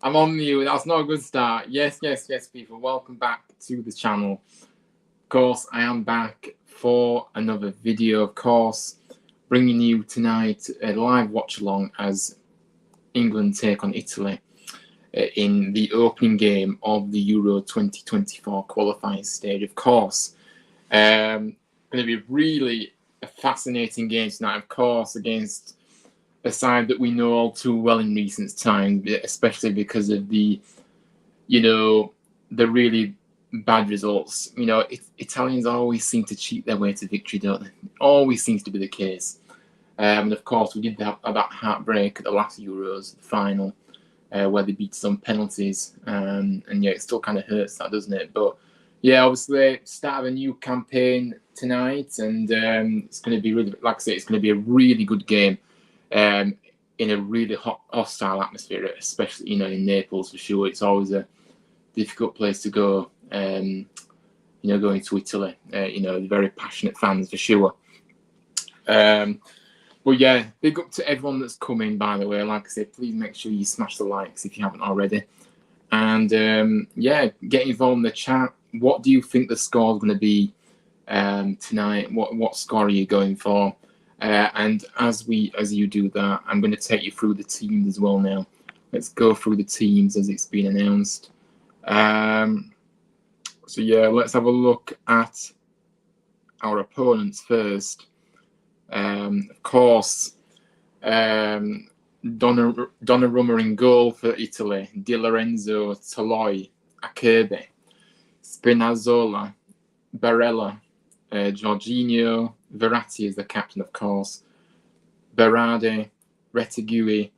I'm on mute. That's not a good start. Yes, people. Welcome back to the channel. Of course, I am back for another video. Of course, bringing you tonight a live watch along as England take on Italy in the opening game of the Euro 2024 qualifying stage. Of course, going to be really a fascinating game tonight. Of course, against a side that we know all too well in recent times, especially because of the really bad results. Italians always seem to cheat their way to victory, don't they? Always seems to be the case. And of course, we did have that heartbreak at the last Euros, the final, where they beat us on penalties. And yeah, it still kind of hurts that, doesn't it? But yeah, obviously, start of a new campaign tonight, and it's going to be really, like I say, it's going to be a really good game. In a really hostile atmosphere, especially in Naples for sure. It's always a difficult place to go. Going to Italy. They're very passionate fans for sure. But yeah, big up to everyone that's coming. By the way, like I said, please make sure you smash the likes if you haven't already. And yeah, get involved in the chat. What do you think the score is going to be tonight? What score are you going for? And as you do that, I'm going to take you through the teams as well now. Let's go through the teams as it's been announced. So yeah, let's have a look at our opponents first. Of course, Donnarumma in goal for Italy. Di Lorenzo, Toloi, Acerbi, Spinazzola, Barella, Jorginho, Verratti is the captain, of course, Berardi, Retegui,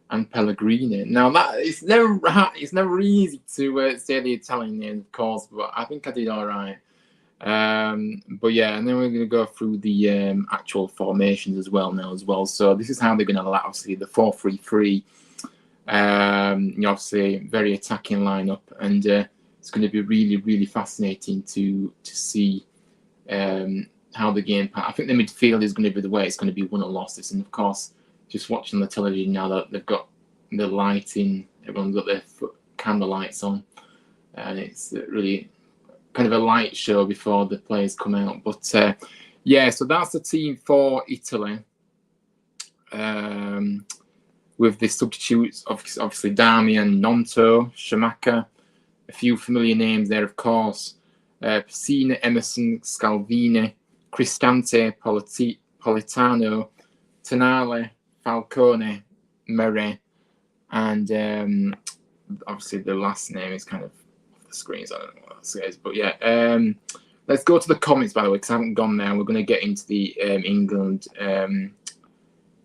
and Pellegrini. Now it's never easy to say the Italian name, of course, but I think I did all right. But yeah, and then we're going to go through the actual formations as well. So this is how they're going to allow, obviously, the 4-3-3. Obviously, very attacking lineup, and it's going to be really fascinating to see how the game. I think the midfield is going to be the way it's going to be won or lost. And of course, just watching the television now that they've got the lighting, everyone's got their candle lights on, and it's really kind of a light show before the players come out. But yeah, so that's the team for Italy. With the substitutes, obviously Darmian, Nonto, Shamaka, a few familiar names there, of course. Pessina, Emerson, Scalvini, Cristante, Politano, Tonale, Falcone, Mere, and obviously the last name is kind of off the screen, so I don't know what that says. But yeah, let's go to the comments, by the way, because I haven't gone there. We're going to get into the England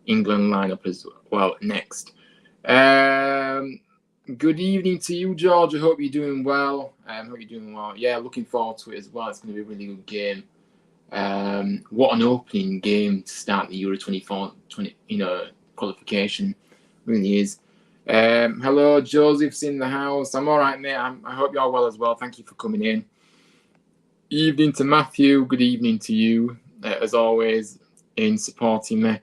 lineup as well next. Good evening to you, George. I hope you're doing well. Yeah, looking forward to it as well. It's going to be a really good game. What an opening game to start the Euro 20 qualification. Really is. Hello, Joseph's in the house. I'm all right, mate. I hope you're well as well. Thank you for coming in. Evening to Matthew. Good evening to you, as always, in supporting me.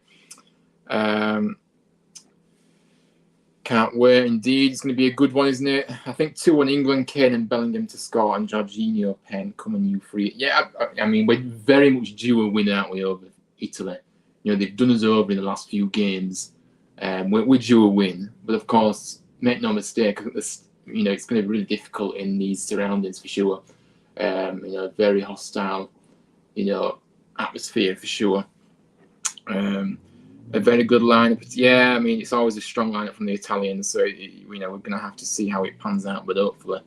Can't wait, indeed. It's going to be a good one, isn't it? I think 2-1 England, Kane and Bellingham to score, and Jorginho, Penn, coming you free. Yeah, I mean, we're very much due a win, aren't we, over Italy? They've done us over in the last few games. We're due a win, but of course, make no mistake, I think it's going to be really difficult in these surroundings for sure. Very hostile, atmosphere for sure. A very good lineup. Yeah, I mean, it's always a strong lineup from the Italians, so we're going to have to see how it pans out, but hopefully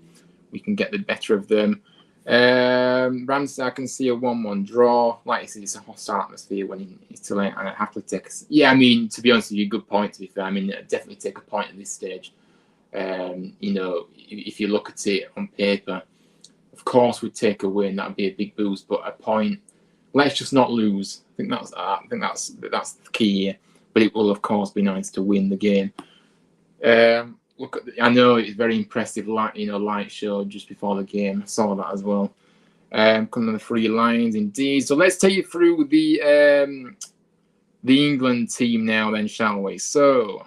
we can get the better of them. Ramsey, I can see a 1-1 draw. Like I said, it's a hostile atmosphere when in Italy, and I'd have to take. Yeah, I mean, to be honest with you, good point. To be fair, I mean, I'd definitely take a point at this stage. If you look at it on paper, of course we'd take a win. That'd be a big boost, but a point. Let's just not lose. I think that's the key here. But it will, of course, be nice to win the game. Look, I know it's very impressive, light show just before the game. I saw that as well. Coming on the 3 lines, indeed. So let's take you through the England team now, then, shall we? So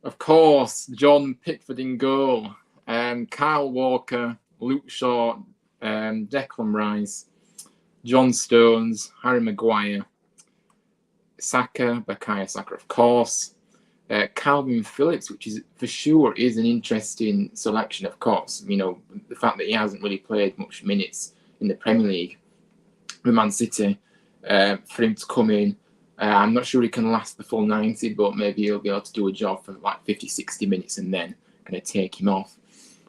Of course, John Pickford in goal. Kyle Walker, Luke Shaw, Declan Rice, John Stones, Harry Maguire, Saka, Bukayo Saka, of course. Calvin Phillips, which is for sure is an interesting selection, of course. You know, the fact that he hasn't really played much minutes in the Premier League with Man City, for him to come in. I'm not sure he can last the full 90, but maybe he'll be able to do a job for like 50, 60 minutes and then going to take him off.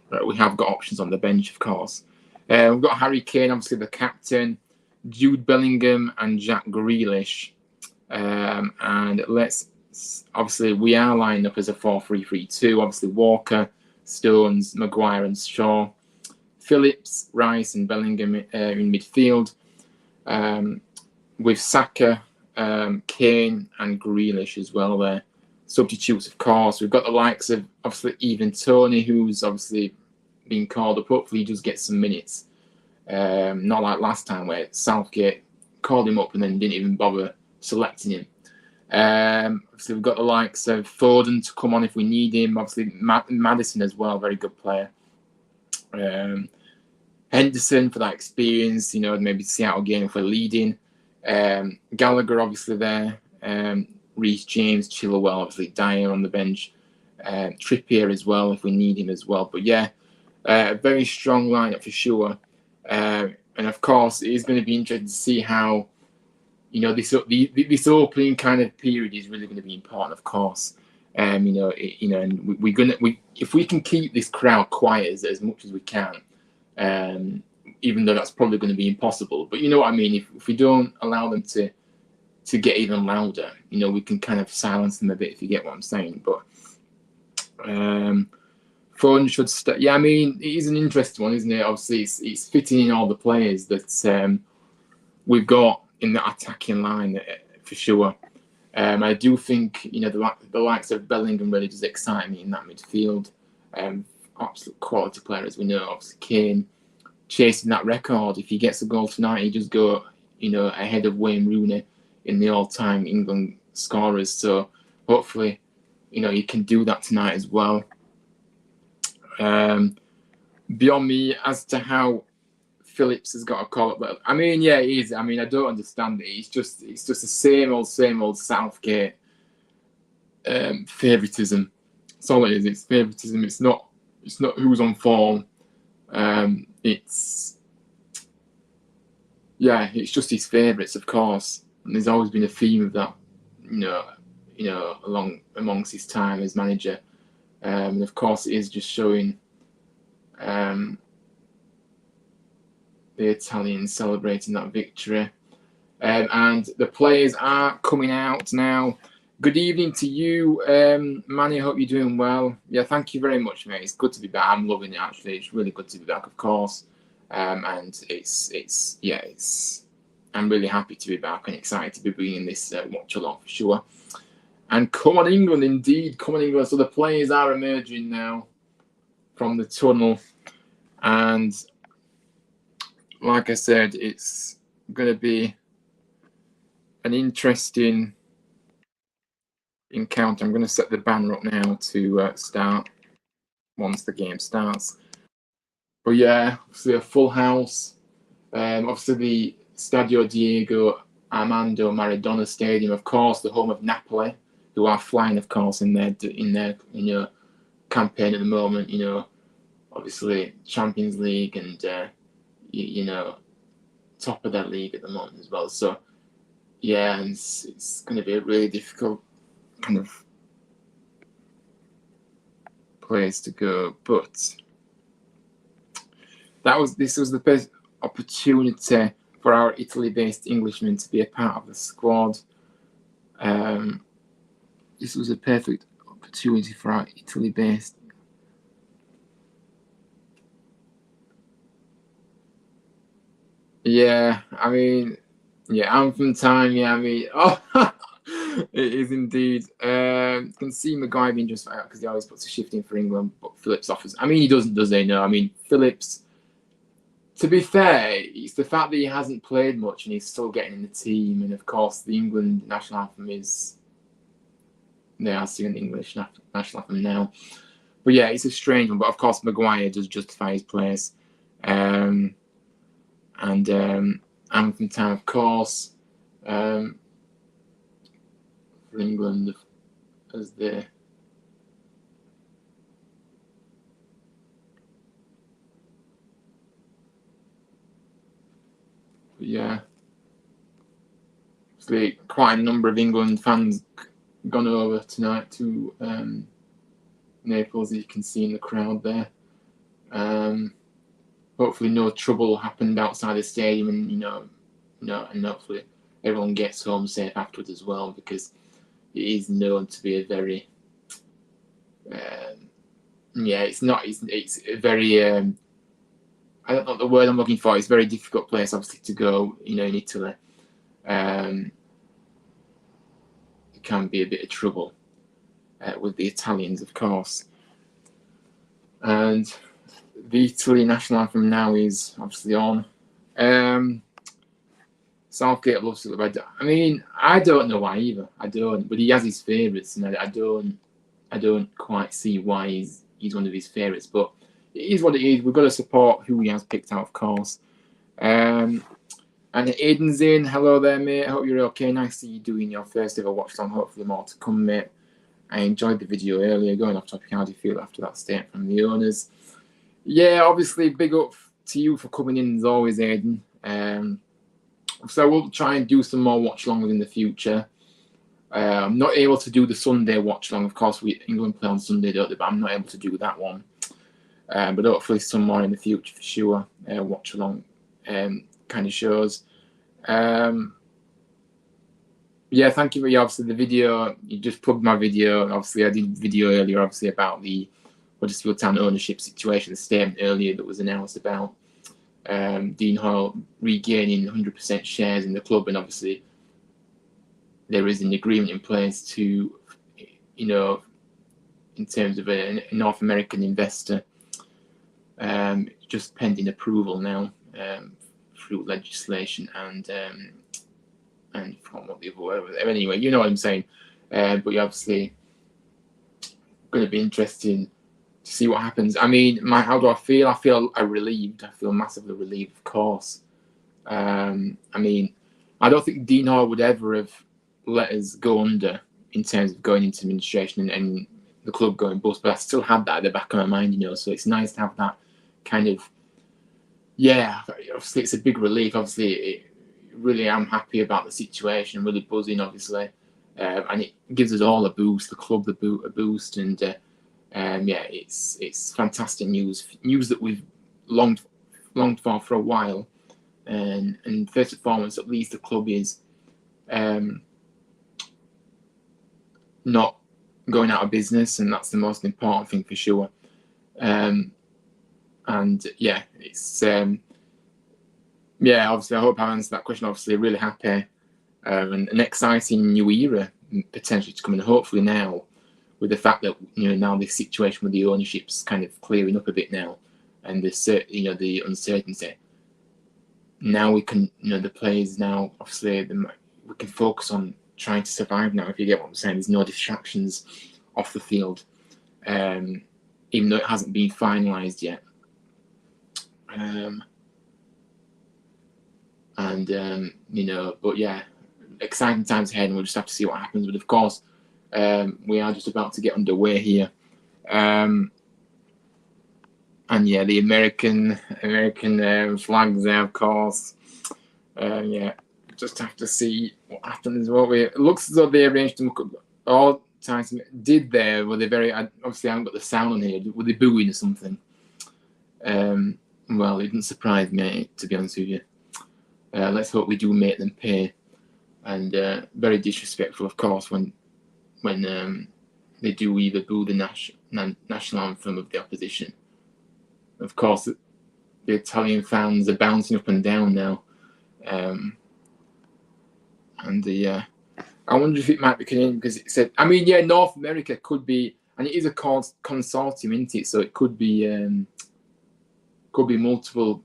But we have got options on the bench, of course. We've got Harry Kane, obviously the captain, Jude Bellingham and Jack Grealish. And obviously we are lined up as a 4-3-3-2. Obviously Walker, Stones, Maguire and Shaw. Phillips, Rice and Bellingham in midfield. With Saka, Kane and Grealish as well there. Substitutes, of course. We've got the likes of, obviously, even Tony, who's obviously been called up. Hopefully he does get some minutes. Not like last time where Southgate called him up and then didn't even bother selecting him. Obviously, we've got the likes of Foden to come on if we need him. Obviously, Maddison as well, very good player. Henderson for that experience, you know, maybe Seattle game if we're leading. Gallagher obviously there. Reece James, Chilwell, obviously Dyer on the bench. Trippier as well if we need him as well. But yeah, a very strong lineup for sure. And of course, it is going to be interesting to see how, you know, this opening kind of period is really going to be important, of course. And if we can keep this crowd quiet as much as we can, even though that's probably going to be impossible. But you know what I mean? If we don't allow them to get even louder, you know, we can kind of silence them a bit, if you get what I'm saying. But Foden should start. Yeah, I mean, it is an interesting one, isn't it? Obviously, it's fitting in all the players that we've got in the attacking line for sure. I do think, you know, the likes of Bellingham really does excite me in that midfield. Absolute quality player, as we know. Obviously, Kane chasing that record. If he gets a goal tonight, he just go, you know, ahead of Wayne Rooney in the all-time England scorers. So hopefully, you know, he can do that tonight as well. Beyond me as to how Phillips has got a call up, but I mean, yeah, it is. I mean, I don't understand it. It's just the same old Southgate favoritism. That's all it is. It's favoritism. It's not who's on form. It's just his favourites, of course. And there's always been a theme of that, you know, amongst his time as manager. And of course, it is just showing the Italians celebrating that victory. And the players are coming out now. Good evening to you, Manny. I hope you're doing well. Yeah, thank you very much, mate. It's good to be back. I'm loving it, actually. It's really good to be back, of course. And I'm really happy to be back and excited to be bringing this watch along for sure. And come on, England, indeed. Come on, England. So the players are emerging now from the tunnel. And like I said, it's going to be an interesting encounter. I'm going to set the banner up now to start once the game starts. But yeah, obviously a full house. Obviously the Stadio Diego Armando Maradona Stadium, of course, the home of Napoli, who are flying, of course, in their campaign at the moment. You know, obviously Champions League and top of their league at the moment as well. So yeah, and it's going to be a really difficult kind of place to go, but this was the best opportunity for our Italy-based Englishmen to be a part of the squad. This was a perfect opportunity for our Italy-based. Yeah, I mean, yeah, anthem time. Yeah, I mean, oh, it is indeed. You can see Maguire being just out because he always puts a shift in for England, but Phillips offers. I mean, he doesn't, does he? No, I mean, Phillips. To be fair, it's the fact that he hasn't played much and he's still getting in the team, and of course, the England national anthem is they are singing the English national anthem now. But yeah, it's a strange one. But of course, Maguire does justify his place. And anthem time, of course, for England as the yeah, obviously quite a number of England fans gone over tonight to Naples, as you can see in the crowd there. Hopefully no trouble happened outside the stadium, and and hopefully everyone gets home safe afterwards as well, because it is known to be a very it's a very I don't know the word I'm looking for. It's a very difficult place, obviously, to go. In Italy, it can be a bit of trouble with the Italians, of course. And the Italy national anthem now is obviously on. Southgate loves it, but I mean, I don't know why either. I don't, but he has his favourites, and I don't quite see why he's one of his favourites. But it is what it is. We've got to support who he has picked out, of course. And Aiden's in. Hello there, mate. I hope you're okay. Nice to see you doing your first ever watch along. Hopefully more to come, mate. I enjoyed the video earlier. Going off topic, how do you feel after that statement from the owners? Yeah, obviously, big up to you for coming in as always, Aiden. So we'll try and do some more watch alongs in the future. I'm not able to do the Sunday watch along. Of course, England play on Sunday, don't they? But I'm not able to do that one. But hopefully some more in the future for sure. Watch along kind of shows. Yeah, thank you for obviously the video. You just plugged my video. Obviously, I did a video earlier, obviously, about the Huddersfield Town ownership situation, the statement earlier that was announced about Dean Hoyle regaining 100% shares in the club, and obviously there is an agreement in place to, in terms of a North American investor, just pending approval now through legislation and from what the other word. Anyway, you know what I'm saying. But you're obviously going to be interesting to see what happens. I mean, how do I feel? I feel relieved. I feel massively relieved, of course. I mean, I don't think Dean Hoyle would ever have let us go under in terms of going into administration and the club going bust, but I still had that at the back of my mind, so it's nice to have that kind of, obviously it's a big relief. Obviously, really am happy about the situation, really buzzing, obviously, and it gives us all a boost, the club a boost, and it's fantastic news that we've longed for a while, and first and foremost, at least the club is not going out of business, and that's the most important thing for sure. It's obviously I hope I answered that question. Obviously, really happy, and an exciting new era potentially to come in. Hopefully now, with the fact that now this situation with the ownership's kind of clearing up a bit now, and the uncertainty. Now we can, the players now obviously we can focus on trying to survive now. If you get what I'm saying, there's no distractions off the field, even though it hasn't been finalised yet. But yeah, exciting times ahead, and we'll just have to see what happens. But of course, we are just about to get underway here, and yeah, the American flags there, of course. Just have to see what happens. It looks as though they arranged them all times. Did there? Were they very? Obviously, I haven't got the sound on here. Were they booing or something? Well, it didn't surprise me, to be honest with you. Let's hope we do make them pay. And very disrespectful, of course, when they do either boo the national anthem of the opposition. Of course, the Italian fans are bouncing up and down now. I wonder if it might be Canadian, because it said, North America could be, and it is a consortium, isn't it? So it could be multiple.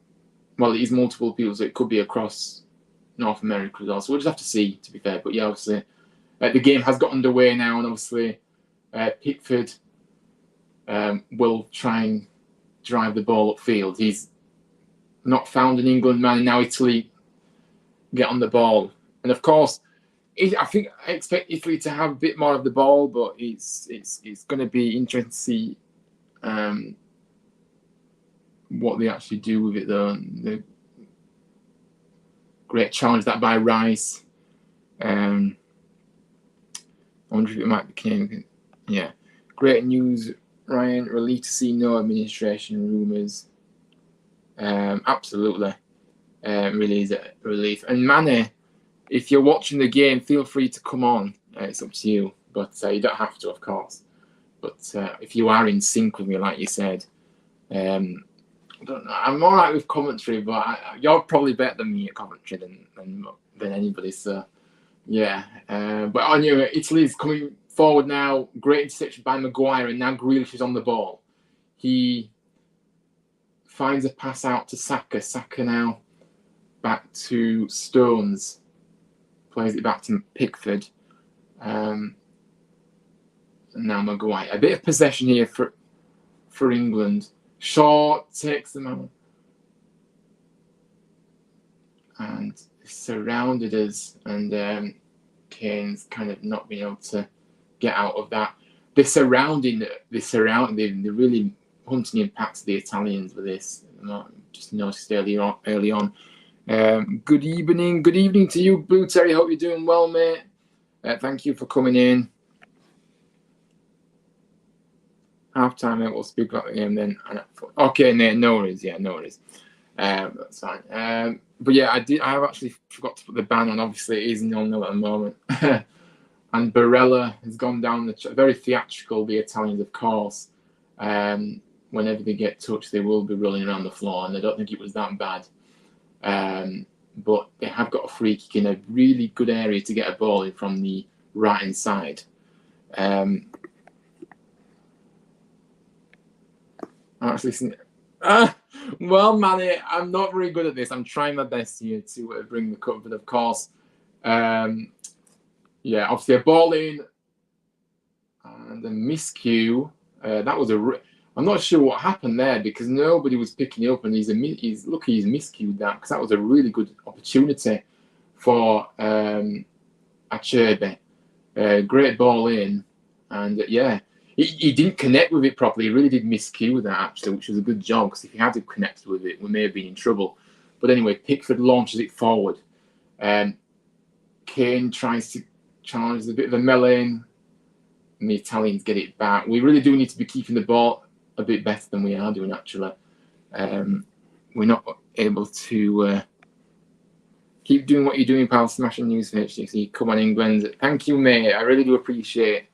Well, it is multiple people, so it could be across North America as well. So we'll just have to see, to be fair. But yeah, obviously, The game has got underway now, and obviously Pickford will try and drive the ball upfield. He's not found an England man, and now Italy get on the ball. And of course, I expect Italy to have a bit more of the ball, but it's going to be interesting to see what they actually do with it, though. The great challenge that by Rice. I wonder if it might be Canadian. Yeah. Great news, Ryan. Relief to see no administration rumours. Absolutely. Really is a relief. And Mane, if you're watching the game, feel free to come on. It's up to you. But you don't have to, of course. But if you are in sync with me, like you said, I don't know. I'm all right with commentary, but you're probably better than me at commentary than anybody. So, yeah. But on you, Italy's coming forward now. Great interception by Maguire, and now Grealish is on the ball. He finds a pass out to Saka. Saka now back to Stones. Plays it back to Pickford. And now Maguire. A bit of possession here for England. Shaw takes them out. And surrounded us. And Kane's kind of not been able to get out of that. They're really hunting impacts the Italians with this. Just noticed early on. Good evening to you, Blue Terry. Hope you're doing well, mate. Thank you for coming in. Half time, we'll speak about the game then. Okay, no worries. Yeah, no worries. That's fine. But yeah, I have actually forgot to put the ban on. Obviously, it is 0-0 at the moment. And Barella has gone down very theatrical. The Italians, of course. Whenever they get touched, they will be rolling around the floor, and I don't think it was that bad. But they have got a free kick in a really good area to get a ball in from the right-hand side. I'm actually seeing. Well, Manny, I'm not very good at this. I'm trying my best here to bring the comfort, of course. Yeah, obviously a ball in and a miscue. That was I'm not sure what happened there because nobody was picking it up, and he's lucky he's miscued that because that was a really good opportunity for Acerbi. Great ball in, and yeah. He didn't connect with it properly. He really did miscue that, actually, which was a good job, because if he had to connect with it, we may have been in trouble. But anyway, Pickford launches it forward. Kane tries to challenge a bit of a melee, and the Italians get it back. We really do need to be keeping the ball a bit better than we are doing, actually. We're not able to keep doing what you're doing, pal. Smashing news for HTC. Come on, England. Thank you, mate. I really do appreciate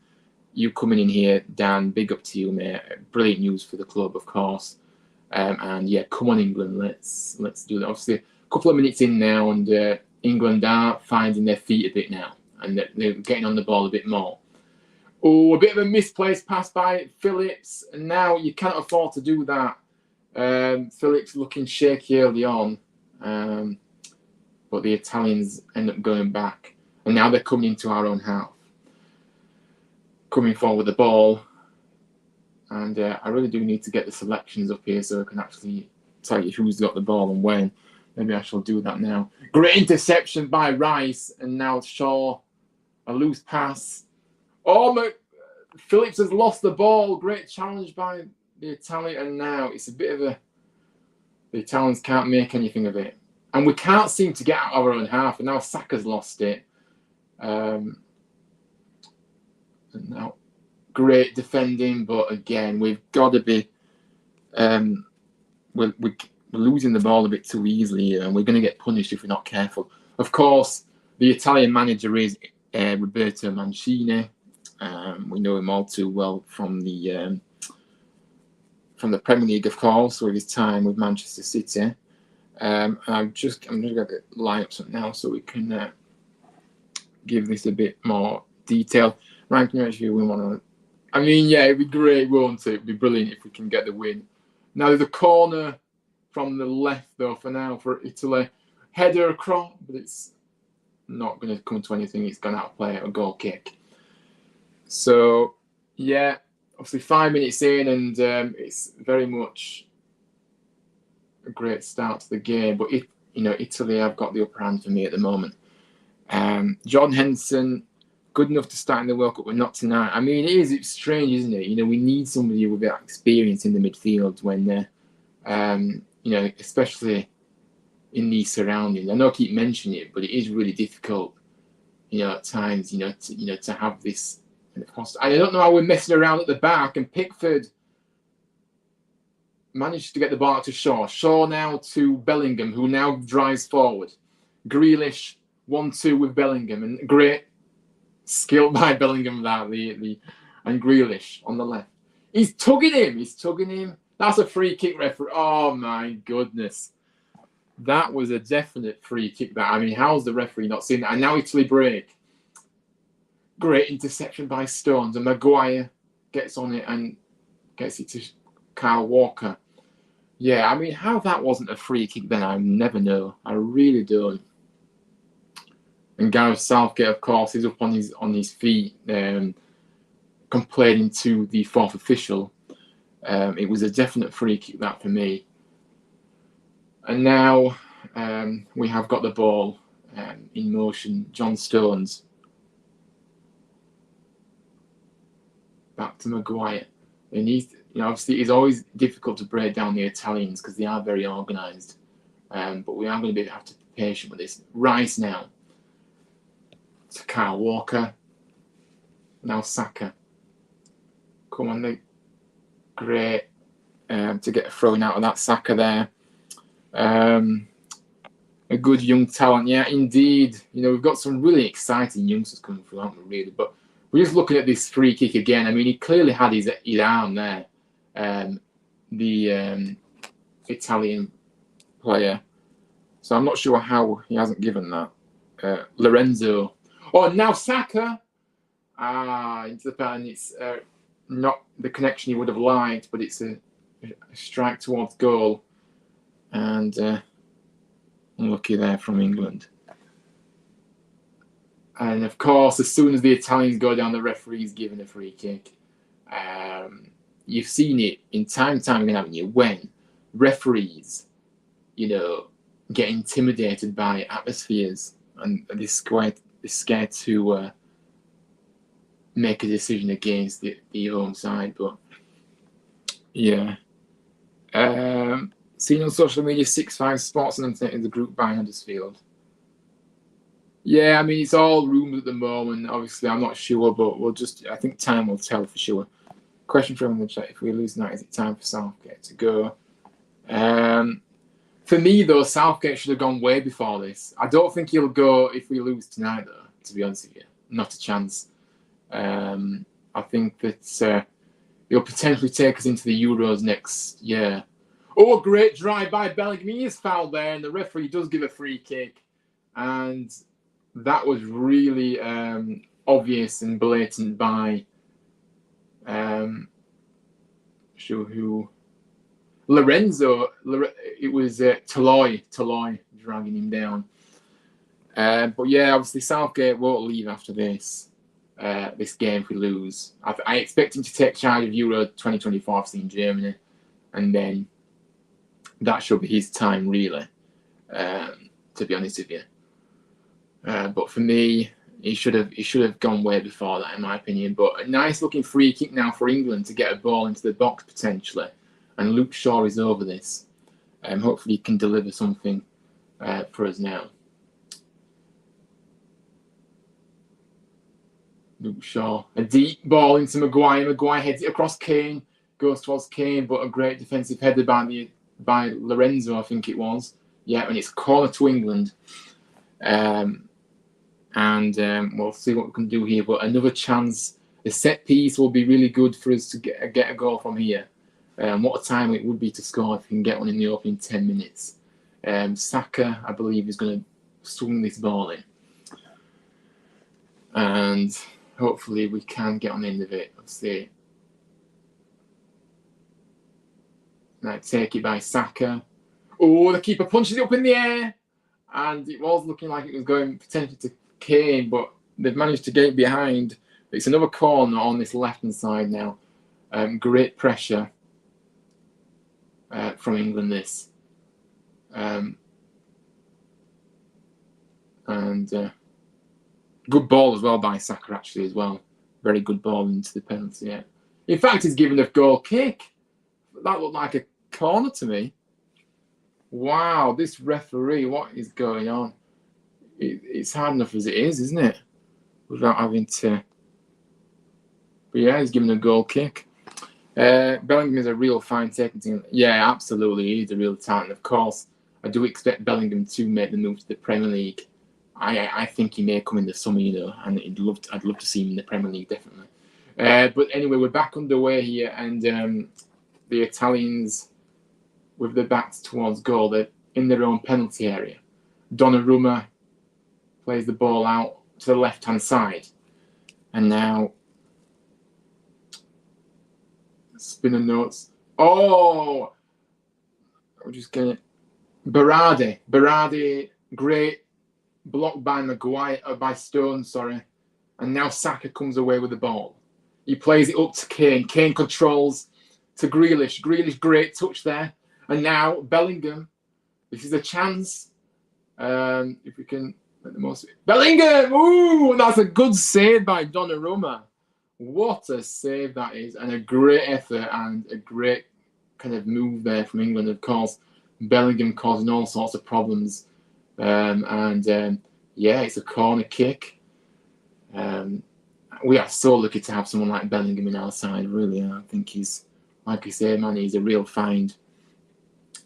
you coming in here, Dan. Big up to you, mate. Brilliant news for the club, of course. And yeah, come on, England. Let's do that. Obviously, a couple of minutes in now, and England are finding their feet a bit now, and they're getting on the ball a bit more. Oh, a bit of a misplaced pass by Phillips, and now you can't afford to do that. Phillips looking shaky early on, but the Italians end up going back, and now they're coming into our own half. Coming forward with the ball, and I really do need to get the selections up here so I can actually tell you who's got the ball and when. Maybe I shall do that now. Great interception by Rice, and now Shaw, a loose pass. Oh my! Phillips has lost the ball. Great challenge by the Italian, and now it's a bit of a. The Italians can't make anything of it, and we can't seem to get out of our own half. And now Saka's lost it. Now, great defending, but again, we've got to be. We're losing the ball a bit too easily here, and we're going to get punished if we're not careful. Of course, the Italian manager is Roberto Mancini. We know him all too well from the Premier League, of course, with his time with Manchester City. I'm just going to line up something now so we can give this a bit more detail. Ryan, can you actually win one? I mean, yeah, it'd be great, won't it? It'd be brilliant if we can get the win. Now, there's a corner from the left, though, for now, for Italy. Header across, but it's not going to come to anything. It's gone out of play, a goal kick. So, yeah, obviously 5 minutes in, and it's very much a great start to the game. But Italy have got the upper hand for me at the moment. Jordan Henderson, good enough to start in the World Cup, but not tonight. I mean, it's strange, isn't it? We need somebody with that experience in the midfield when they're, especially in these surroundings. I know I keep mentioning it, but it is really difficult, at times, to have this. I don't know how we're messing around at the back, and Pickford managed to get the ball out to Shaw. Shaw now to Bellingham, who now drives forward. Grealish 1-2 with Bellingham, and great skill by Bellingham that and Grealish on the left. He's tugging him. That's a free kick, referee. Oh my goodness. That was a definite free kick. I mean, how's the referee not seen that? And now Italy break. Great interception by Stones, and Maguire gets on it and gets it to Kyle Walker. Yeah, I mean, how that wasn't a free kick then, I never know. I really don't. And Gareth Southgate, of course, is up on his feet, complaining to the fourth official. It was a definite free kick, that, for me. And now we have got the ball in motion. John Stones. Back to Maguire. And obviously, it's always difficult to break down the Italians because they are very organised. But we are going to have to be patient with this. Rice now to Kyle Walker. Now Saka. Come on, great to get a throw out of that Saka there. A good young talent, yeah, indeed. We've got some really exciting youngsters coming through, haven't we, really? But we're just looking at this free kick again. I mean, he clearly had his arm there, the Italian player. So I'm not sure how he hasn't given that. Lorenzo. Oh, now Saka. Into the pen. It's not the connection he would have liked, but it's a strike towards goal. And unlucky there from England. And of course, as soon as the Italians go down, the referee's given a free kick. You've seen it in time again, haven't you? When referees, get intimidated by atmospheres and they're scared to make a decision against the home side. But yeah, seen on social media, 6-5 Sports and in the group by Huddersfield. Yeah, I mean, it's all rumours at the moment. Obviously, I'm not sure, but I think time will tell for sure. Question from the chat: if we lose tonight, is it time for Southgate to go? For me, though, Southgate should have gone way before this. I don't think he'll go if we lose tonight, though, to be honest with you. Not a chance. I think that he'll potentially take us into the Euros next year. Oh, a great drive by Bellingham. He is fouled there, and the referee does give a free kick. And that was really obvious and blatant by Lorenzo. It was Toloi dragging him down. But yeah, obviously Southgate won't leave after this game if we lose. I expect him to take charge of Euro 2024 in Germany, and then that should be his time, really, to be honest with you. But for me, he should have gone way before that, in my opinion. But a nice looking free kick now for England to get a ball into the box potentially, and Luke Shaw is over this. Hopefully, he can deliver something for us now. Luke Shaw, a deep ball into Maguire. Maguire heads it across Kane, goes towards Kane, but a great defensive header by Lorenzo, I think it was. Yeah, and it's corner to England. We'll see what we can do here. But another chance, a set piece will be really good for us to get a goal from here. What a time it would be to score if we can get one in the opening 10 minutes. Saka, I believe, is going to swing this ball in. And hopefully we can get on the end of it. Let's see. Now take it by Saka. Oh, the keeper punches it up in the air. and it was looking like it was going potentially to Kane, but they've managed to get it behind. It's another corner on this left-hand side now. Great pressure from England, this. And good ball as well by Saka, actually, as well. Very good ball into the penalty, yeah. In fact, he's given a goal kick. That looked like a corner to me. Wow, this referee, what is going on? It's hard enough as it is, isn't it? Without having to... But yeah, he's given a goal kick. Bellingham is a real fine technical. Yeah, absolutely, he's a real talent. Of course, I do expect Bellingham to make the move to the Premier League. I think he may come in the summer, you know, and I'd love to see him in the Premier League, definitely. But anyway, we're back underway here, and the Italians, with their backs towards goal, they're in their own penalty area. Donnarumma plays the ball out to the left-hand side, and now spinner notes. Oh, I'm just gonna Berardi, great blocked by Maguire, by Stones, sorry. And now Saka comes away with the ball. He plays it up to Kane. Kane controls to Grealish. Grealish, great touch there. And now Bellingham. This is a chance. If we can make the most of it. Bellingham! Ooh, that's a good save by Donnarumma. What a save that is. And a great effort and a great kind of move there from England, of course. Bellingham causing all sorts of problems. Yeah, it's a corner kick. We are so lucky to have someone like Bellingham in our side, really. I think he's, like I say, man, he's a real find.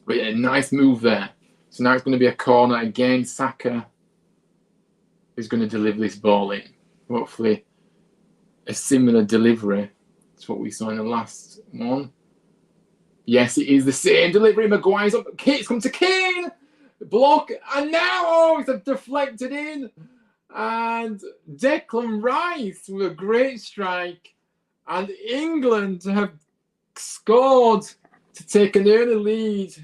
But yeah, nice move there. So now it's going to be a corner again. Saka is going to deliver this ball in. Hopefully a similar delivery to what we saw in the last one. Yes, it is the same delivery. Maguire's up. It's come to Kane. Block. And now, oh, it's deflected in. And Declan Rice with a great strike. And England have scored to take an early lead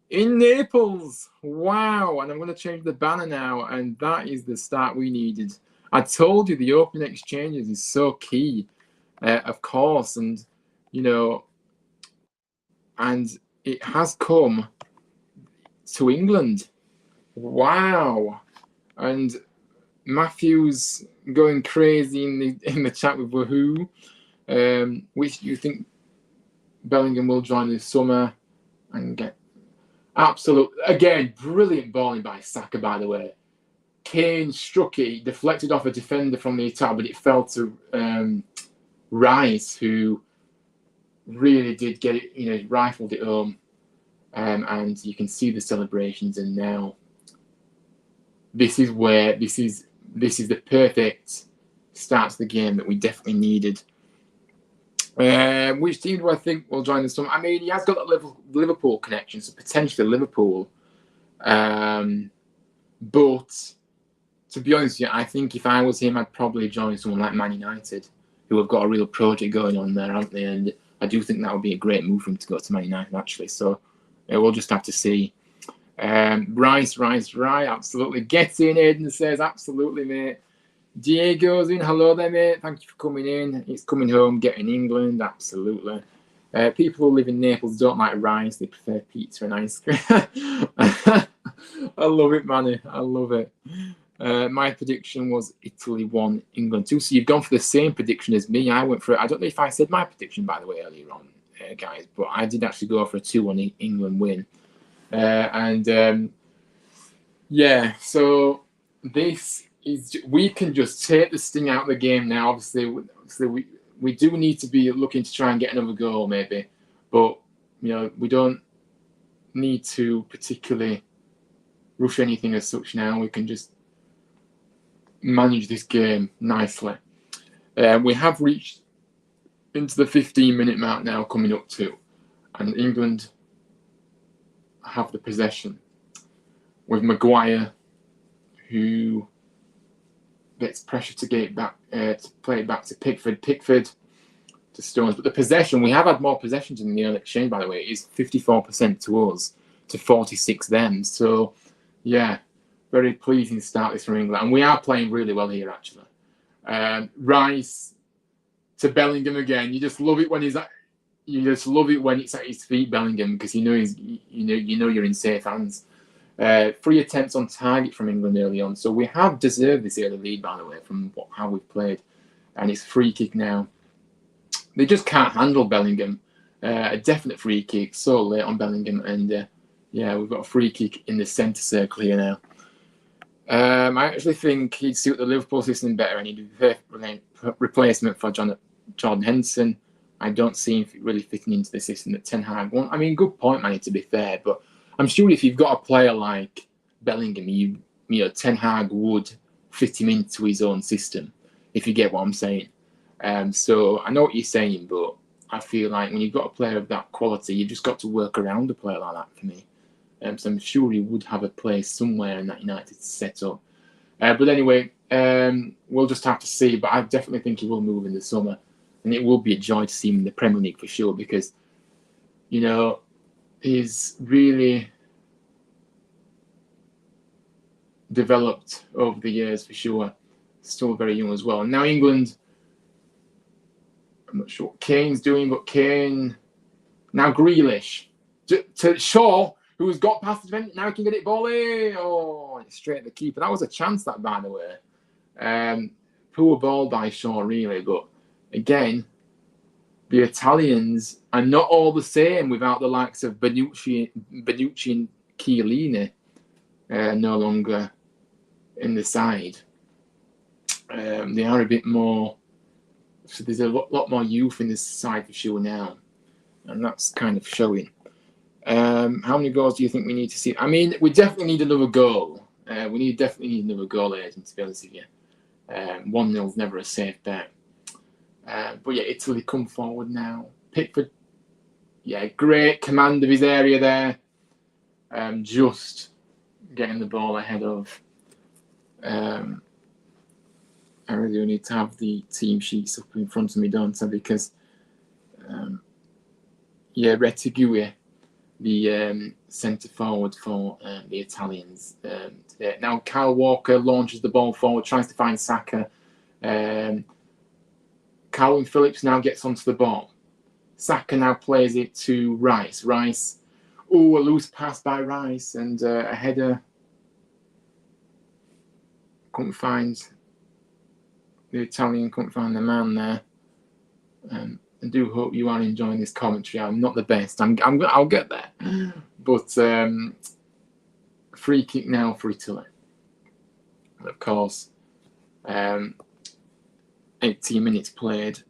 in Naples. Wow. And I'm going to change the banner now. And that is the start we needed. I told you the open exchanges is so key, of course. And, you know, and it has come to England. Wow. And Matthew's going crazy in the chat with Wahoo. Which you think Bellingham will join this summer and get absolute, again, brilliant balling by Saka, by the way. Kane struck it, deflected off a defender from the attack, but it fell to Rice, who really did get it, you know, rifled it home. And you can see the celebrations, and now this is where this is the perfect start to the game that we definitely needed. Which team do I think will join the summer? I mean, he has got that Liverpool connection, so potentially Liverpool. But to be honest with you, I think if I was him, I'd probably join someone like Man United, who have got a real project going on there, haven't they? And I do think that would be a great move for him to go to Man United, actually. So we'll just have to see. Rice, absolutely. Get in, Aiden says, absolutely, mate. Diego's in, hello there, mate. Thank you for coming in. It's coming home, getting England, absolutely. People who live in Naples don't like rice, they prefer pizza and ice cream. I love it, Manny, I love it. My prediction was Italy 1, England 2. So you've gone for the same prediction as me. I went for it. I don't know if I said my prediction, by the way, earlier on, guys, but I did actually go for a 2-1 England win. Yeah, so this is, we can just take the sting out of the game now. Obviously we do need to be looking to try and get another goal, maybe, but you know, we don't need to particularly rush anything as such now. We can just manage this game nicely. We have reached into the 15-minute mark now, coming up to, and England have the possession with Maguire, who gets pressure to get it back, to play it back to Pickford to Stones. But the possession, we have had more possessions in the early exchange, by the way. It is 54% to us to 46 them. So Yeah, very pleasing start this from England. And we are playing really well here, actually. Rice to Bellingham again. You just love it when it's at his feet, Bellingham, because you know you're in safe hands. 3 attempts on target from England early on, so we have deserved this early lead, by the way, from how we've played. And it's free kick now. They just can't handle Bellingham. A definite free kick so late on Bellingham, and yeah, we've got a free kick in the centre circle here now. I actually think he'd suit the Liverpool system better, and he'd be a perfect replacement for Jordan Henderson. I don't see him really fitting into the system that Ten Hag wants. I mean, good point, Manny, to be fair, but I'm sure if you've got a player like Bellingham, you know, Ten Hag would fit him into his own system, if you get what I'm saying. So I know what you're saying, but I feel like when you've got a player of that quality, you've just got to work around a player like that for me. So I'm sure he would have a place somewhere in that United setup. But anyway, we'll just have to see. But I definitely think he will move in the summer. And it will be a joy to see him in the Premier League for sure, because, you know, he's really developed over the years for sure. Still very young as well. And now England, I'm not sure what Kane's doing, but Kane, now Grealish, to Shaw, who's got past the defence, now he can get it volley. Oh, it's straight at the keeper. That was a chance, that, by the way. Poor ball by Shaw, really, but again, the Italians are not all the same without the likes of Bonucci and Chiellini no longer in the side. They are a bit more, so there's a lot more youth in this side for sure now, and that's kind of showing. How many goals do you think we need to see? I mean, we definitely need another goal. We definitely need another goal, Agent, to be honest with you. 1-0 is never a safe bet. But yeah, Italy come forward now. Pickford, yeah, great command of his area there. Just getting the ball ahead of. I really need to have the team sheets up in front of me, don't I? Because, yeah, Retegui, the centre forward for the Italians today. Now Kyle Walker launches the ball forward, tries to find Saka. Calvin Phillips now gets onto the ball. Saka now plays it to Rice. Rice, oh, a loose pass by Rice, and a header. Couldn't find the Italian, couldn't find the man there. I do hope you are enjoying this commentary. I'm not the best. I'll get there. But free kick now for Italy. And of course, 18 minutes played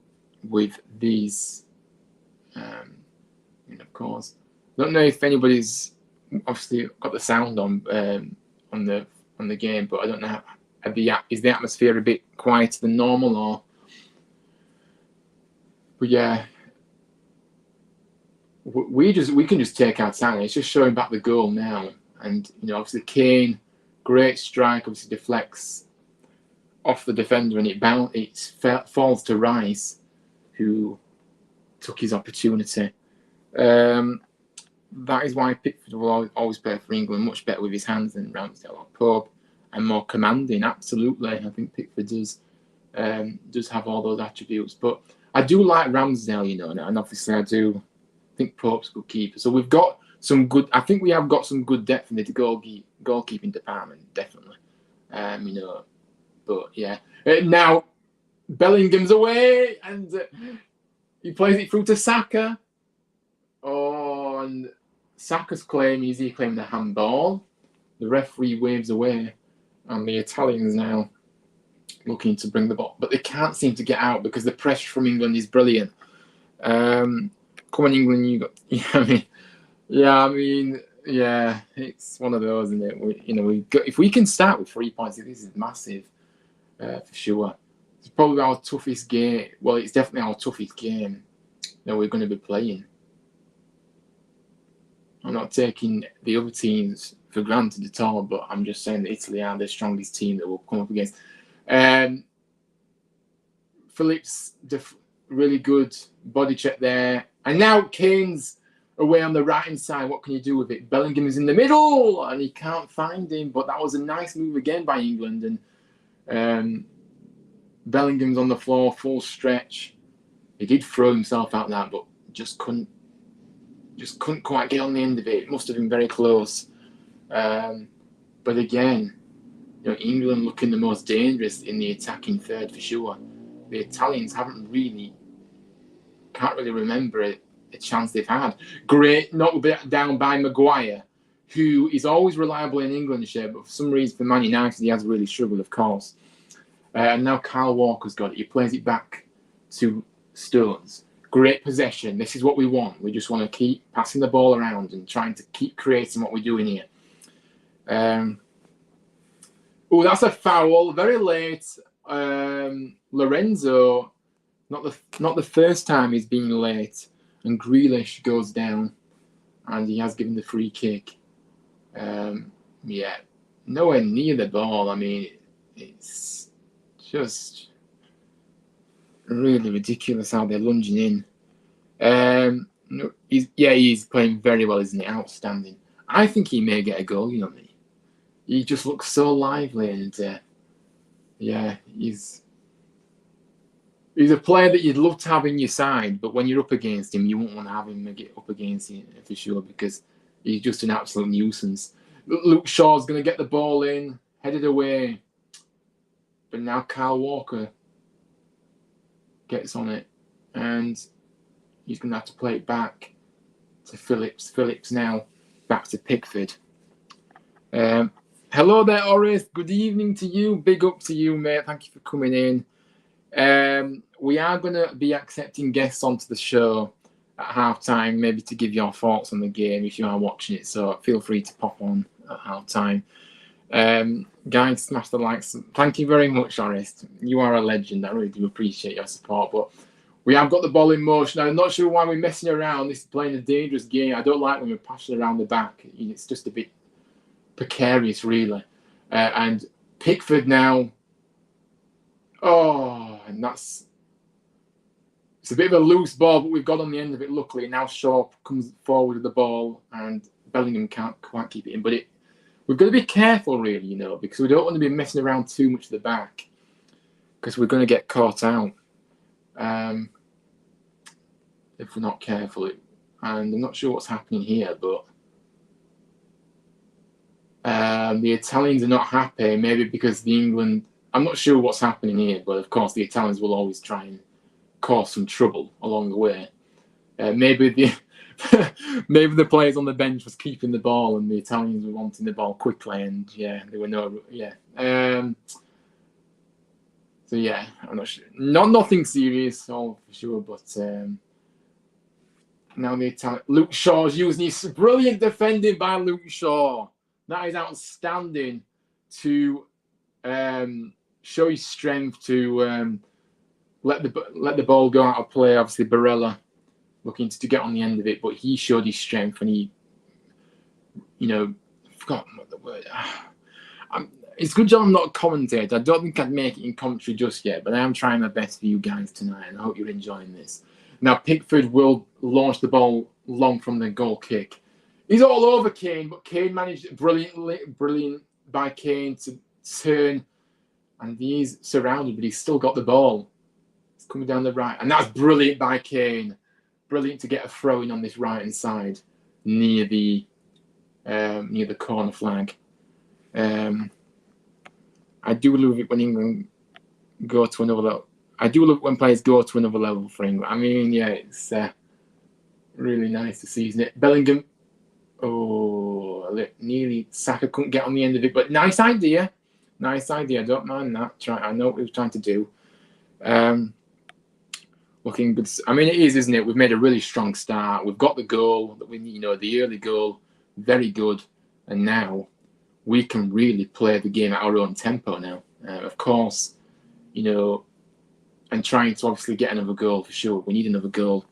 with these. And of course, I don't know if anybody's obviously got the sound on the game, but I don't know. Is the atmosphere a bit quieter than normal, or? But yeah, we can just take our time. It's just showing back the goal now, and you know, obviously Kane, great strike, obviously deflects off the defender, and it falls to Rice, who took his opportunity. That is why Pickford will always play for England much better with his hands than Ramsdale or Pope, and more commanding. Absolutely, I think Pickford does have all those attributes. But I do like Ramsdale, you know, and obviously I do think Pope's a good keeper. So we've got some good. I think we have got some good depth in the goalkeeping department, definitely. You know, but yeah. Now Bellingham's away, and he plays it through to Saka. Oh, and Saka's claim is he claimed the handball. The referee waves away, and the Italians now looking to bring the ball, but they can't seem to get out because the pressure from England is brilliant. Come on, England, you got. I mean, it's one of those, isn't it? If we can start with 3 points, this is massive for sure. It's probably our toughest game. Well, it's definitely our toughest game that we're going to be playing. I'm not taking the other teams for granted at all, but I'm just saying that Italy are the strongest team that we'll come up against. Phillips, really good body check there. And now Kane's away on the right-hand side. What can you do with it? Bellingham is in the middle, and he can't find him. But that was a nice move again by England. And Bellingham's on the floor, full stretch. He did throw himself out that, but just couldn't quite get on the end of it. It must have been very close. But again, you know, England looking the most dangerous in the attacking third for sure. The Italians can't really remember a chance they've had. Great knock down by Maguire, who is always reliable in England shirt, but for some reason for Man United he has really struggled, of course. And now Kyle Walker's got it. He plays it back to Stones. Great possession. This is what we want. We just want to keep passing the ball around and trying to keep creating what we're doing here. Oh, that's a foul. Very late. Lorenzo, not the first time he's been late. And Grealish goes down, and he has given the free kick. Yeah, nowhere near the ball. I mean, it's just really ridiculous how they're lunging in. He's playing very well, isn't he? Outstanding. I think he may get a goal, you know me. He just looks so lively, and yeah, he's a player that you'd love to have in your side, but when you're up against him, you won't want to have him get up against you for sure, because he's just an absolute nuisance. Luke Shaw's going to get the ball in, headed away, but now Kyle Walker gets on it, and he's going to have to play it back to Phillips. Phillips now back to Pickford. Hello there, Oris. Good evening to you. Big up to you, mate. Thank you for coming in. We are going to be accepting guests onto the show at halftime, maybe to give your thoughts on the game if you are watching it. So feel free to pop on at halftime. Guys, smash the likes. Thank you very much, Oris. You are a legend. I really do appreciate your support. But we have got the ball in motion. I'm not sure why we're messing around. This is playing a dangerous game. I don't like when we're passing around the back. It's just a bit precarious, really. And Pickford now. Oh, and it's a bit of a loose ball, but we've got on the end of it, luckily. Now Shaw comes forward with the ball, and Bellingham can't quite keep it in. But we've got to be careful, really, you know, because we don't want to be messing around too much at the back, because we're going to get caught out if we're not careful. And I'm not sure what's happening here, but the Italians are not happy, maybe because the England... I'm not sure what's happening here, but of course the Italians will always try and cause some trouble along the way. Maybe the players on the bench was keeping the ball and the Italians were wanting the ball quickly, and yeah, there were no... Yeah. So yeah, I'm not sure. Nothing serious, all for sure, but now the Italian... Luke Shaw's using his brilliant defending by Luke Shaw. That is outstanding to... show his strength to let the ball go out of play. Obviously, Barella looking to get on the end of it, but he showed his strength and he, you know, I've forgotten what the word. It's a good job I'm not a commentator. I don't think I'd make it in commentary just yet, but I am trying my best for you guys tonight, and I hope you're enjoying this. Now, Pickford will launch the ball long from the goal kick. He's all over Kane, but Kane managed brilliant by Kane to turn. And he's surrounded, but he's still got the ball. It's coming down the right. And that's brilliant by Kane. Brilliant to get a throw in on this right-hand side near the corner flag. I do love it when England go to another level. I do love it when players go to another level for England. I mean, yeah, it's really nice to see, isn't it? Bellingham. Oh, nearly Saka couldn't get on the end of it, but nice idea. Nice idea. I don't mind that. I know what we were trying to do. Looking good. I mean, it is, isn't it? We've made a really strong start. We've got the goal that we, you know, the early goal, very good. And now we can really play the game at our own tempo now. Of course, you know, and trying to obviously get another goal for sure. We need another goal.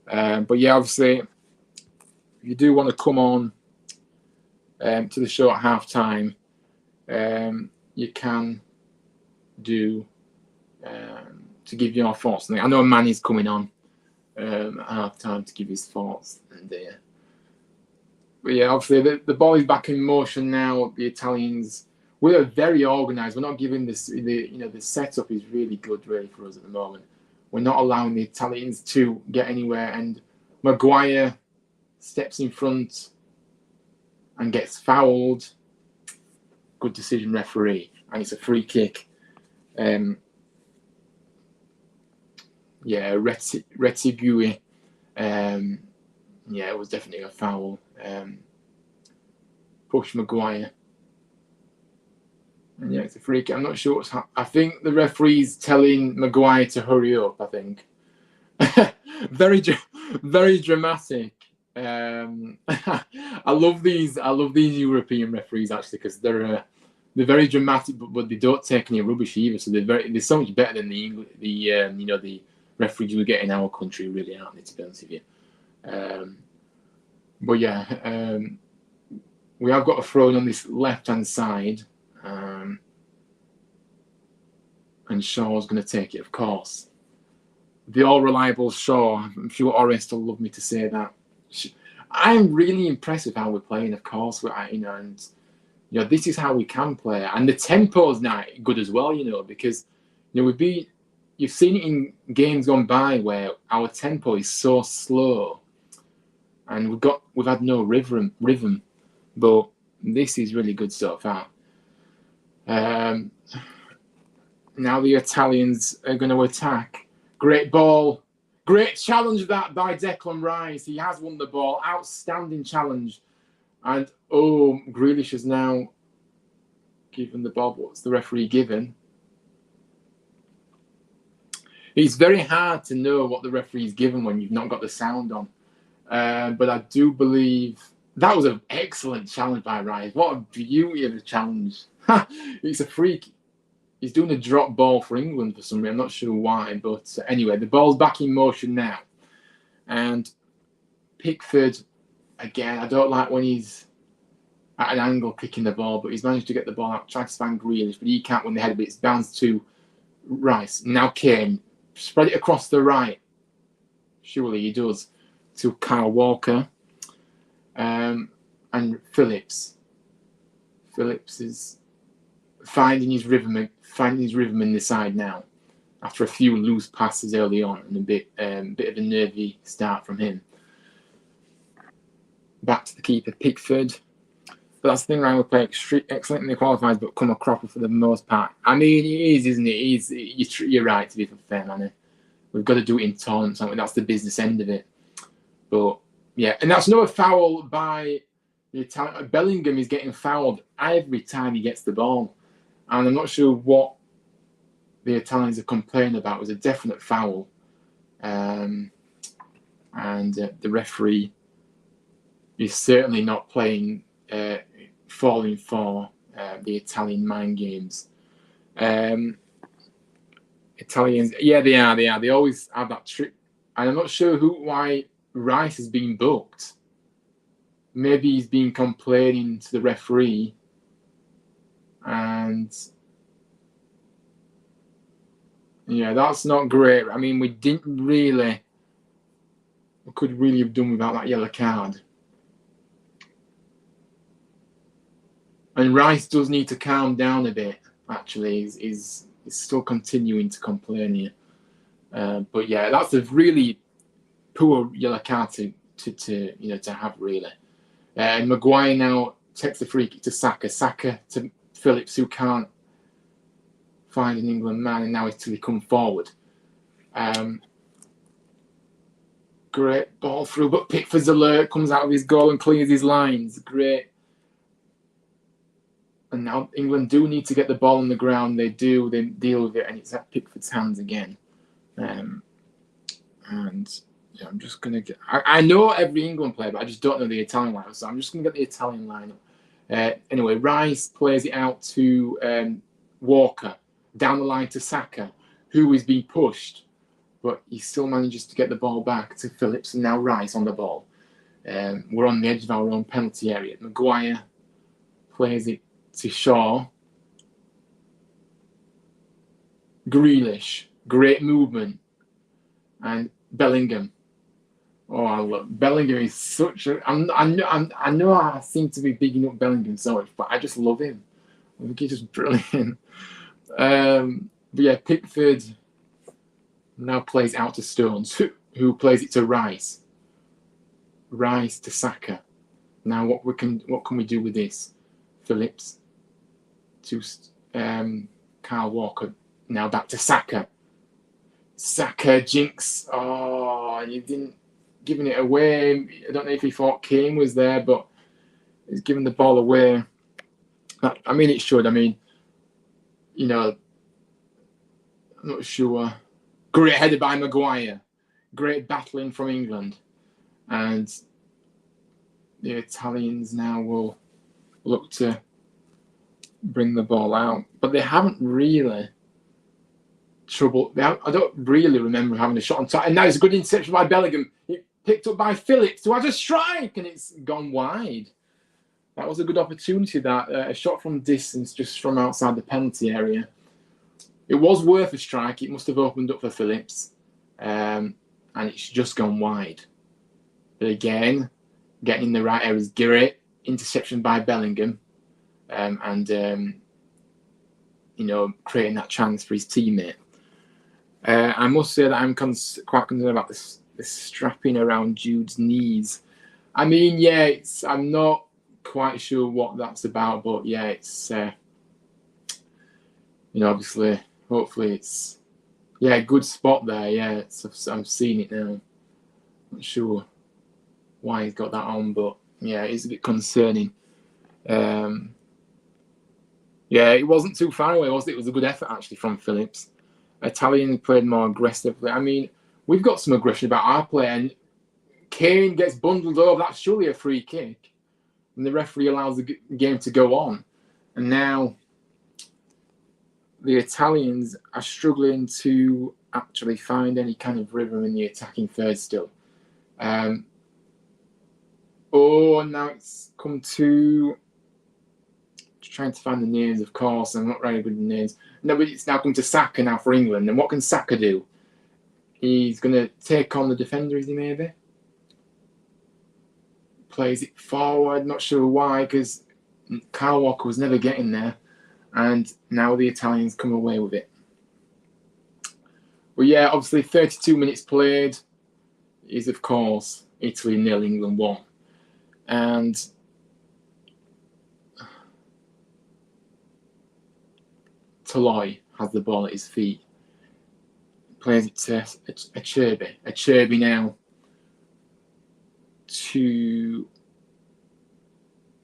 But yeah, obviously, if you do want to come on to the show at half time, you can do to give your thoughts. I know Manny's coming on at half time to give his thoughts. And but yeah, obviously the ball is back in motion now. The Italians, we are very organised. We're not giving this the setup is really good really for us at the moment. We're not allowing the Italians to get anywhere, and Maguire steps in front and gets fouled. Good decision, referee, and it's a free kick. Yeah, Retigui. Yeah, it was definitely a foul. Push Maguire. And yeah, it's a free kick. I'm not sure what's happening. I think the referee's telling Maguire to hurry up, I think. very dramatic. I love these European referees actually, because they're very dramatic, but they don't take any rubbish either. So they're so much better than the referees we get in our country, really, aren't they, to be honest with you? But yeah, we have got a throw in on this left-hand side, and Shaw's going to take it, of course. The all-reliable Shaw. I'm sure Orest will love me to say that. I'm really impressed with how we're playing, of course. And this is how we can play, and the tempo's now good as well. Because you've seen it in games gone by where our tempo is so slow, and we've had no rhythm. But this is really good so far. Now the Italians are going to attack. Great ball. Great challenge that by Declan Rice. He has won the ball. Outstanding challenge. And, Grealish has now given the ball. What's the referee given? It's very hard to know what the referee's given when you've not got the sound on. But I do believe that was an excellent challenge by Rice. What a beauty of a challenge. It's a freak. He's doing a drop ball for England for some reason. I'm not sure why. But anyway, the ball's back in motion now. And Pickford, again, I don't like when he's at an angle kicking the ball, but he's managed to get the ball out, try to find Grealish, but he can't win the head, but it's bounced to Rice. Now Kane, spread it across the right. Surely he does. To Kyle Walker. And Phillips. Phillips is finding his rhythm in the side now, after a few loose passes early on and a bit of a nervy start from him. Back to the keeper, Pickford. But that's the thing, Ryan, we play excellent in the qualifiers, but come a cropper for the most part. I mean, it is, isn't it? You're right, to be fair, man. We've got to do it in taunts, haven't we? That's the business end of it. But yeah, and that's another foul by the Italian. Bellingham is getting fouled every time he gets the ball, and I'm not sure what the Italians are complaining about. It was a definite foul, and the referee is certainly not falling for the Italian mind games. Italians, yeah, they are. They always have that trick, and I'm not sure why Rice has been booked. Maybe he's been complaining to the referee, and yeah, that's not great. I mean, we could really have done without that yellow card. And Rice does need to calm down a bit. Actually, he's still continuing to complain here. But yeah, that's a really poor yellow card to have, really. And Maguire now takes the free kick to Saka. Saka to Phillips, who can't find an England man, and now he's till he come forward. Great ball through, but Pickford's alert, comes out of his goal and clears his lines. Great. And now England do need to get the ball on the ground. They do. They deal with it, and it's at Pickford's hands again. And yeah, I'm just going to get... I know every England player, but I just don't know the Italian lineup. So I'm just going to get the Italian lineup. Anyway, Rice plays it out to Walker. Down the line to Saka, who is being pushed. But he still manages to get the ball back to Phillips. And now Rice on the ball. We're on the edge of our own penalty area. Maguire plays it to Shaw. Grealish, great movement. And Bellingham Oh, I love Bellingham. Is such a. I know I seem to be bigging up Bellingham so much, but I just love him. I think he's just brilliant. But yeah, Pickford now plays out to Stones, who plays it to Rice. Rice to Saka. Now what can we do with this? Phillips to Kyle Walker. Now back to Saka. Saka jinx. Oh, you didn't giving it away. I don't know if he thought Kane was there, but he's giving the ball away. I mean, it should. I mean, you know, I'm not sure. Great header by Maguire. Great battling from England. And the Italians now will look to bring the ball out. But they haven't really I don't really remember having a shot on target. And now it's a good interception by Bellingham. It picked up by Phillips, who has a strike, and it's gone wide. That was a good opportunity, that a shot from distance, just from outside the penalty area. It was worth a strike. It must have opened up for Phillips. And it's just gone wide. But again, getting in the right areas. Great interception by Bellingham. You know, creating that chance for his teammate. I must say that I'm quite concerned about this strapping around Jude's knees. I mean, yeah, I'm not quite sure what that's about, but yeah, it's you know, obviously, hopefully it's good spot there. Yeah, I'm seeing it now. Not sure why he's got that on, but yeah, it's a bit concerning. Yeah, it wasn't too far away, was it? It was a good effort actually from Phillips. Italian played more aggressively. I mean, we've got some aggression about our play, and Kane gets bundled over. That's surely a free kick. And the referee allows the game to go on. And now the Italians are struggling to actually find any kind of rhythm in the attacking third still. Oh, now it's come to trying to find the names, of course. I'm not very good with names. No, but it's now come to Saka now for England. And what can Saka do? He's going to take on the defender, is he, maybe? Plays it forward. Not sure why, because Kyle Walker was never getting there. And now the Italians come away with it. Well, yeah, obviously 32 minutes played is, of course, Italy 0, England 1. And Toloi has the ball at his feet. Plays it to Acerbi. Acerbi now to...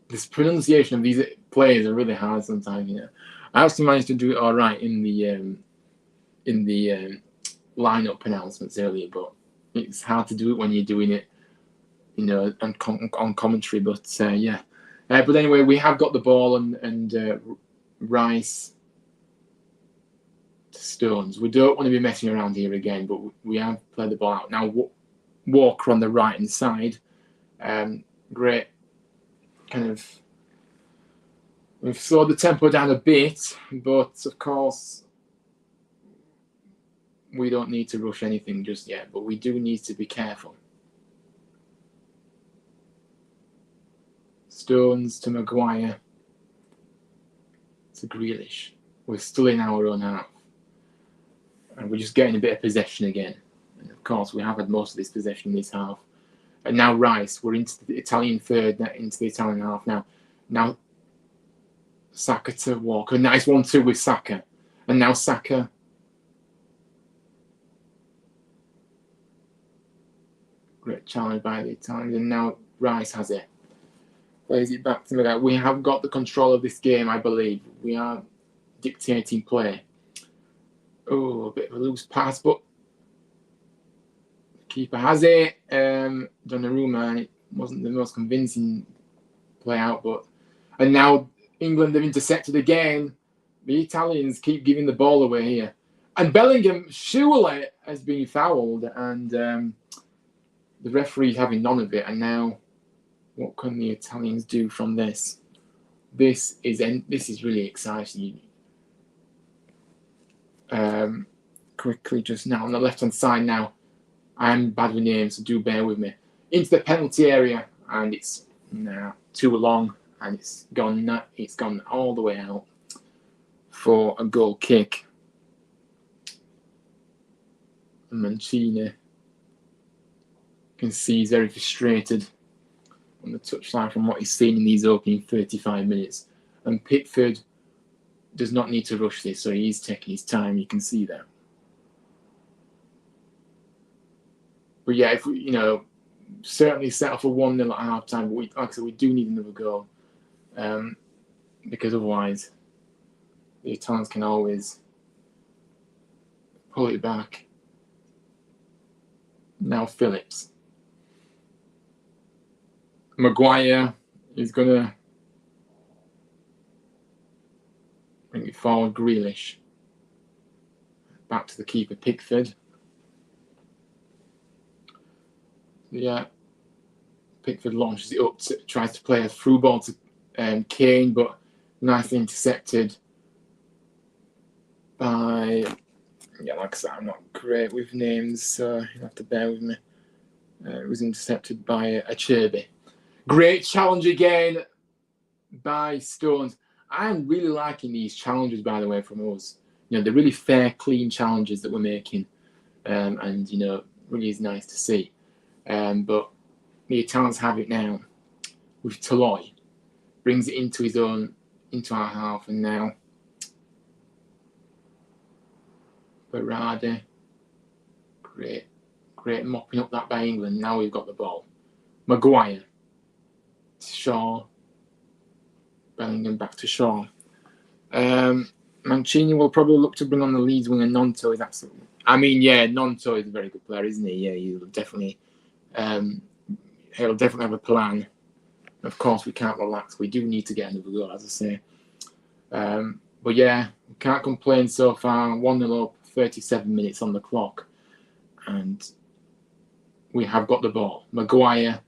This pronunciation of these players are really hard sometimes, you know. I actually managed to do it all right in the lineup pronouncements earlier, but it's hard to do it when you're doing it, you know, on commentary. But yeah. But anyway, we have got the ball, and Rice to Stones. We don't want to be messing around here again, but we have played the ball out. Now Walker on the right hand side. Great kind of... We've slowed the tempo down a bit, but of course we don't need to rush anything just yet, but we do need to be careful. Stones to Maguire to Grealish. We're still in our own half, and we're just getting a bit of possession again. And of course we have had most of this possession in this half. And now Rice, we're into the Italian third, into the Italian half now. Now Saka to Walker. Nice 1-2 with Saka. And now Saka. Great challenge by the Italians. And now Rice has it. Plays it back to me. We have got the control of this game, I believe. We are dictating play. Oh, a bit of a loose pass, but the keeper has it. Donnarumma, it wasn't the most convincing play out, but... And now England have intercepted again. The Italians keep giving the ball away here. And Bellingham surely has been fouled, and the referee having none of it. And now, what can the Italians do from this? This is really exciting. Quickly just now on the left hand side now. I'm bad with names, so do bear with me. into the penalty area, and it's now too long, and it's gone all the way out for a goal kick. Mancini, you can see he's very frustrated on the touchline from what he's seen in these opening 35 minutes. And Pickford does not need to rush this, so he's taking his time. You can see that. But yeah, if we, certainly settle for 1-0 at half time. But like I said, we do need another goal, because otherwise the Italians can always pull it back. Now Phillips. Maguire is going to bring it forward. Grealish. Back to the keeper, Pickford. Yeah. Pickford launches it up, tries to play a through ball to Kane, but nicely intercepted by... Yeah, like I said, I'm not great with names, so you'll have to bear with me. It was intercepted by Acerbi. Great challenge again by Stones. I'm really liking these challenges, by the way, from us. They're really fair, clean challenges that we're making, and really is nice to see. But the Italians have it now with Toloi. Brings it into our half, and now Berardi. Great mopping up that by England. Now we've got the ball. Maguire. Shaw. Bellingham back to Shaw. Mancini will probably look to bring on the Leeds winger. Nonto is absolutely... Nonto is a very good player, isn't he? Yeah, he'll definitely have a plan. Of course, we can't relax. We do need to get another goal, as I say. But yeah, we can't complain so far. 1-0 up, 37 minutes on the clock. And we have got the ball. Maguire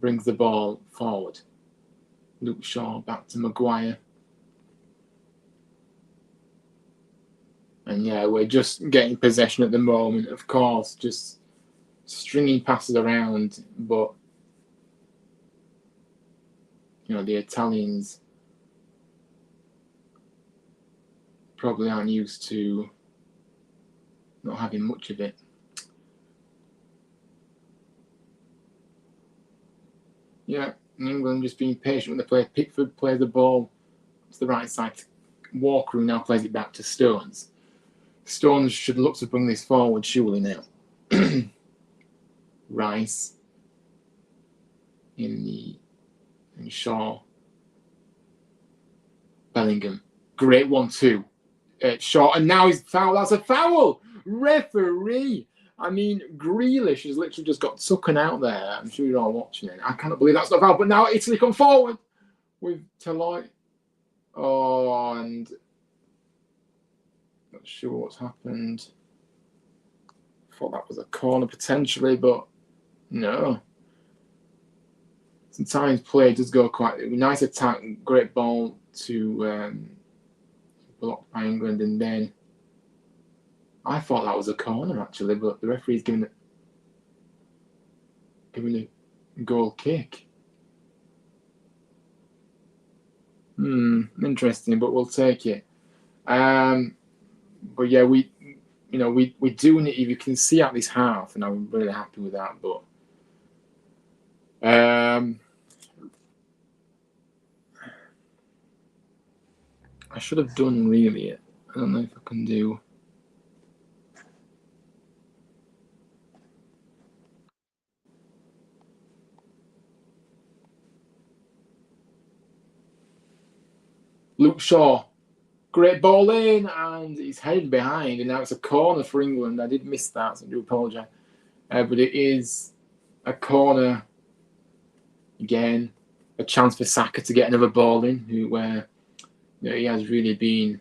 brings the ball forward. Luke Shaw back to Maguire. And yeah, we're just getting possession at the moment, of course, just stringing passes around. But, the Italians probably aren't used to not having much of it. Yeah, England just being patient with the play. Pickford plays the ball to the right side. Walker, who now plays it back to Stones. Stones should look to bring this forward surely now. Rice and Shaw. Bellingham. Great 1-2. Shaw, and now he's foul. That's a foul! Referee! Grealish has literally just got sucking out there. I'm sure you're all watching it. I cannot believe that's not foul. But now Italy come forward with Toloi. Oh, and not sure what's happened. Thought that was a corner potentially, but no. Sometimes play does go quite nice attack, great ball to blocked by England, and then I thought that was a corner actually, but the referee's giving a goal kick. Interesting, but we'll take it. But yeah, we do need. You can see out this half, and I'm really happy with that. But I should have done really. I don't know if I can do. Luke Shaw, great ball in, and he's headed behind, and now it's a corner for England. I did miss that, so I do apologise. But it is a corner again, a chance for Saka to get another ball in. He has really been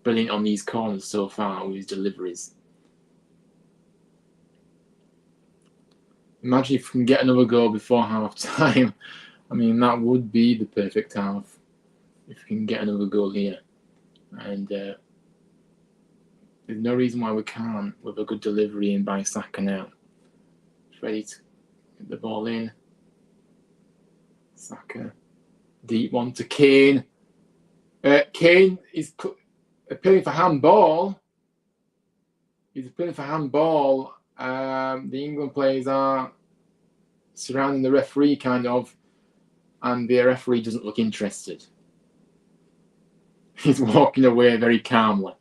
brilliant on these corners so far with his deliveries. Imagine if we can get another goal before half time. That would be the perfect half. If we can get another goal here. And there's no reason why we can't with a good delivery in by Saka now. He's ready to Get the ball in. Saka. Deep one to Kane. Kane is appealing for handball. He's appealing for handball. The England players are surrounding the referee, kind of, and the referee doesn't look interested. He's walking away very calmly.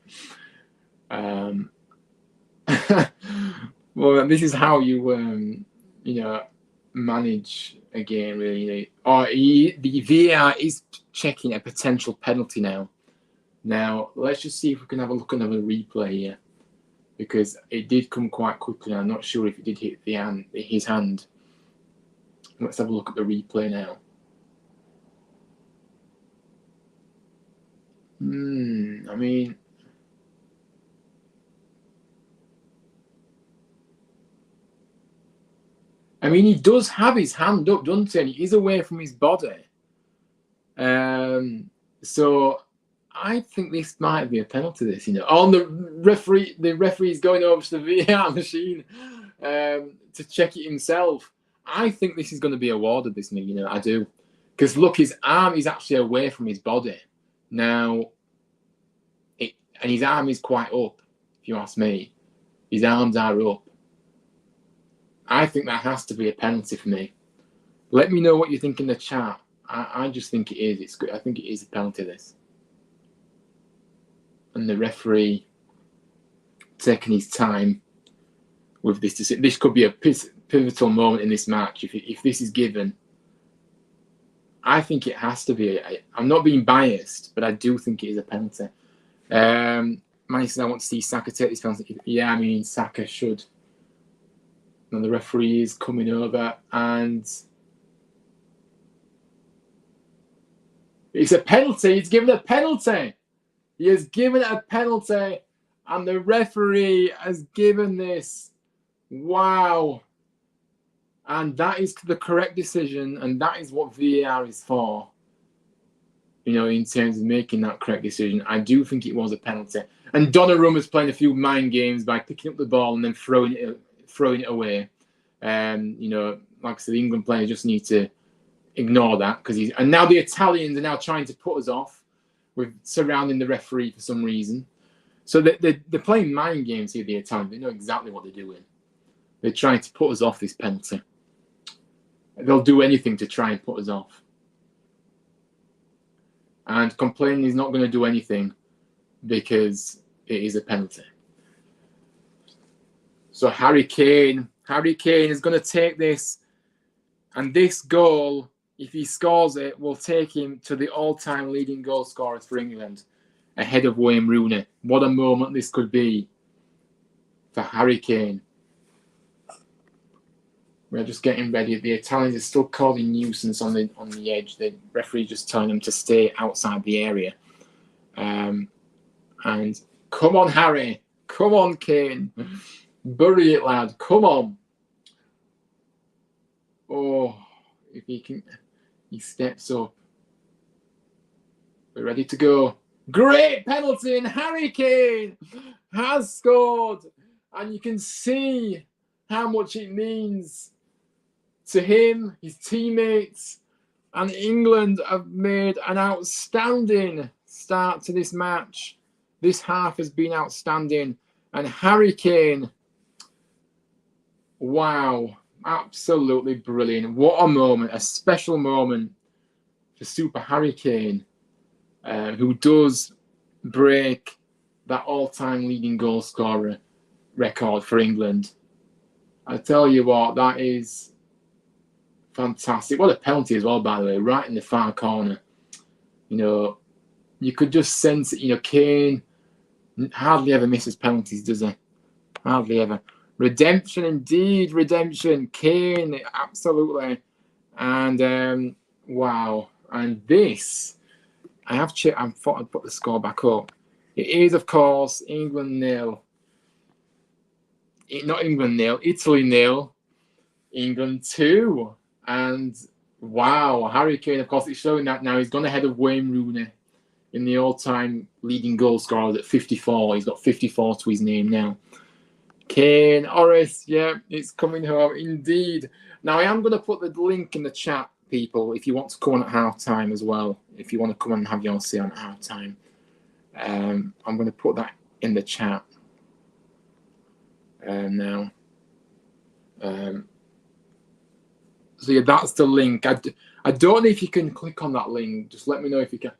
Well, this is how you, manage a game, really. The VAR is checking a potential penalty now. Now, let's just see if we can have a look at another replay here, because it did come quite quickly. I'm not sure if it did hit his hand. Let's have a look at the replay now. I mean, he does have his hand up, doesn't he? And he is away from his body. So I think this might be a penalty. This, on the referee's going over to the VAR machine to check it himself. I think this is going to be awarded. This, I do, because look, his arm is actually away from his body now, and his arm is quite up. If you ask me, his arms are up. I think that has to be a penalty for me. Let me know what you think in the chat. I just think it is. It's good. I think it is a penalty, this. And the referee taking his time with this. This could be a pivotal moment in this match. If this is given, I think it has to be. I'm not being biased, but I do think it is a penalty. Manny says, I want to see Saka take this penalty. Yeah, I mean, Saka should. And the referee is coming over, and it's a penalty. He's given a penalty. He has given a penalty, and the referee has given this. Wow. And that is the correct decision, and that is what VAR is for. In terms of making that correct decision. I do think it was a penalty. And Donnarumma's playing a few mind games by picking up the ball and then throwing it away. Like I said, the England players just need to ignore that, and now the Italians are now trying to put us off with surrounding the referee for some reason. So they're playing mind games here, the Italians. They know exactly what they're doing. They're trying to put us off this penalty. They'll do anything to try and put us off. And complaining is not going to do anything, because it is a penalty. So Harry Kane is going to take this, and this goal, if he scores it, will take him to the all-time leading goal scorers for England, ahead of Wayne Rooney. What a moment this could be for Harry Kane. We're just getting ready. The Italians are still causing nuisance on the edge. The referee just telling them to stay outside the area. And come on, Harry. Come on, Kane. Bury it, lad. Come on. Oh, if he steps up. We're ready to go. Great penalty, and Harry Kane has scored. And you can see how much it means to him, his teammates, and England have made an outstanding start to this match. This half has been outstanding. And Harry Kane, wow, absolutely brilliant. What a moment, a special moment for Super Harry Kane, who does break that all-time leading goal scorer record for England. I tell you what, that is fantastic. What a penalty as well, by the way, right in the far corner. You could just sense it. Kane hardly ever misses penalties, does he? Hardly ever. Redemption indeed, redemption. Kane, absolutely. And wow. And this, I thought I'd put the score back up. It is, of course, England 0. Not England 0, Italy 0. England 2. And wow, Harry Kane, of course, is showing that now. He's gone ahead of Wayne Rooney in the all-time leading goal scorers at 54. He's got 54 to his name now. Kane, Oris, yeah, it's coming home indeed. Now I am going to put the link in the chat, people, if you want to come on at half time as well. If you want to come and have your say on at half time, I'm going to put that in the chat now. So yeah, that's the link. I don't know if you can click on that link. Just let me know if you can.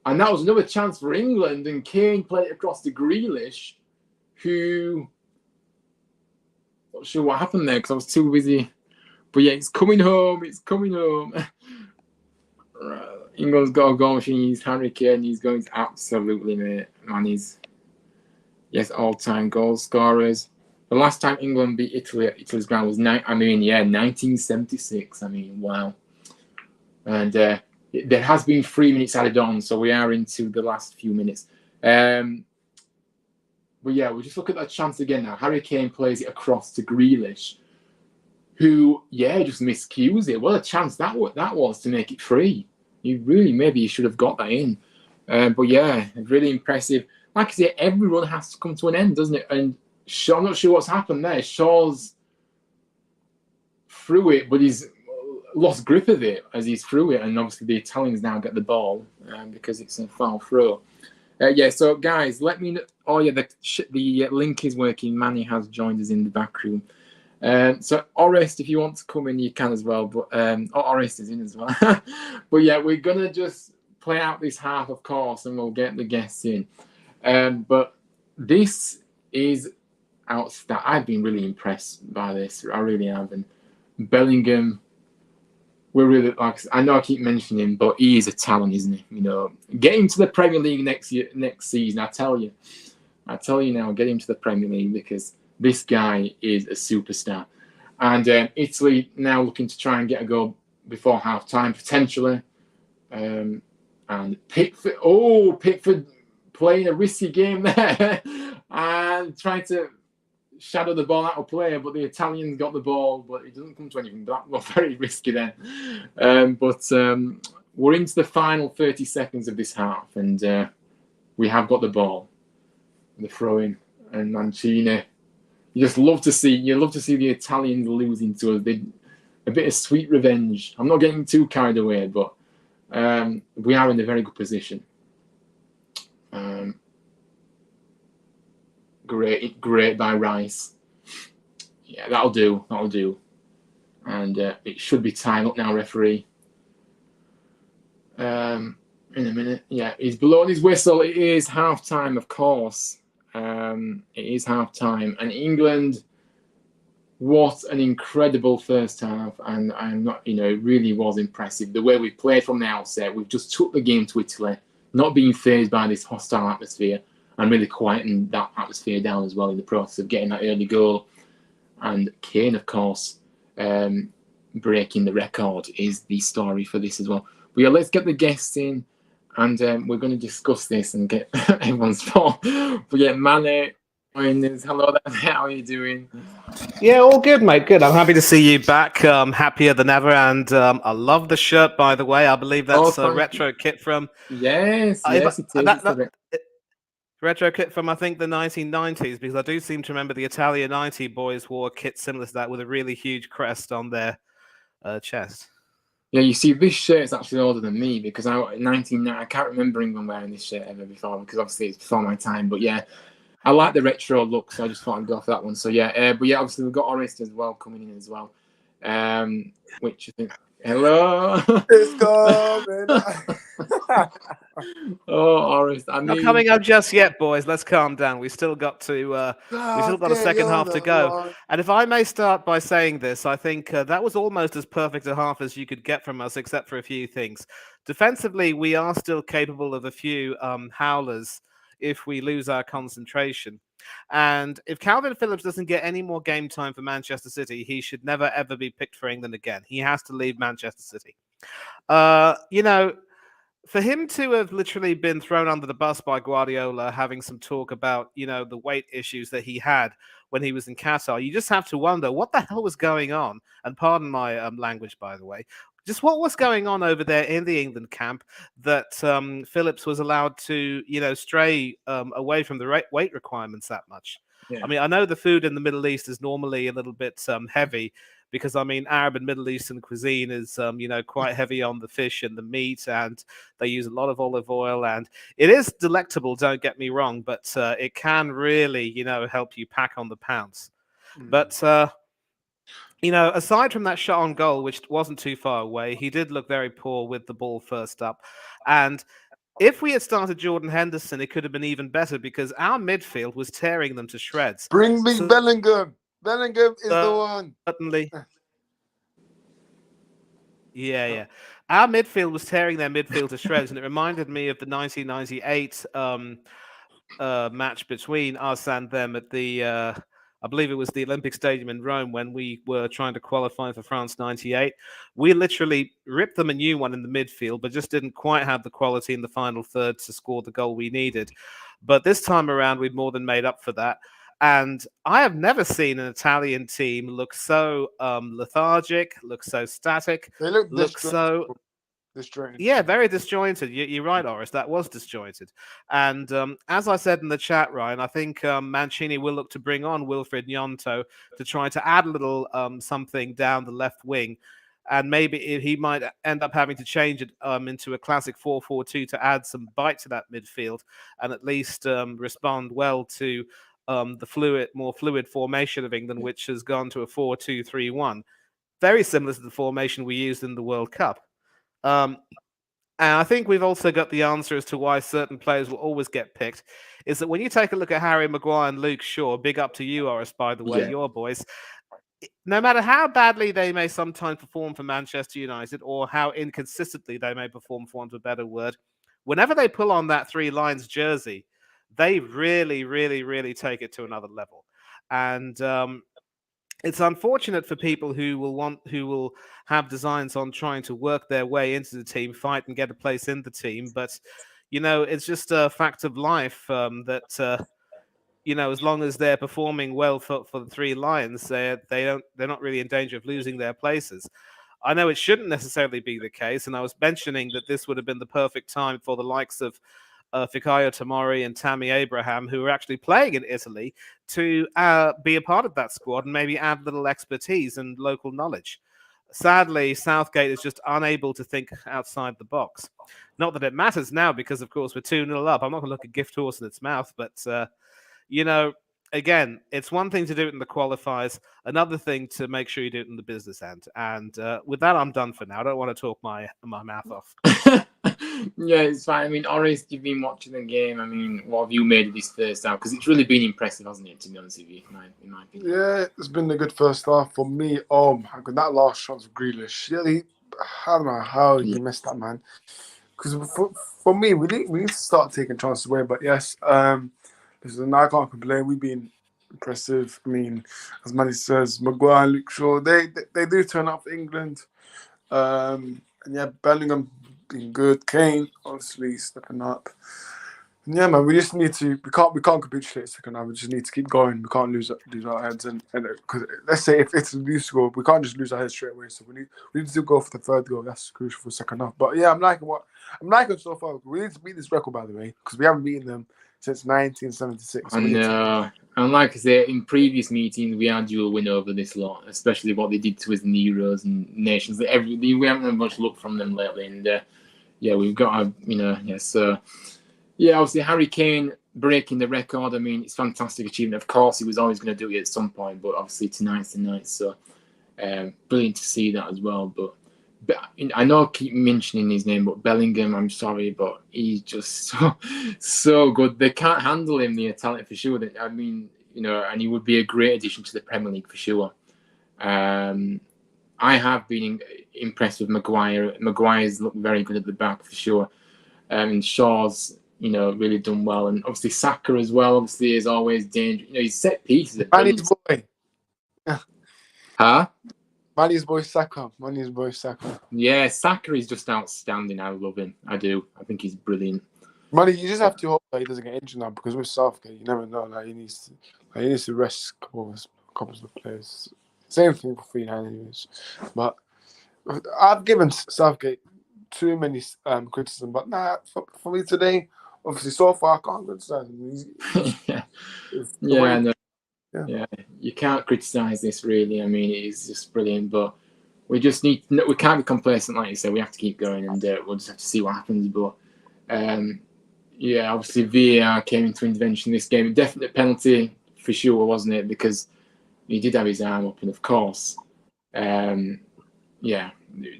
And that was another chance for England, and Kane played it across to Grealish, who, not sure what happened there because I was too busy. But yeah, it's coming home. It's coming home. England's got a goal machine. He's Harry Kane. He's going to absolutely, man. He's, yes, all-time goal scorers. The last time England beat Italy at Italy's ground was 1976. I mean, wow. And there has been 3 minutes added on, so we are into the last few minutes. But yeah, we'll just look at that chance again now. Harry Kane plays it across to Grealish, who, yeah, just miscues it. What a chance that was to make it 3. Maybe you should have got that in. But yeah, really impressive. Like I say, every run has to come to an end, doesn't it? And I'm not sure what's happened there. Shaw's threw it, but he's lost grip of it as he's threw it, and obviously the Italians now get the ball because it's a foul throw. Yeah, so guys, let me know. Oh yeah, the link is working. Manny has joined us in the back room. So Orest, if you want to come in, you can as well. But Orest is in as well. But yeah, we're gonna just play out this half, of course, and we'll get the guests in. But this is outstanding. I've been really impressed by this. I really have. And Bellingham, we're really, like, I know I keep mentioning him, but he is a talent, isn't he? You know, get him to the Premier League next season. I tell you now, get him to the Premier League because this guy is a superstar. And Italy now looking to try and get a goal before half time potentially. And Pickford playing a risky game there and trying to shadow the ball out of play, but the Italians got the ball, but it doesn't come to anything. That was very risky then. But we're into the final 30 seconds of this half, and we have got the ball. The throw-in and Mancini. You love to see the Italians losing to us. A bit of sweet revenge. I'm not getting too carried away, but we are in a very good position. Great by Rice. Yeah, that'll do. And it should be time up now, referee. In a minute. Yeah, he's blown his whistle. It is half time, of course. It is half time. And England, what an incredible first half. And I'm not, it really was impressive. The way we played from the outset, we've just took the game to Italy, not being fazed by this hostile atmosphere, and really quieting that atmosphere down as well in the process of getting that early goal. And Kane, of course, breaking the record is the story for this as well. But yeah, let's get the guests in, and we're going to discuss this and get everyone's thought. But yeah, Mane, hello there. How are you doing? Yeah, all good, mate. Good. I'm happy to see you back. Happier than ever, and I love the shirt. By the way, I believe that's a retro kit from. Yes, it is. Retro kit from, I think, the 1990s, because I do seem to remember the Italian 90 boys wore a kit similar to that with a really huge crest on their chest. Yeah, you see, this shirt is actually older than me because I can't remember England wearing this shirt ever before because obviously it's before my time. But yeah, I like the retro look, so I just thought I'd go for that one. So yeah, but yeah, obviously we've got Orest as well coming in as well. Which I think, hello. It's coming. Oh, Orest, not coming up just yet, boys. Let's calm down. We still got to. We still got a second half to go. And if I may start by saying this, I think that was almost as perfect a half as you could get from us, except for a few things. Defensively, we are still capable of a few howlers if we lose our concentration. And if Calvin Phillips doesn't get any more game time for Manchester City, he should never, ever be picked for England again. He has to leave Manchester City. For him to have literally been thrown under the bus by Guardiola, having some talk about, the weight issues that he had when he was in Qatar, you just have to wonder what the hell was going on. And pardon my language, by the way. just what was going on over there in the England camp that Phillips was allowed to, stray away from the weight requirements that much. Yeah. I mean, I know the food in the Middle East is normally a little bit heavy because, I mean, Arab and Middle Eastern cuisine is, quite heavy on the fish and the meat, and they use a lot of olive oil, and it is delectable, don't get me wrong, but it can really, help you pack on the pounds. But aside from that shot on goal, which wasn't too far away, he did look very poor with the ball first up. And if we had started Jordan Henderson, it could have been even better because our midfield was tearing them to shreds. Bring me Bellingham. Bellingham is the one. Certainly. Yeah. Our midfield was tearing their midfield to shreds, and it reminded me of the 1998 match between us and them at the... I believe it was the Olympic Stadium in Rome when we were trying to qualify for France 98. We literally ripped them a new one in the midfield, but just didn't quite have the quality in the final third to score the goal we needed. But this time around, we've more than made up for that. And I have never seen an Italian team look so lethargic, look so static, They look so... disjointed. Yeah, very disjointed. You're right, Oris. That was disjointed. And as I said in the chat, Ryan, I think Mancini will look to bring on Wilfried Gnonto to try to add a little something down the left wing. And maybe he might end up having to change it into a classic 4-4-2 to add some bite to that midfield and at least respond well to the more fluid formation of England, which has gone to a 4-2-3-1. Very similar to the formation we used in the World Cup. And I think we've also got the answer as to why certain players will always get picked, is that when you take a look at Harry Maguire and Luke Shaw, big up to you, Oris, by the way, your boys, no matter how badly they may sometimes perform for Manchester United or how inconsistently they may perform, for want of a better word, whenever they pull on that Three Lions jersey, they really, really, really take it to another level. And it's unfortunate for people who will have designs on trying to work their way into the team, fight and get a place in the team. But, it's just a fact of life that, as long as they're performing well for the Three Lions, they're not really in danger of losing their places. I know it shouldn't necessarily be the case. And I was mentioning that this would have been the perfect time for the likes of Fikayo Tomori and Tammy Abraham, who are actually playing in Italy, to be a part of that squad and maybe add little expertise and local knowledge. Sadly, Southgate is just unable to think outside the box. Not that it matters now because, of course, we're 2-0 up. I'm not going to look a gift horse in its mouth, but, again, it's one thing to do it in the qualifiers, another thing to make sure you do it in the business end. And with that, I'm done for now. I don't want to talk my mouth off. Yeah, it's fine. I mean, Oris, you've been watching the game. I mean, what have you made of this first half? Because it's really been impressive, hasn't it, to be honest with you, in my opinion. Yeah, it's been a good first half for me. Oh my god, that last shot was Grealish. Yeah, I don't know how he missed that, man. Because for me, we need to start taking chances away. But yes, listen, I can't complain. We've been impressive. I mean, as Manny says, Maguire, Luke Shaw, they do turn up for England. And yeah, Bellingham been good. Kane obviously stepping up. And yeah, man, we just need to. We can't capitulate second half. We just need to keep going. We can't lose our heads. And because let's say if it's a loose goal, we can't just lose our heads straight away. So we need to go for the third goal. That's crucial for second half. But yeah, I'm liking so far. We need to beat this record, by the way, because we haven't beaten them since 1976. And like I say, in previous meetings, we had you a win over this lot, especially what they did to us in the Euros and Nations. We haven't had much luck from them lately. And yeah, we've got so yeah, obviously Harry Kane breaking the record. I mean, it's a fantastic achievement. Of course, he was always going to do it at some point, but obviously tonight's the night. So brilliant to see that as well. But I know I keep mentioning his name, but Bellingham, I'm sorry, but he's just so good. They can't handle him, the Italian, for sure. I mean, and he would be a great addition to the Premier League for sure. I have been impressed with Maguire. Maguire's looked very good at the back for sure. And Shaw's, really done well. And obviously Saka as well, obviously, is always dangerous. His set pieces are brilliant. Manny's boy. Huh? Manny's boy Saka. Yeah, Saka is just outstanding. I love him. I do. I think he's brilliant. Manny, you just have to hope that he doesn't get injured now, because with Southgate, you never know. Like, he needs to rest a couple of the players. Same thing for Fina anyways. But I've given Southgate too many criticism, but nah, for me today, obviously so far I can't criticize him. Yeah, you can't criticize this really. I mean, it's just brilliant, but we just we can't be complacent, like you said. We have to keep going, and we'll just have to see what happens. But yeah, obviously VAR came into intervention in this game. Definite penalty for sure, wasn't it? Because he did have his arm up, and of course, yeah,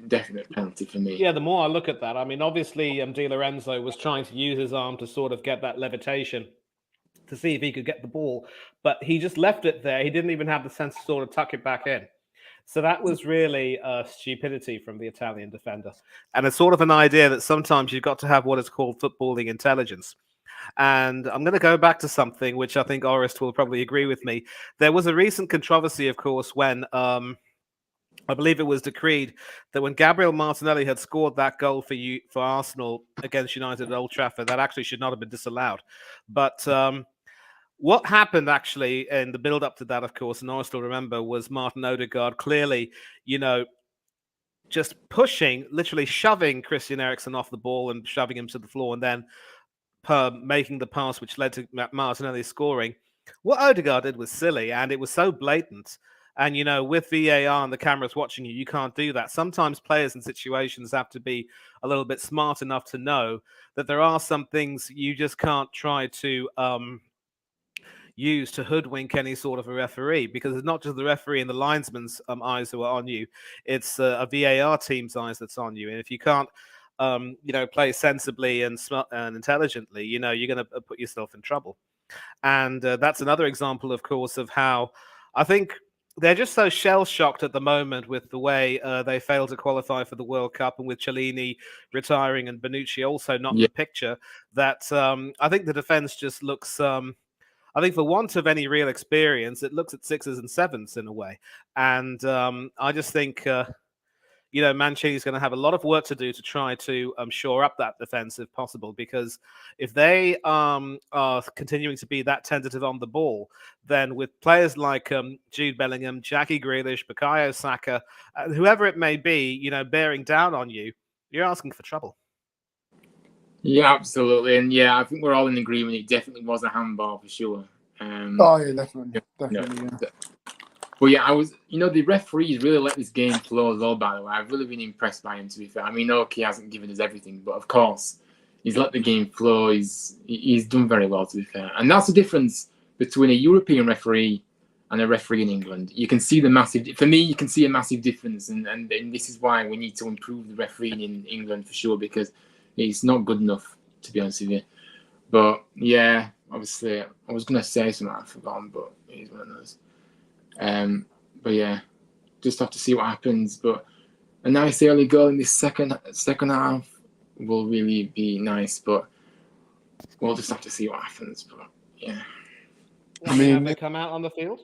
definite penalty for me. Yeah, the more I look at that, I mean, obviously, Di Lorenzo was trying to use his arm to sort of get that levitation to see if he could get the ball, but he just left it there. He didn't even have the sense to sort of tuck it back in. So that was really stupidity from the Italian defender. And it's sort of an idea that sometimes you've got to have what is called footballing intelligence. And I'm going to go back to something which I think Orest will probably agree with me. There was a recent controversy, of course, when I believe it was decreed that when Gabriel Martinelli had scored that goal for Arsenal against United at Old Trafford, that actually should not have been disallowed. But what happened actually in the build-up to that, of course, and I still remember, was Martin Odegaard clearly, just pushing, literally shoving Christian Eriksen off the ball and shoving him to the floor, and then making the pass which led to Martinelli scoring. What Odegaard did was silly, and it was so blatant. And, with VAR and the cameras watching you, you can't do that. Sometimes players in situations have to be a little bit smart enough to know that there are some things you just can't try to use to hoodwink any sort of a referee, because it's not just the referee and the linesman's eyes who are on you. It's a VAR team's eyes that's on you. And if you can't, play sensibly and smart and intelligently, you're going to put yourself in trouble. And that's another example, of course, of how I think they're just so shell-shocked at the moment with the way they failed to qualify for the World Cup, and with Chiellini retiring and Bonucci also not in the picture, that I think the defense just looks... I think for want of any real experience, it looks at sixes and sevens in a way. And I just think, Mancini's going to have a lot of work to do to try to shore up that defense if possible, because if they are continuing to be that tentative on the ball, then with players like Jude Bellingham, Jackie Grealish, Bukayo Saka, whoever it may be, bearing down on you, you're asking for trouble. Yeah, absolutely. And yeah, I think we're all in agreement. It definitely was a handball for sure. Oh, yeah, definitely. Yeah. But yeah, the referees really let this game flow as well, by the way. I've really been impressed by him, to be fair. I mean, he hasn't given us everything, but of course, he's let the game flow. He's done very well, to be fair. And that's the difference between a European referee and a referee in England. You can see for me, you can see a massive difference. And this is why we need to improve the refereeing in England for sure, because it's not good enough, to be honest with you. But yeah, obviously, I was going to say something I've forgotten, but it is one of those. But yeah, just have to see what happens. But a nice early goal in this second half will really be nice. But we'll just have to see what happens. But yeah, have they come out on the field?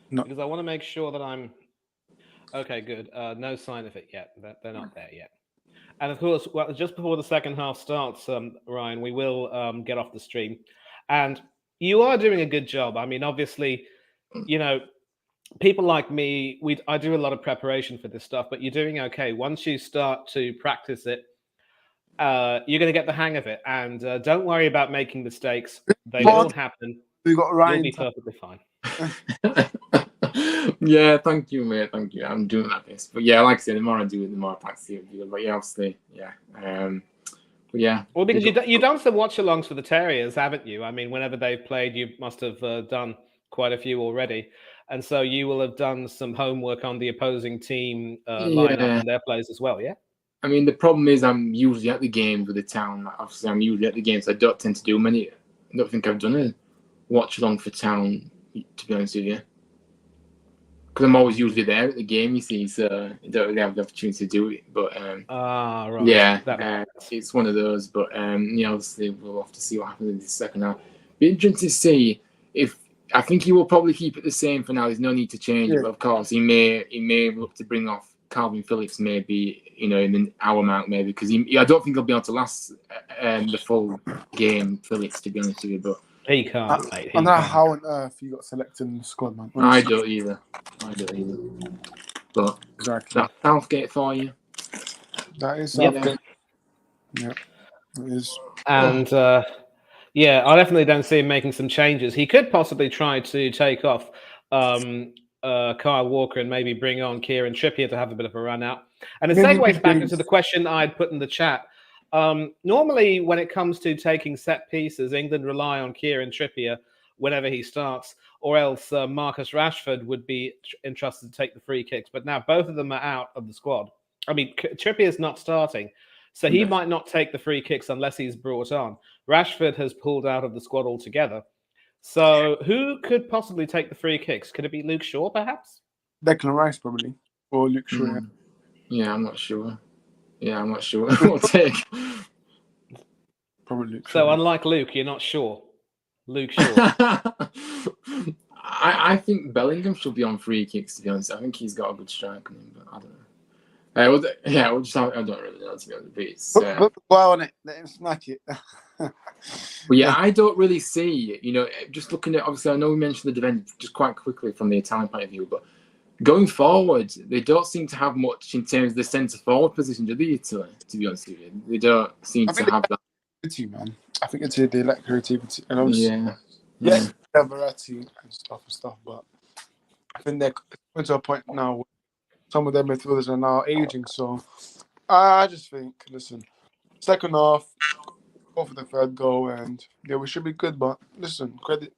No, because I want to make sure that I'm okay. Good. No sign of it yet. They're not there yet. And of course, just before the second half starts, Ryan, we will get off the stream. And you are doing a good job. I mean, obviously, people like me, I do a lot of preparation for this stuff, but you're doing okay. Once you start to practice it, you're going to get the hang of it. And don't worry about making mistakes. They will happen. We got Ryan. You'll be perfectly fine. Yeah, thank you, mate. Thank you. I'm doing my best. But yeah, like I said, the more I do it, the more I practice it. But yeah, obviously, yeah. But yeah. Well, because you've done some watch-alongs for the Terriers, haven't you? I mean, whenever they've played, you must have done quite a few already. And so you will have done some homework on the opposing team lineup and their players as well, yeah? I mean, the problem is I'm usually at the games with the town. Obviously, I'm usually at the games. So I don't tend to do many. I don't think I've done a watch-along for town, to be honest with you. Because I'm always usually there at the game, you see, so I don't really have the opportunity to do it. But right. Yeah, it's one of those. But obviously we'll have to see what happens in the second half. Be interesting to see if I think he will probably keep it the same for now. There's no need to change it. But of course, he may look to bring off Calvin Phillips, maybe in an hour mark, maybe because I don't think he'll be able to last the full game. Phillips, to be honest with you, but. He can't, mate. I know how on earth you got selected in the squad, man. I don't either. But Exactly. That's Southgate for you. That is Yeah. Southgate. Yeah, it is. And yeah, I definitely don't see him making some changes. He could possibly try to take off Kyle Walker and maybe bring on Kieran Trippier to have a bit of a run out. And it Maybe segues back James. into the question I'd put in the chat. Normally, when it comes to taking set pieces, England rely on Kieran Trippier whenever he starts, or else Marcus Rashford would be entrusted to take the free kicks. But now both of them are out of the squad. I mean, Trippier's not starting, so he might not take the free kicks unless he's brought on. Rashford has pulled out of the squad altogether. So who could possibly take the free kicks? Could it be Luke Shaw, perhaps? Declan Rice, probably. Or Luke Shaw. Yeah, I'm not sure. Yeah, I'm not sure. We'll take. Probably Luke Shaw. So unlike Luke, you're not sure. Luke Shaw. I think Bellingham should be on free kicks, to be honest. I think he's got a good strike on him, but I don't know. We'll just have, I don't really know, to be honest. But it's, Put the ball on it. Let him smack it. but yeah, I don't really see, just looking at, obviously, I know we mentioned the defence just quite quickly from the Italian point of view, but going forward, they don't seem to have much in terms of the centre forward position, do they, Italy, to be honest with you? They don't seem to have that. Man. I think it's they lack creativity. And obviously, yeah. Verratti and stuff, but I think they're coming to a point now where some of their midfielders are now aging. So I just think, listen, second half, go for the third goal, and yeah, we should be good. But listen, credit.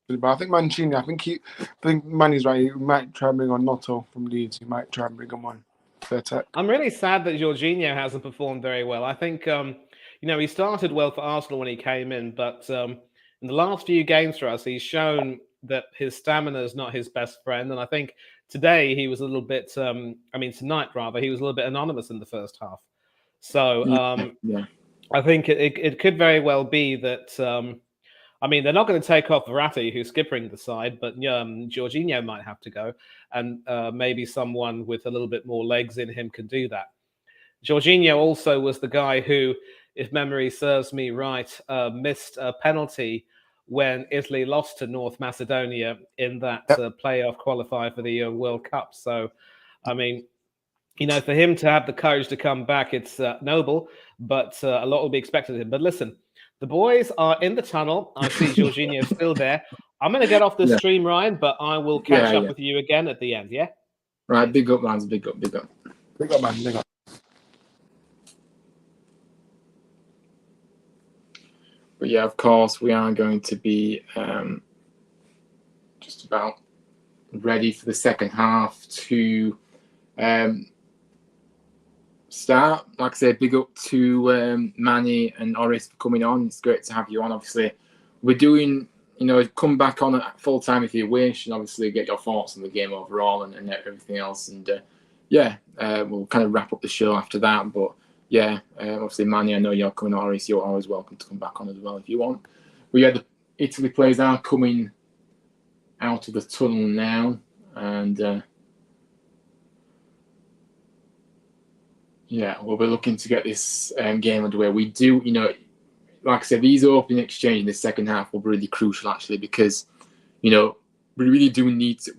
But I think Mancini, I think Manny's right. He might try and bring on Notto from Leeds. He might try and bring him on for attack. I'm really sad that Jorginho hasn't performed very well. I think, he started well for Arsenal when he came in, but in the last few games for us, he's shown that his stamina is not his best friend. And I think today he was a little bit, tonight rather, he was a little bit anonymous in the first half. So I think it could very well be that, they're not going to take off Verratti, who's skippering the side, but Jorginho might have to go. And maybe someone with a little bit more legs in him can do that. Jorginho also was the guy who, if memory serves me right, missed a penalty when Italy lost to North Macedonia in that playoff qualifier for the World Cup. So, for him to have the courage to come back, it's noble, but a lot will be expected of him. But listen, the boys are in the tunnel. I see Jorginho still there. I'm going to get off the stream, Ryan, but I will catch up with you again at the end, yeah? Right, big up, man. Big up. Big up, man. Big up. But yeah, of course, we are going to be just about ready for the second half to start. Like I said, big up to Manny and Oris for coming on. It's great to have you on. Obviously, we're doing, come back on at full time if you wish, and obviously get your thoughts on the game overall and everything else. And we'll kind of wrap up the show after that. But yeah, obviously, Manny, I know you're coming on. Oris, you're always welcome to come back on as well if you want. But yeah, the Italy players are coming out of the tunnel now, and we'll be looking to get this game underway. We do, like I said, these opening exchanges in the second half will be really crucial, actually, because, we really do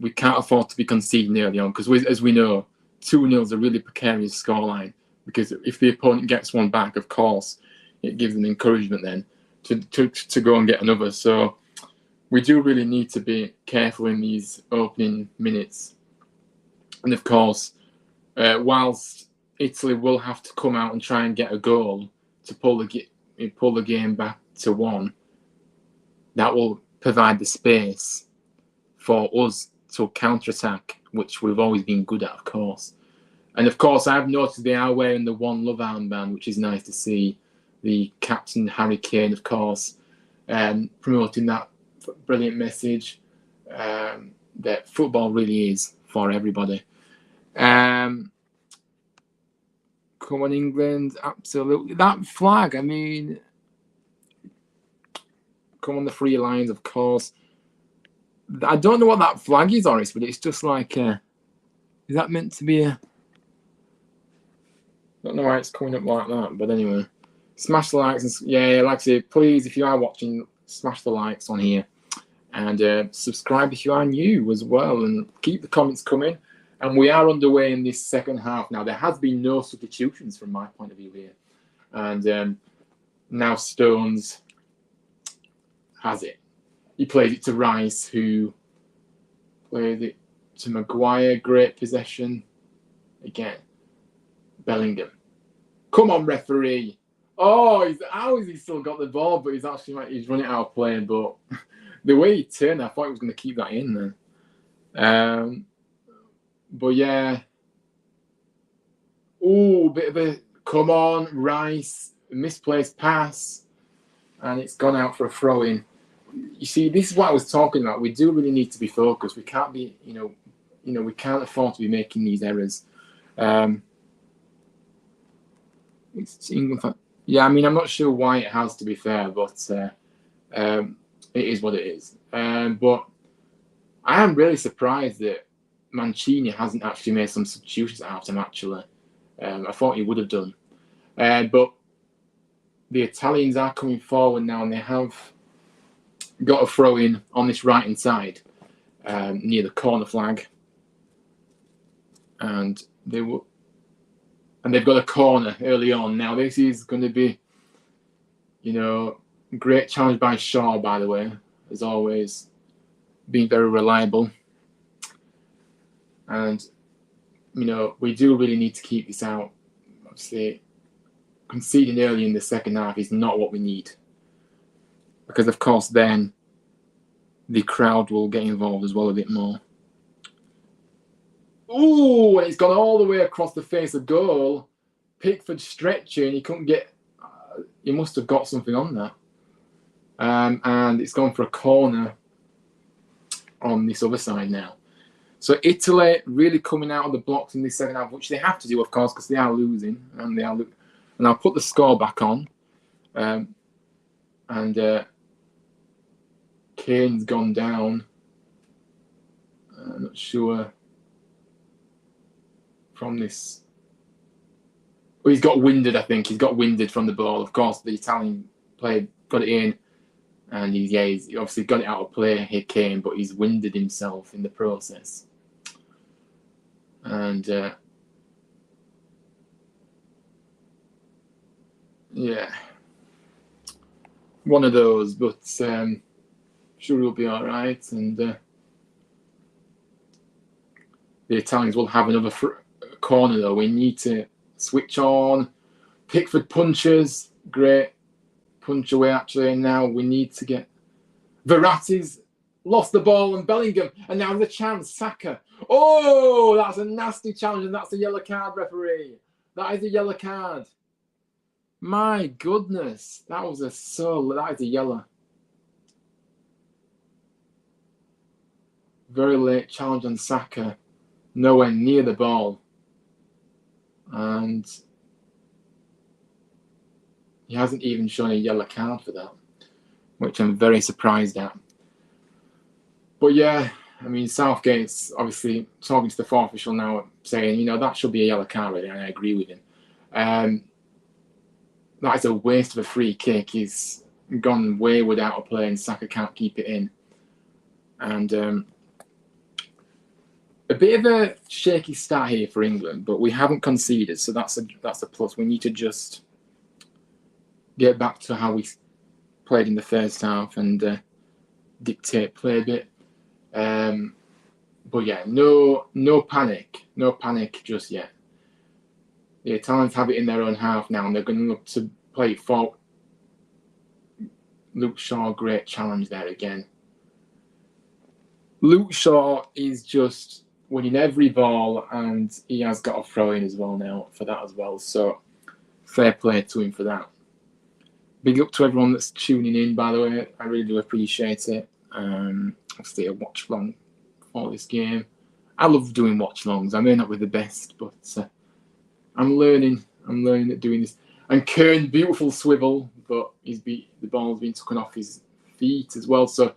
we can't afford to be conceding early on, because as we know, 2-0 is a really precarious scoreline, because if the opponent gets one back, of course, it gives them encouragement then to go and get another. So we do really need to be careful in these opening minutes. And of course, whilst Italy will have to come out and try and get a goal to pull the game back to 1, that will provide the space for us to counter-attack, which we've always been good at, of course. And of course, I've noticed they are wearing the One Love armband, which is nice to see. The captain, Harry Kane, of course, promoting that brilliant message that football really is for everybody. Come on, England, absolutely. That flag, come on, the three lines, of course. I don't know what that flag is, Oris, but it's just like, is that meant to be a... I don't know why it's coming up like that, but anyway. Smash the likes. And, like I say, please, if you are watching, smash the likes on here. And subscribe if you are new as well. And keep the comments coming. And we are underway in this second half now. There has been no substitutions from my point of view here. And now Stones has it. He plays it to Rice, who plays it to Maguire. Great possession. Again, Bellingham. Come on, referee. Oh, how has he still got the ball? But he's running out of play. But the way he turned, I thought he was going to keep that in there. But yeah. Oh, bit of a come on, Rice. Misplaced pass. And it's gone out for a throw-in. You see, this is what I was talking about. We do really need to be focused. We can't be, we can't afford to be making these errors. Yeah, I mean, I'm not sure why it has, to be fair, but it is what it is. But I am really surprised that Mancini hasn't actually made some substitutions at halftime, actually. I thought he would have done. But the Italians are coming forward now, and they have got a throw in on this right-hand side near the corner flag. And they've got a corner early on. Now, this is going to be, great challenge by Shaw, by the way, as always, being very reliable. And, we do really need to keep this out. Obviously, conceding early in the second half is not what we need. Because, of course, then the crowd will get involved as well a bit more. Ooh, and it's gone all the way across the face of goal. Pickford stretching, he couldn't get... he must have got something on that. And it's gone for a corner on this other side now. So Italy really coming out of the blocks in this second half, which they have to do, of course, because they are losing. And I'll put the score back on. Kane's gone down. I'm not sure from this. Well, he's got winded, I think. He's got winded from the ball. Of course, the Italian player got it in. And he's obviously got it out of play here, Kane, but he's winded himself in the process. And yeah, one of those, but sure he'll be all right. And the Italians will have another corner, though. We need to switch on. Pickford punches, great punch away actually, and now we need to get Verratti's lost the ball and Bellingham, and now the chance, Saka. Oh, that's a nasty challenge, and that's a yellow card, referee. That is a yellow card. My goodness, that is a yellow. Very late challenge on Saka, nowhere near the ball, and he hasn't even shown a yellow card for that, which I'm very surprised at. But yeah, I mean, Southgate's obviously talking to the fourth official now, saying, that should be a yellow card, really, and I agree with him. That is a waste of a free kick. He's gone wayward out of play, and Saka can't keep it in. And a bit of a shaky start here for England, but we haven't conceded, so that's a plus. We need to just get back to how we played in the first half and dictate play a bit. But yeah, no panic just yet. The Italians have it in their own half now, and they're going to look to play it for Luke Shaw. Great challenge there again. Luke Shaw is just winning every ball, and he has got a throw in as well now for that as well. So fair play to him for that. Big up to everyone that's tuning in, by the way. I really do appreciate it. Obviously, a watch along for this game. I love doing watch alongs. I may not be the best, but I'm learning at doing this. And Kern, beautiful swivel, but the ball's been taken off his feet as well. So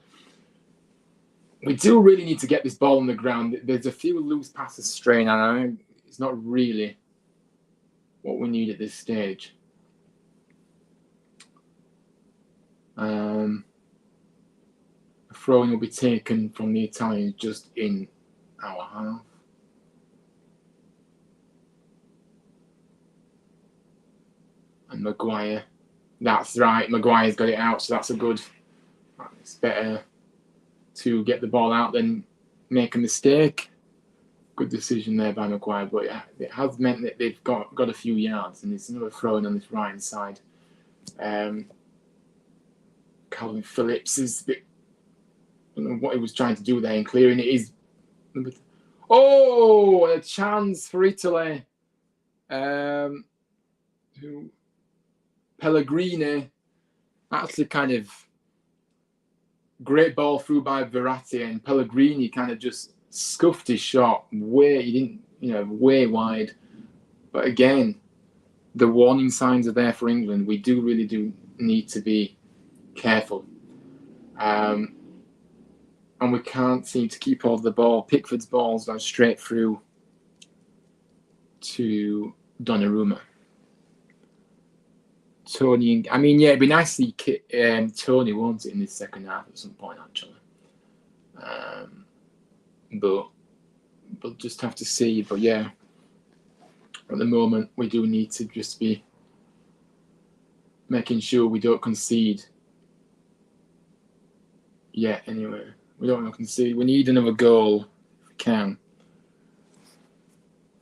we do really need to get this ball on the ground. There's a few loose passes straying, and it's not really what we need at this stage. A throw-in will be taken from the Italians just in our half. And Maguire. That's right. Maguire's got it out, so that's a good. It's better to get the ball out than make a mistake. Good decision there by Maguire, but yeah, it has meant that they've got a few yards, and it's another throw in on this right hand side. Calvin Phillips is a bit. I don't know what he was trying to do there in clearing it. Is a chance for Italy. Who Pellegrini, actually kind of great ball through by Verratti, and Pellegrini kind of just scuffed his shot way wide. But again, the warning signs are there for England. We really do need to be careful. And we can't seem to keep hold of the ball. Pickford's ball's gone straight through to Donnarumma. Tony, I mean, yeah, it'd be nice to see Tony, won't it, in this second half at some point, actually. But we'll just have to see. But yeah, at the moment, we do need to just be making sure we don't concede. Yeah, anyway, we don't want to concede. We need another goal if we can.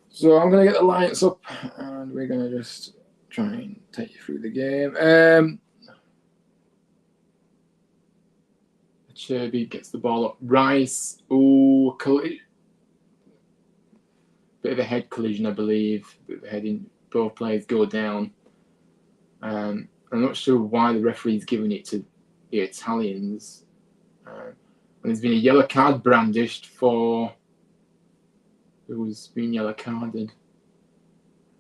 So I'm going to get the lights up, and we're going to just try and take you through the game. Cherby gets the ball up. Rice, bit of a head collision, I believe. Bit of a head in. Both players go down. I'm not sure why the referee's giving it to the Italians. And there's been a yellow card brandished for who's been yellow carded.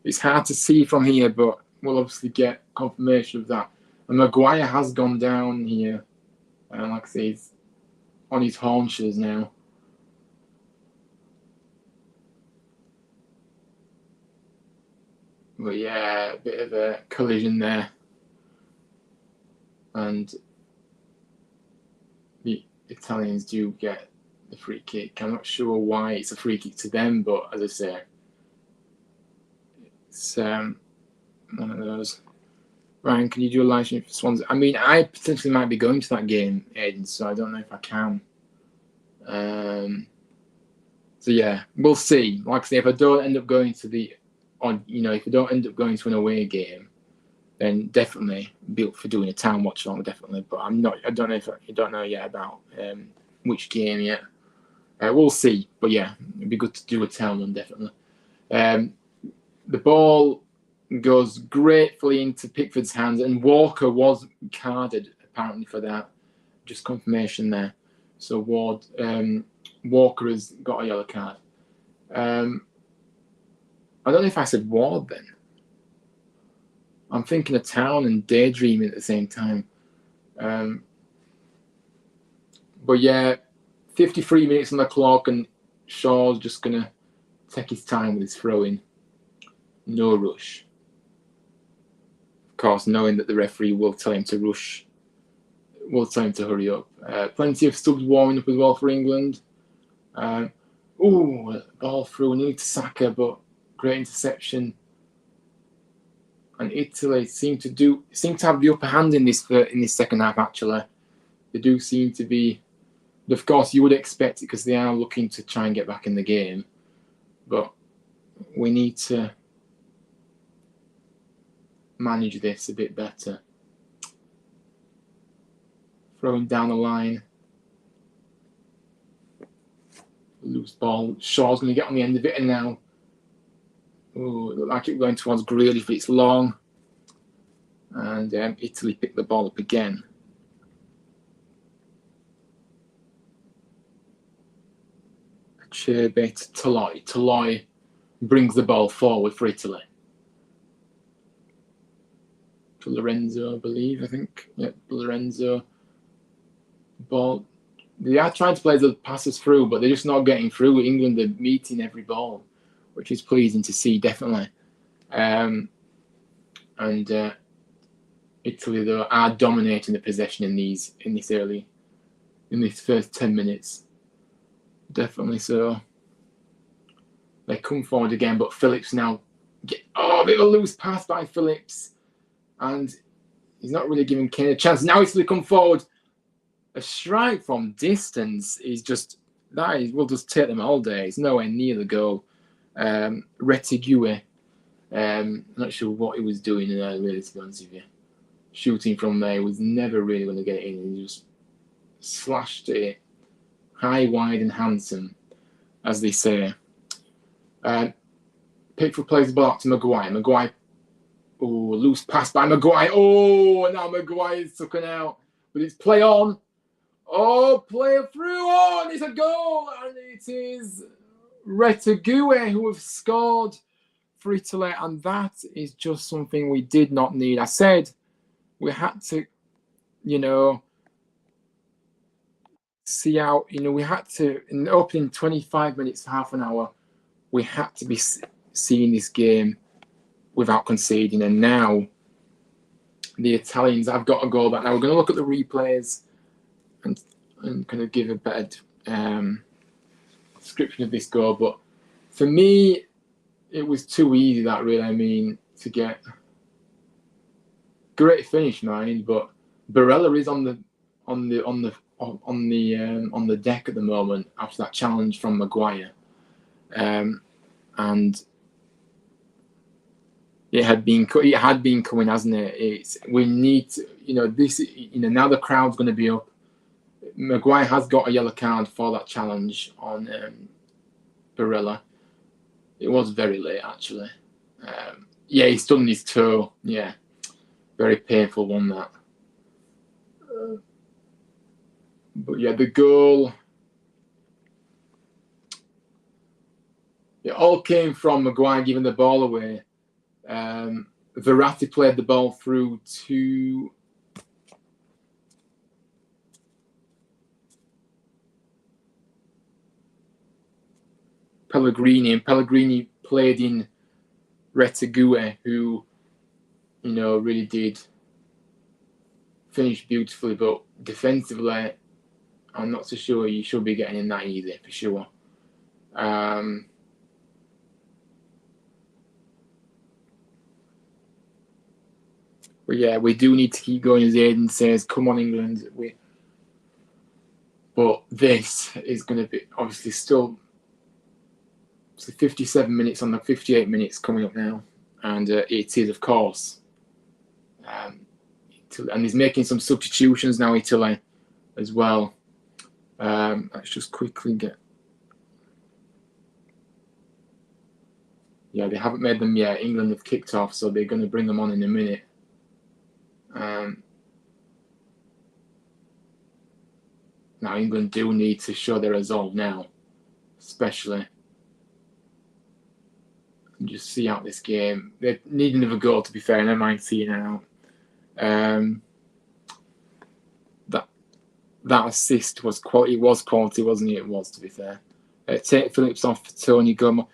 It's hard to see from here, but we'll obviously get confirmation of that. And Maguire has gone down here. Like I say, he's on his haunches now. But yeah, a bit of a collision there. And the Italians do get the free kick. I'm not sure why it's a free kick to them, but as I say, it's one of those. Ryan, can you do a live stream for Swansea? I mean, I potentially might be going to that game, Aiden, so I don't know if I can. So yeah, we'll see. Like I say, if I don't end up going to if I don't end up going to an away game, then definitely be up for doing a town watch along, definitely. But I don't know yet about which game yet. We'll see. But yeah, it'd be good to do a town one, definitely. The ball goes gratefully into Pickford's hands, and Walker was carded apparently for that. Just confirmation there. So Walker has got a yellow card. I don't know if I said Ward then. I'm thinking of town and daydreaming at the same time. But yeah, 53 minutes on the clock, and Shaw's just going to take his time with his throw-in. No rush. Of course, knowing that the referee will tell him to rush, will tell him to hurry up. Plenty of subs warming up as well for England. Ball through, nearly to Saka, but great interception. And Italy seem to have the upper hand in this second half. Actually, they do seem to be. Of course, you would expect it because they are looking to try and get back in the game, but we need to manage this a bit better. Throwing down the line. Loose ball. Shaw's going to get on the end of it, and now. Oh, it looked like it going towards Grealish, but it's long. And Italy picked the ball up again. Cherby to Toloi. Toloi brings the ball forward for Italy. To Lorenzo, I believe, I think. Yep, Lorenzo. Ball. They are trying to play the passes through, but they're just not getting through. England are meeting every ball, which is pleasing to see, definitely. And Italy, though, are dominating the possession in this first 10 minutes. Definitely so. They come forward again, but Phillips now a bit of a loose pass by Phillips. and he's not really giving Kane a chance. Now Italy come forward. A strike from distance is just, we'll just take them all day. It's nowhere near the goal. Retegui, not sure what he was doing there, really, to be honest with you. Shooting from there, was never really going to get it in. He just slashed it high, wide, and handsome, as they say. Pickford plays the ball out to Maguire. Maguire, loose pass by Maguire. Oh, now Maguire's taken out. But it's play on. Oh, play through. Oh, and it's a goal. And it is Retegui who have scored for Italy. And that is just something we did not need. I said we had to, see out, we had to, in the opening 25 minutes, half an hour, we had to be seeing this game without conceding. And now the Italians have got a goal back. Now we're going to look at the replays and kind of give a better description of this goal. But for me, it was too easy, that really. To get great finish, mind, but Barella is on the deck at the moment after that challenge from Maguire, and it had been coming, hasn't it? We need to, this. Now the crowd's going to be up. Maguire has got a yellow card for that challenge on Barella. It was very late, actually. He stunned his toe. Yeah, very painful one, that. But yeah, the goal, it all came from Maguire giving the ball away. Verratti played the ball through to Pellegrini, and Pellegrini played in Retegui, who, really did finish beautifully, but defensively, I'm not so sure you should be getting in that easy, for sure. But yeah, we do need to keep going, as Aidan says. Come on, England. But this is going to be obviously still 57 minutes on the 58 minutes coming up now. And it is, of course. And he's making some substitutions now, Italy, as well. Let's just quickly get... Yeah, they haven't made them yet. England have kicked off, so they're going to bring them on in a minute. Now, England do need to show their resolve now, especially. And just see out this game. They need another goal, to be fair, and I might see it now. That assist was quality. It was quality, wasn't it? It was, to be fair. Take Phillips off for Tony Gilmore.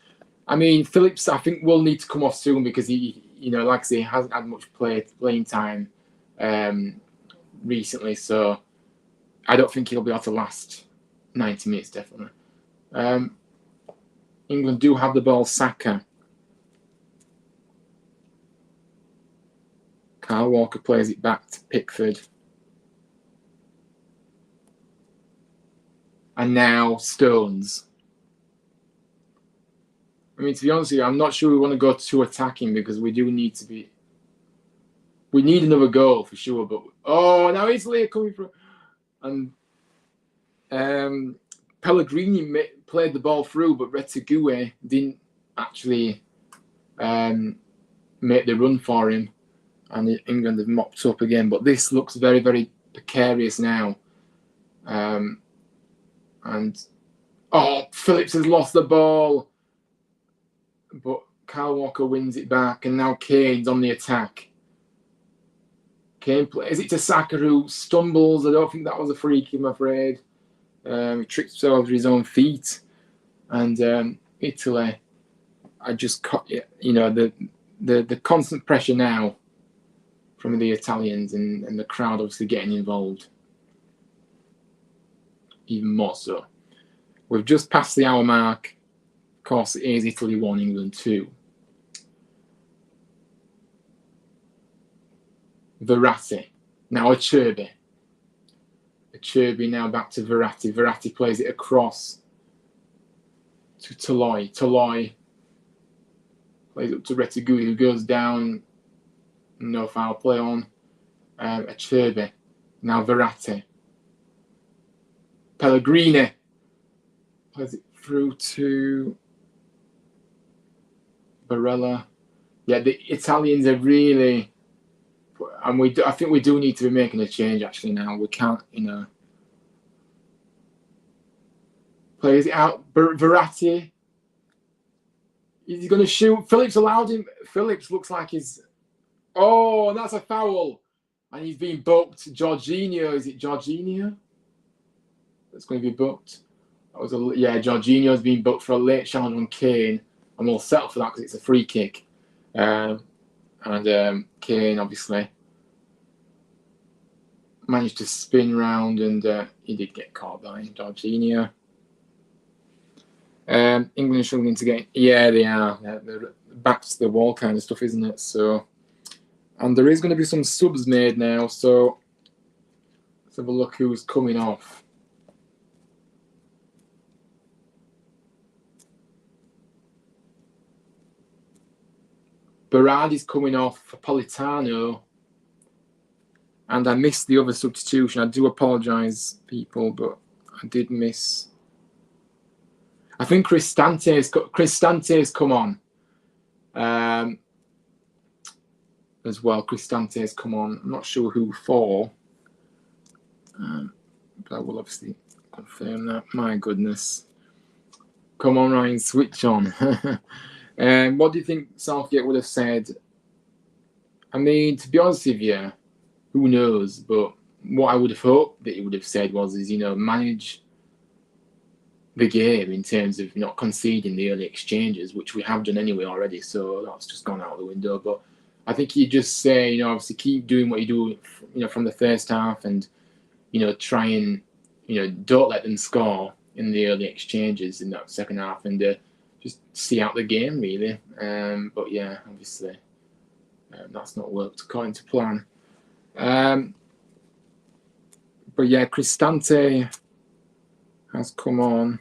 Phillips, I think, will need to come off soon because he, like I say, he hasn't had much playing time recently. So I don't think he'll be able to last 90 minutes, definitely. England do have the ball. Saka. Kyle Walker plays it back to Pickford. And now Stones. To be honest with you, I'm not sure we want to go too attacking because we do need to be... We need another goal for sure, but... Oh, now Italy are coming from... And Pellegrini played the ball through, but Retegui didn't actually make the run for him. And England have mopped up again. But this looks very, very precarious now. Phillips has lost the ball. But Kyle Walker wins it back. And now Kane's on the attack. Kane plays it to Saka, who stumbles. I don't think that was a free kick, I'm afraid. He tricked himself over his own feet. And Italy, I just cut it. The constant pressure now from the Italians and the crowd obviously getting involved. Even more so. We've just passed the hour mark. Of course, it is Italy 1, England 2. Verratti. Now Acerbi. Acerbi now back to Verratti. Verratti plays it across to Toloi. Toloi plays it up to Retigui, who goes down. No foul play on. Acerbi. Now Verratti. Pellegrini plays it through to Barella. Yeah, the Italians are really, and I think we do need to be making a change actually now. We can't, plays it out. Verratti. He's going to shoot. Phillips allowed him. Phillips looks like he's. Oh, that's a foul. And he's being booked. Jorginho. Is it Jorginho? That's going to be booked. That was Jorginho's been booked for a late challenge on Kane. And we'll settle for that because it's a free kick. And Kane, obviously, managed to spin round and he did get caught by Jorginho. England are struggling to get. Yeah, they are. They're back to the wall kind of stuff, isn't it? So, and there is going to be some subs made now. So, let's have a look who's coming off. Berardi's coming off for Politano. And I missed the other substitution. I do apologise, people, but I did miss. I think Cristante's come on. As well. Cristante's come on. I'm not sure who for. But I will obviously confirm that. My goodness. Come on, Ryan, switch on. What do you think Southgate would have said? I mean, to be honest with you, who knows? But what I would have hoped that he would have said was, manage the game in terms of not conceding the early exchanges, which we have done anyway already. So that's just gone out the window. But I think you just say, obviously keep doing what you do, from the first half, and try and don't let them score in the early exchanges in that second half, and just see out the game really. But yeah, obviously that's not worked according to plan. But yeah, Cristante has come on,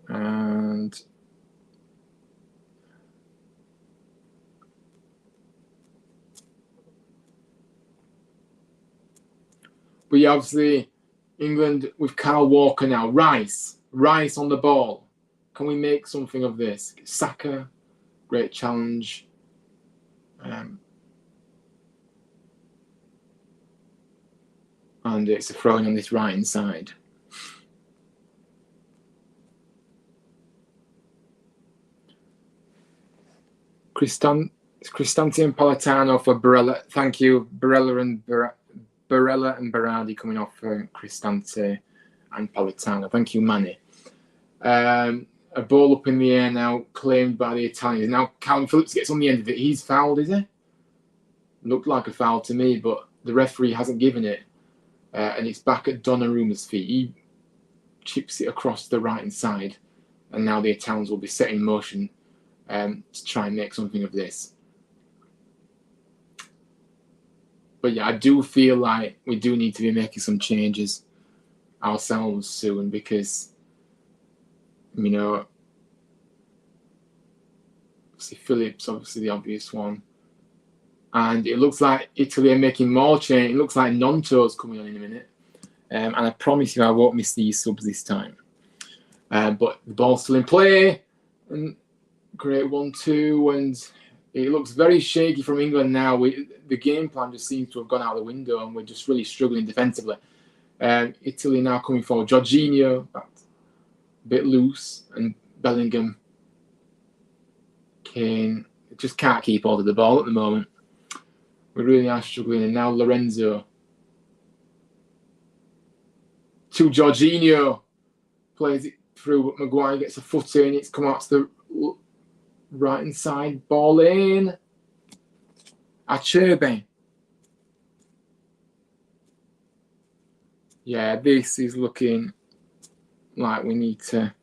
and but yeah, obviously England with Kyle Walker now. Rice on the ball. Can we make something of this? Saka, great challenge. And it's a throw-in on this right-hand side. Cristante and Politano for Barella. Thank you, Barella and Berardi coming off for Cristante and Politano. Thank you, Manny. A ball up in the air now, claimed by the Italians. Now Calvin Phillips gets on the end of it. He's fouled, is he? Looked like a foul to me, but the referee hasn't given it. And it's back at Donnarumma's feet. He chips it across the right-hand side. And now the Italians will be set in motion to try and make something of this. But yeah, I do feel like we do need to be making some changes ourselves soon, because Phillips, obviously the obvious one. And it looks like Italy are making more change. It looks like Nonto's coming on in a minute. And I promise you I won't miss these subs this time. But the ball's still in play. And great 1-2. And it looks very shaky from England now. The game plan just seems to have gone out the window, and we're just really struggling defensively. Italy now coming forward. Jorginho, a bit loose. And Bellingham. Kane. Just can't keep hold of the ball at the moment. We really are struggling. And now Lorenzo. To Jorginho. Plays it through, but Maguire gets a foot in. It's come out to the right-hand side. Ball in. Acerbi. Yeah, this is looking like we need to...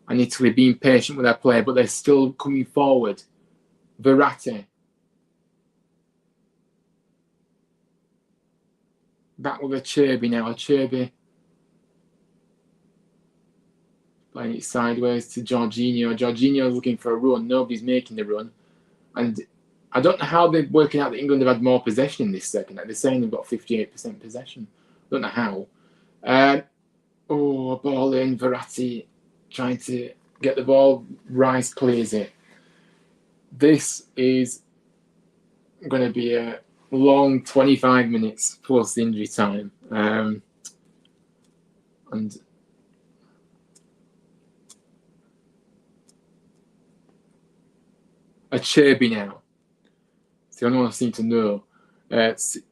and Italy being patient with their play, but they're still coming forward. Verratti. Back with Acerbi now. Acerbi playing it sideways to Jorginho. Jorginho's looking for a run. Nobody's making the run. And I don't know how they're working out that England have had more possession in this second. They're saying they've got 58% possession. Don't know how. A ball in. Verratti trying to get the ball. Rice clears it. This is going to be a long 25 minutes plus injury time. And Acerbi now. It's the only one I seem to know. The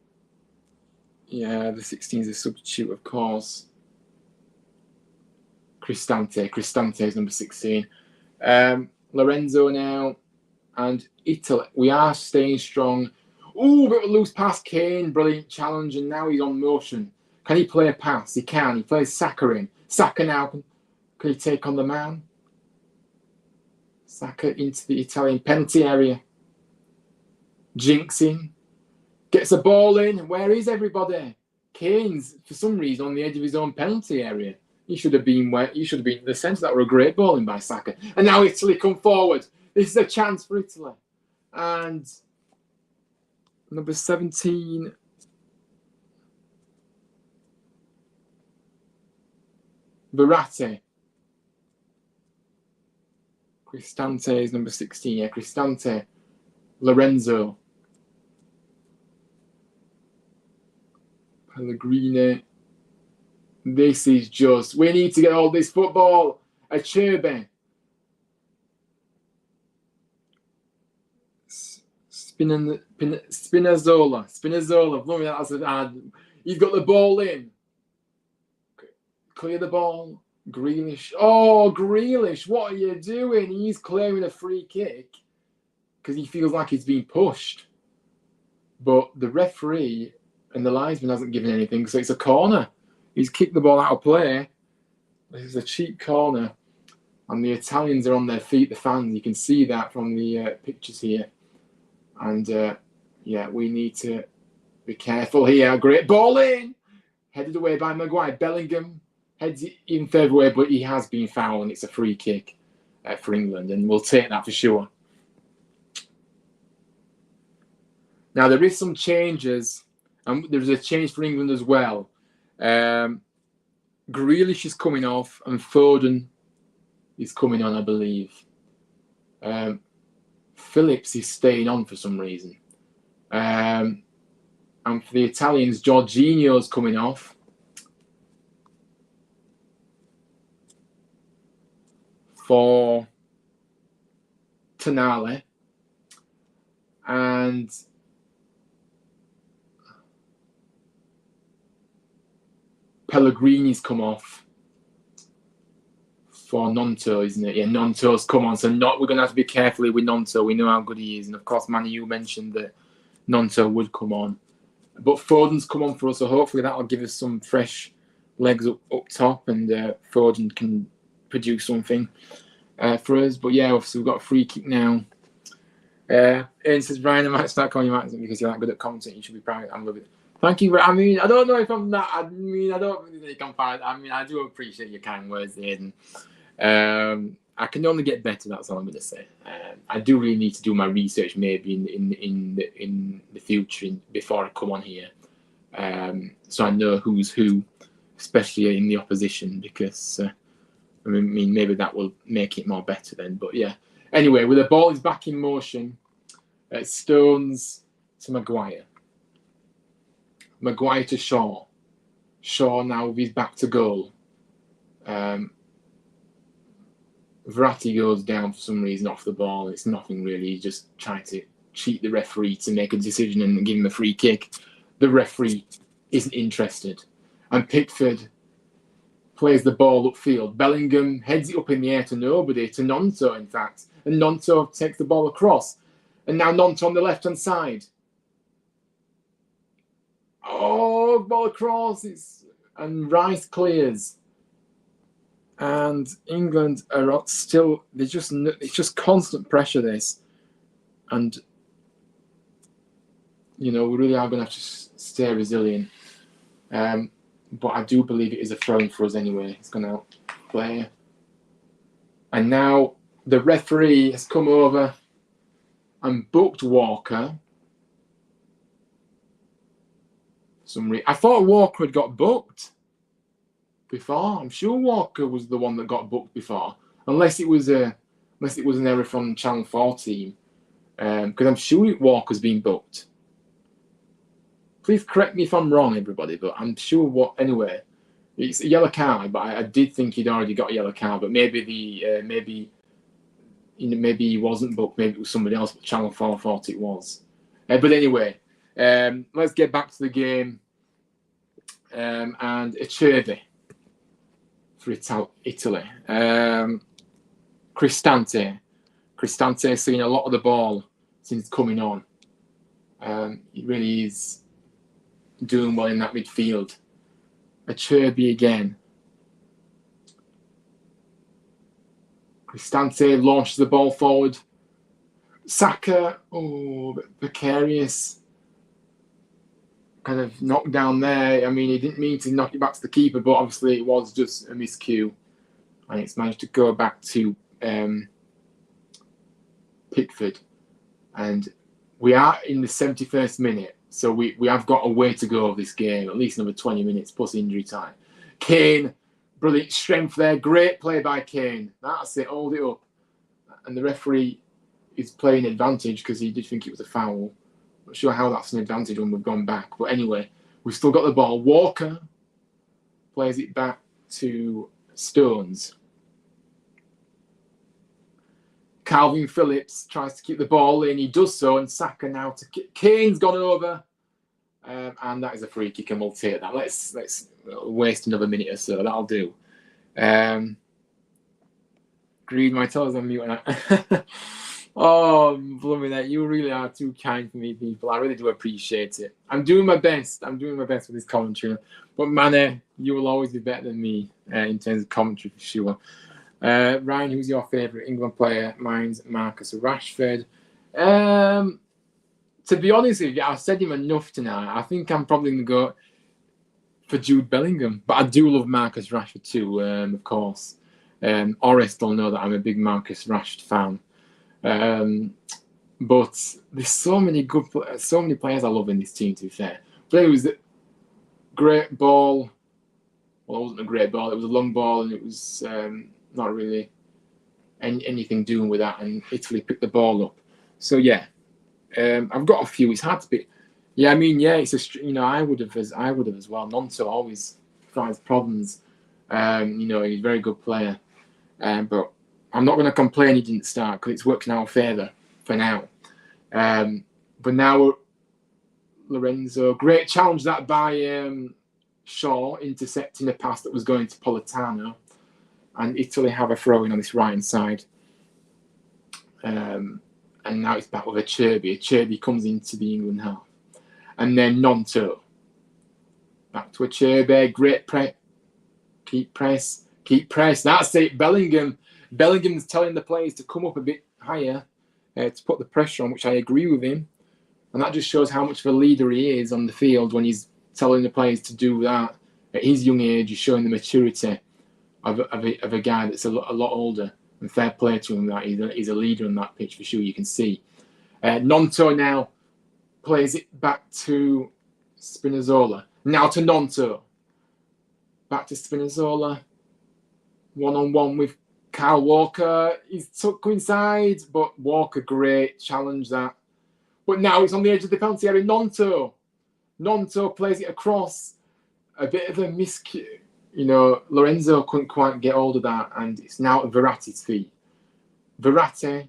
16 is a substitute, of course. Cristante is number 16. Lorenzo now. And Italy. We are staying strong. Ooh, bit of a loose pass. Kane, brilliant challenge. And now he's on motion. Can he play a pass? He can. He plays Saka in. Saka now. Can he take on the man? Saka into the Italian penalty area. Jinxing. Gets a ball in. Where is everybody? Kane's, for some reason, on the edge of his own penalty area. He should have been in the centre. That were a great ball in by Saka. And now Italy come forward. This is a chance for Italy. And number 17. Verratti. Cristante is number 16. Yeah, Cristante. Lorenzo. Pellegrini. This is just... We need to get all this football. Acerbi. Spinazzola. He's got the ball in. Clear the ball. Grealish. Oh, Grealish, what are you doing? He's claiming a free kick because he feels like he's being pushed. But the referee and the linesman hasn't given anything, so it's a corner. He's kicked the ball out of play. This is a cheap corner. And the Italians are on their feet, the fans. You can see that from the pictures here. And, we need to be careful here. Great ball in. Headed away by Maguire. Bellingham heads even further away, but he has been fouled, and it's a free kick for England. And we'll take that for sure. Now, there is some changes. And there's a change for England as well. Grealish is coming off, and Foden is coming on, I believe. Phillips is staying on for some reason. And for the Italians, Jorginho's coming off. For Tonali. And Pellegrini's come off for Nonto, isn't it? Yeah, Nonto's come on. So we're going to have to be careful with Nonto. We know how good he is. And of course, Manny, you mentioned that Nonto would come on. But Foden's come on for us. So hopefully that'll give us some fresh legs up top. And Foden can produce something for us. But yeah, obviously we've got a free kick now. Ian says, Brian, I might start calling you Martin because you're that good at commenting. You should be proud. I love it. Thank you. I mean, I don't know if I'm that. I don't really think I'm fine. I mean, I do appreciate your kind words, Aidan. I can only get better. That's all I'm going to say. I do really need to do my research, maybe in the future before I come on here, so I know who's who, especially in the opposition, because I mean, maybe that will make it more better then. But yeah. Anyway, with the ball is back in motion, Stones to Maguire. Maguire to Shaw. Shaw now with his back to goal. Verratti goes down for some reason off the ball. It's nothing really. He's just trying to cheat the referee to make a decision and give him a free kick. The referee isn't interested. And Pickford plays the ball upfield. Bellingham heads it up in the air to nobody, to Nonto, in fact. And Nonto takes the ball across. And now Nonto on the left-hand side. Oh, ball across. And Rice clears. And England are still, it's just constant pressure, this. And, you know, we really are going to have to stay resilient. But I do believe it is a throw-in for us anyway. It's going to play. And now the referee has come over and booked Walker. I thought Walker had got booked before. I'm sure Walker was the one that got booked before, unless it was an error from Channel 4 team, because I'm sure Walker's been booked. Please correct me if I'm wrong, everybody, but I'm sure anyway, it's a yellow card. But I did think he'd already got a yellow card, but maybe maybe he wasn't booked. Maybe it was somebody else, but Channel 4 thought it was. But anyway, let's get back to the game. And Acerbi for Italy. Cristante seen a lot of the ball since coming on. He really is doing well in that midfield. Acerbi again. Cristante launches the ball forward. Saka, bit precarious. Kind of knocked down there. I mean, he didn't mean to knock it back to the keeper, but obviously it was just a miscue. And it's managed to go back to Pickford. And we are in the 71st minute, so we have got a way to go of this game, at least another 20 minutes plus injury time. Kane, brilliant strength there. Great play by Kane. That's it, hold it up. And the referee is playing advantage because he did think it was a foul. Not sure how that's an advantage when we've gone back. But anyway, we've still got the ball. Walker plays it back to Stones. Calvin Phillips tries to keep the ball in. He does so. And Saka now to Kane's gone over. And that is a free kick and we'll take that. Let's waste another minute or so. That'll do. Green, my toes on mute. Oh, blooming that. You really are too kind for me, people. I really do appreciate it. I'm doing my best. I'm doing my best with this commentary. But, Mane, you will always be better than me in terms of commentary for sure. Ryan, who's your favourite England player? Mine's Marcus Rashford. To be honest with you, I've said him enough tonight. I think I'm probably going to go for Jude Bellingham. But I do love Marcus Rashford too, of course. Orest will know that I'm a big Marcus Rashford fan. But there's so many players I love in this team, to be fair. But it was a great ball. Well, it wasn't a great ball. It was a long ball, and it was not really anything doing with that. And Italy picked the ball up. So yeah, I've got a few. It's hard to pick. Yeah, I mean, yeah, it's I would have as well. Nonto always finds problems. He's a very good player, but I'm not going to complain he didn't start because it's worked in our favour for now. But now Lorenzo, great challenge that by Shaw, intercepting a pass that was going to Politano. And Italy have a throw-in on this right-hand side. And now it's back with Acerbi. Acerbi comes into the England half. And then Nonto. Back to Acerbi. Great press. Keep press. That's it. Bellingham's telling the players to come up a bit higher to put the pressure on, which I agree with him. And that just shows how much of a leader he is on the field when he's telling the players to do that. At his young age, he's showing the maturity of a guy that's a lot older. And fair play to him that he's a leader on that pitch for sure, you can see. Nonto now plays it back to Spinazzola. Now to Nonto. Back to Spinazzola. One-on-one with Kyle Walker. He's tucked inside, but Walker, great. Challenge that. But now it's on the edge of the penalty area. Nonto plays it across. A bit of a miscue. Lorenzo couldn't quite get hold of that, and it's now at Verratti's feet. Verratti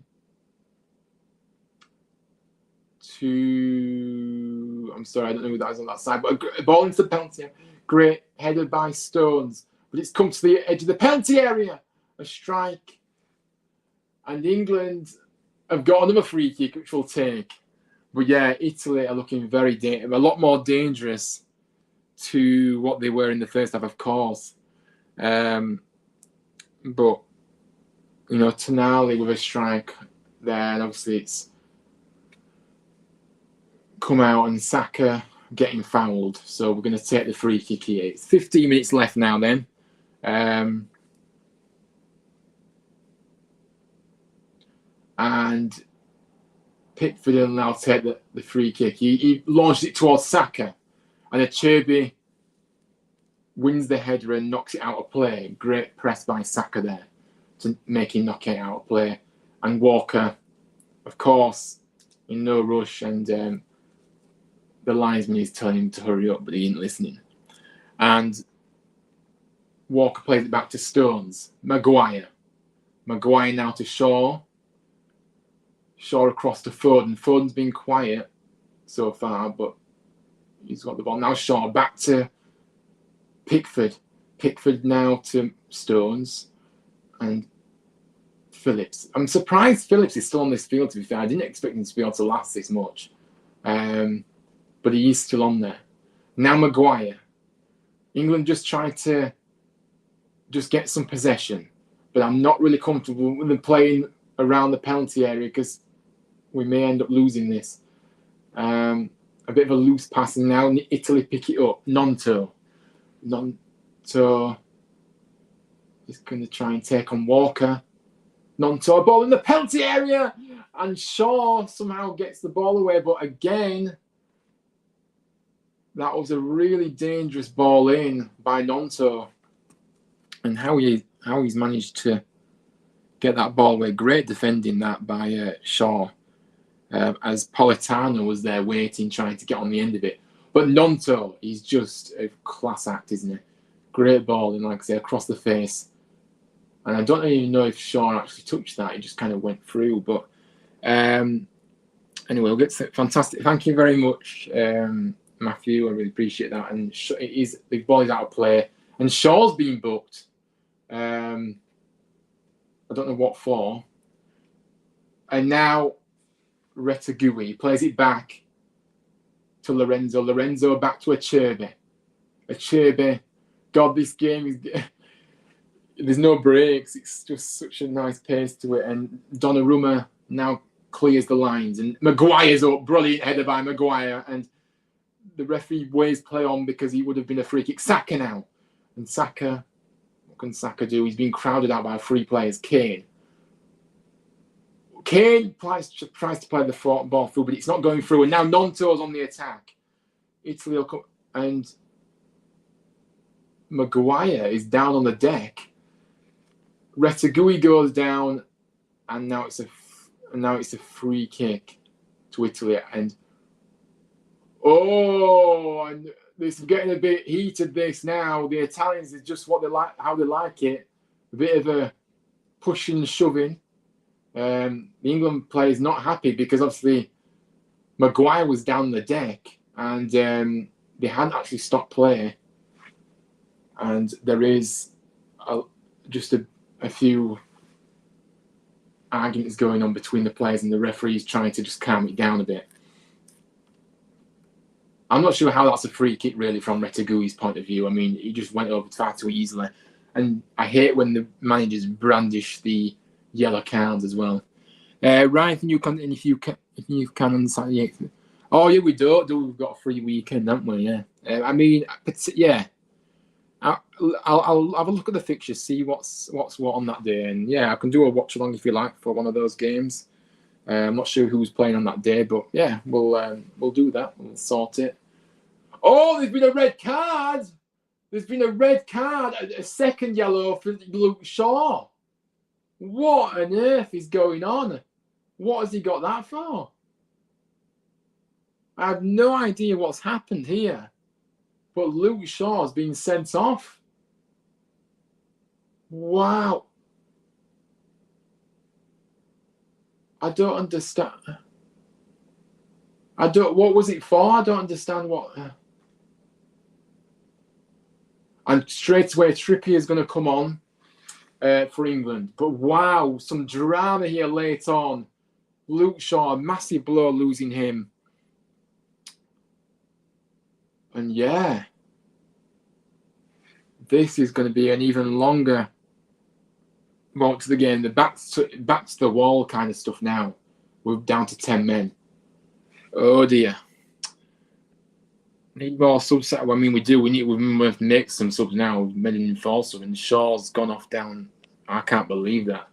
to... I'm sorry, I don't know who that is on that side, but a ball into the penalty area. Great headed by Stones, but it's come to the edge of the penalty area. A strike. And England have got another free kick, which we'll take. But yeah, Italy are looking a lot more dangerous to what they were in the first half, of course. But, you know, Tonali with a strike there, and obviously it's come out and Saka getting fouled. So we're going to take the free kick here. It's 15 minutes left now then. And Pickford will now take the free kick. He launched it towards Saka. And Acerbi wins the header and knocks it out of play. Great press by Saka there to make him knock it out of play. And Walker, of course, in no rush. And the linesman is telling him to hurry up, but he ain't listening. And Walker plays it back to Stones. Maguire now to Shaw. Shaw across to Foden. Foden's been quiet so far, but he's got the ball. Now Shaw back to Pickford. Pickford now to Stones. And Phillips. I'm surprised Phillips is still on this field, to be fair. I didn't expect him to be able to last this much. But he is still on there. Now Maguire. England just tried to just get some possession. But I'm not really comfortable with them playing around the penalty area because we may end up losing this. A bit of a loose passing now. Italy pick it up. Nonto is going to try and take on Walker. Nonto, ball in the penalty area. And Shaw somehow gets the ball away. But again, that was a really dangerous ball in by Nonto. And how he's managed to get that ball away. Great defending that by Shaw. As Politano was there waiting, trying to get on the end of it. But Nonto, he's just a class act, isn't he? Great ball, and like I say, across the face. And I don't even know if Shaw actually touched that. It just kind of went through. But anyway, we'll get to it. Fantastic. Thank you very much, Matthew. I really appreciate that. And the ball is out of play. And Shaw's been booked. I don't know what for. And now Retegui plays it back to Lorenzo. Lorenzo back to Acerbi. Acerbi. God, this game is... There's no breaks. It's just such a nice pace to it. And Donnarumma now clears the lines. And Maguire's up. Brilliant header by Maguire. And the referee waves play on because he would have been a free kick. Saka now. And Saka... What can Saka do? He's been crowded out by 3 players. Kane tries to play the ball through, but it's not going through. And now Nonto's on the attack. Italy will come, and Maguire is down on the deck. Retegui goes down, and now it's a free kick to Italy. And this is getting a bit heated. This now, the Italians is just what they like, how they like it. A bit of a pushing and shoving. The England players not happy because obviously Maguire was down the deck and they hadn't actually stopped play. And there is just a few arguments going on between the players and the referees trying to just calm it down a bit. I'm not sure how that's a free kick really from Retegui's point of view. I mean, he just went over far too easily. And I hate when the managers brandish the yellow cards as well. Ryan, can you come in if you can on Saturday? Oh yeah, we do. We've got a free weekend, haven't we? Yeah. I mean, yeah. I'll have a look at the fixtures, see what's what on that day, and yeah, I can do a watch along if you like for one of those games. I'm not sure who's playing on that day, but yeah, we'll do that. We'll sort it. Oh, there's been a red card. There's been a red card, a second yellow for Luke Shaw. What on earth is going on? What has he got that for? I have no idea what's happened here. But Luke Shaw's been sent off. Wow. I don't understand. What was it for? I don't understand what. And straight away, Trippier is going to come on for England. But wow, some drama here late on. Luke Shaw, a massive blow losing him. And yeah, this is going to be an even longer Well, to the game, the backs to the wall kind of stuff now. We're down to 10 men. Oh dear. Need more subs. I mean, we do. We have to make some subs now. We've made an enforced sub, and Shaw's gone off down. I can't believe that.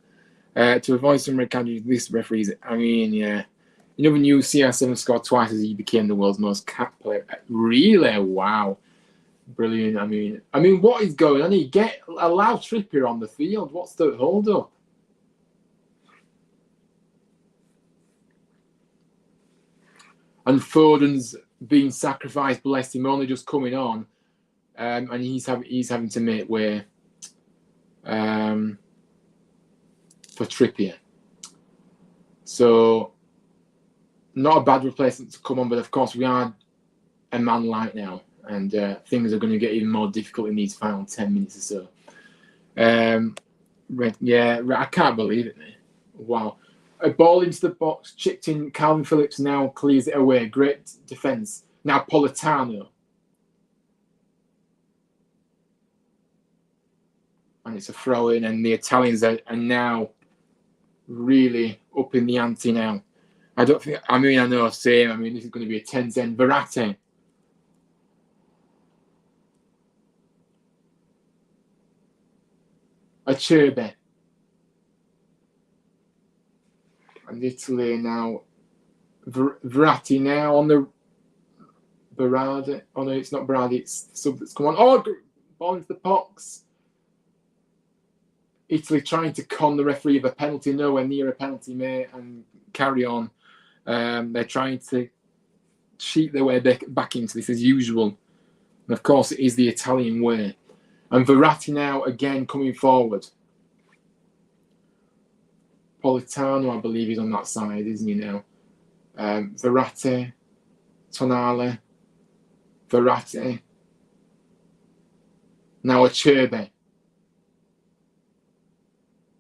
To avoid some red cards, this referees. I mean, yeah. You never knew CR7 scored twice as he became the world's most capped player. Really? Wow. Brilliant. I mean, what is going on? Allow Trippier on the field. What's the hold up? And Foden's being sacrificed. Bless him. Only just coming on, and he's having to make way for Trippier. So not a bad replacement to come on, but of course we are a man light now. And things are going to get even more difficult in these final 10 minutes or so. I can't believe it, man. Wow. A ball into the box, chipped in. Calvin Phillips now clears it away. Great defence. Now Politano. And it's a throw-in, and the Italians are now really up in the ante now. I know, same. I mean, this is going to be a 10-10. Verratti. Acerbi. And Italy now. Verratti now on the Berardi. Oh no, it's not Berardi, it's the sub that's come on. Oh, ball into the box. Italy trying to con the referee of a penalty, nowhere near a penalty, mate, and carry on. They're trying to cheat their way back into this as usual. And of course, it is the Italian way. And Verratti now again coming forward. Politano, I believe, is on that side, isn't he now? Verratti, Tonale, Verratti. Now Acerbi.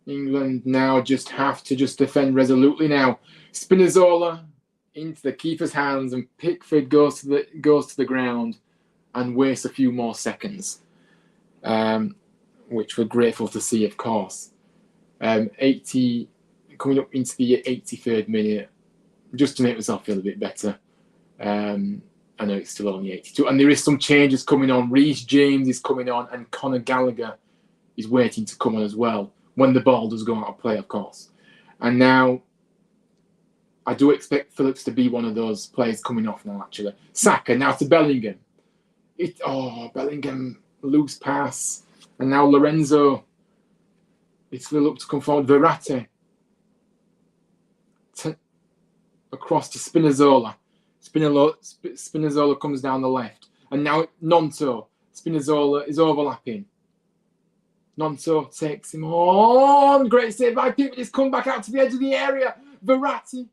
England now just have to defend resolutely now. Spinazzola into the keeper's hands, and Pickford goes to the ground and wastes a few more seconds. Which we're grateful to see, of course. 80 coming up into the 83rd minute, just to make myself feel a bit better. I know it's still only 82, and there is some changes coming on. Reece James is coming on, and Conor Gallagher is waiting to come on as well when the ball does go out of play, of course. And now I do expect Phillips to be one of those players coming off now. Actually, Saka now to Bellingham. Bellingham. Loose pass, and now Lorenzo. It's Phil up to come forward. Verratti across to Spinazzola. Spinazzola comes down the left, and now Nonto. Spinazzola is overlapping. Nonto takes him on. Great save by Pickford. He's come back out to the edge of the area. Verratti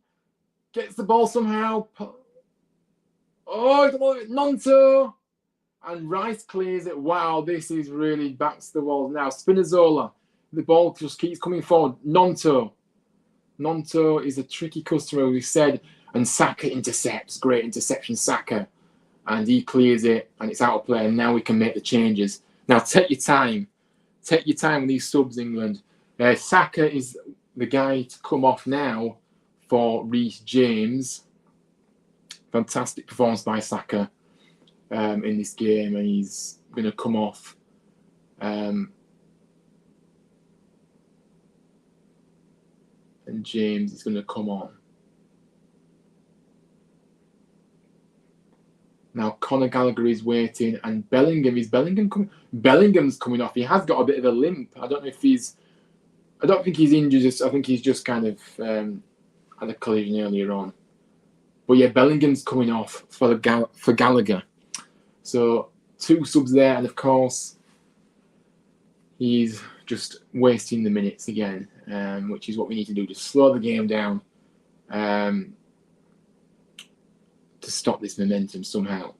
gets the ball somehow. Nonto. And Rice clears it. Wow, this is really backs the walls now. Spinazzola. The ball just keeps coming forward. Nonto is a tricky customer, we said. And Saka intercepts. Great interception, Saka. And he clears it, and it's out of play. And now we can make the changes. Now, take your time. Take your time with these subs, England. Saka is the guy to come off now for Reece James. Fantastic performance by Saka. In this game, and he's going to come off. And James is going to come on. Now Conor Gallagher is waiting, and Bellingham's coming off. He has got a bit of a limp. I don't think he's injured. I think he's just kind of had a collision earlier on. But yeah, Bellingham's coming off for Gallagher. So 2 subs there, and of course he's just wasting the minutes again, which is what we need to do, just slow the game down to stop this momentum somehow.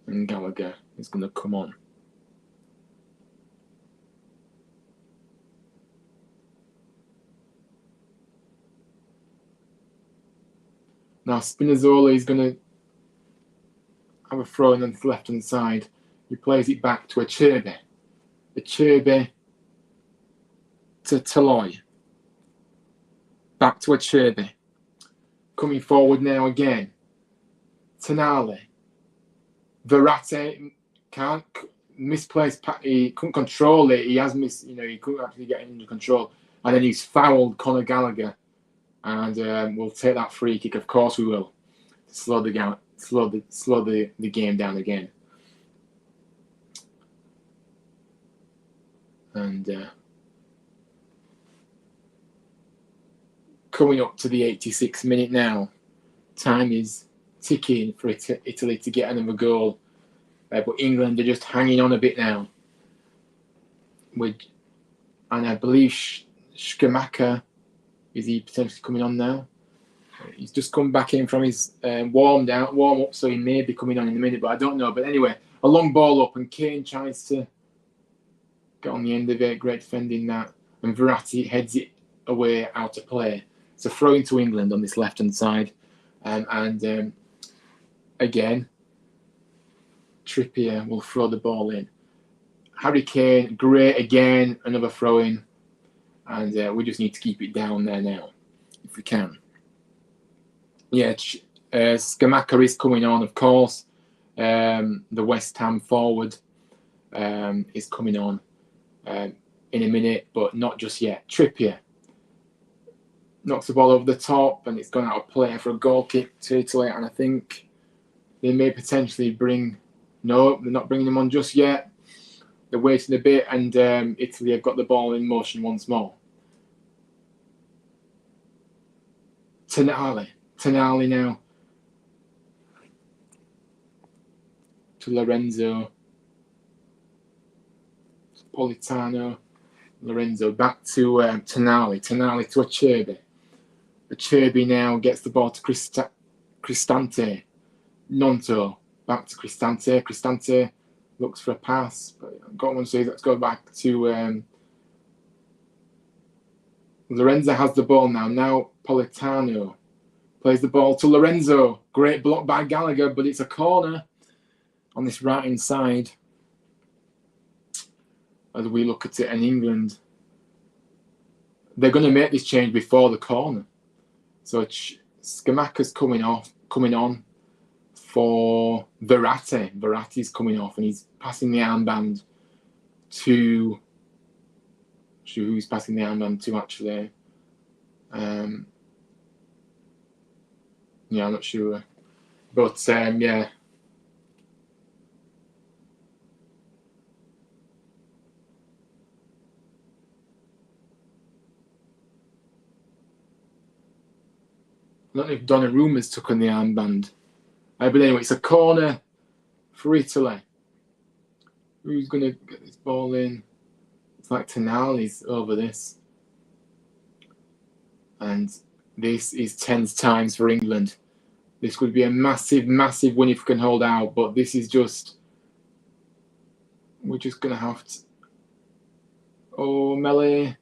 And Gallagher is going to come on. Now Spinazzola is going to have a throw in on the left-hand side. He plays it back to Acerbi. Acerbi to Toloy. Back to Acerbi. Coming forward now again. Tonali. Verratti can't misplace. He couldn't control it. He has missed. He couldn't actually get it under control. And then he's fouled Conor Gallagher, and we'll take that free kick. Of course we will. Slow the game down again. And coming up to the 86th minute now. Time is ticking for Italy to get another goal. But England are just hanging on a bit now. And I believe Scamacca, is he potentially coming on now? He's just come back in from his warm up, so he may be coming on in a minute, but I don't know. But anyway, a long ball up, and Kane tries to get on the end of it. Great defending that. And Verratti heads it away out of play. So throw into England on this left-hand side. Again, Trippier will throw the ball in. Harry Kane, great again, another throw in. And we just need to keep it down there now, if we can. Yeah, Scamacca is coming on, of course. The West Ham forward is coming on in a minute, but not just yet. Trippier knocks the ball over the top, and it's gone out of play for a goal kick to Italy. And I think they may potentially bring... No, they're not bringing him on just yet. They're waiting a bit, and Italy have got the ball in motion once more. Tonali now. To Lorenzo. Politano. Lorenzo back to Tonali. Tonali to Acerbi. Acerbi now gets the ball to Cristante. Nonto. Back to Cristante. Cristante looks for a pass. But got one, so let's go back to... Lorenzo has the ball now. Now Politano plays the ball to Lorenzo. Great block by Gallagher, but it's a corner on this right-hand side. As we look at it, in England, they're going to make this change before the corner. So Scamacca's coming on for Verratti. Verratti's coming off, and he's passing the armband to... Who's passing the armband to, actually? Yeah, I'm not sure. But, yeah. I don't know if Donnarumma's took on the armband. But anyway, it's a corner for Italy. Who's going to get this ball in? It's like Tonali's over this. And this is 10 times for England. This could be a massive, massive win if we can hold out. But this is just... We're just going to have to... Oh, Mele.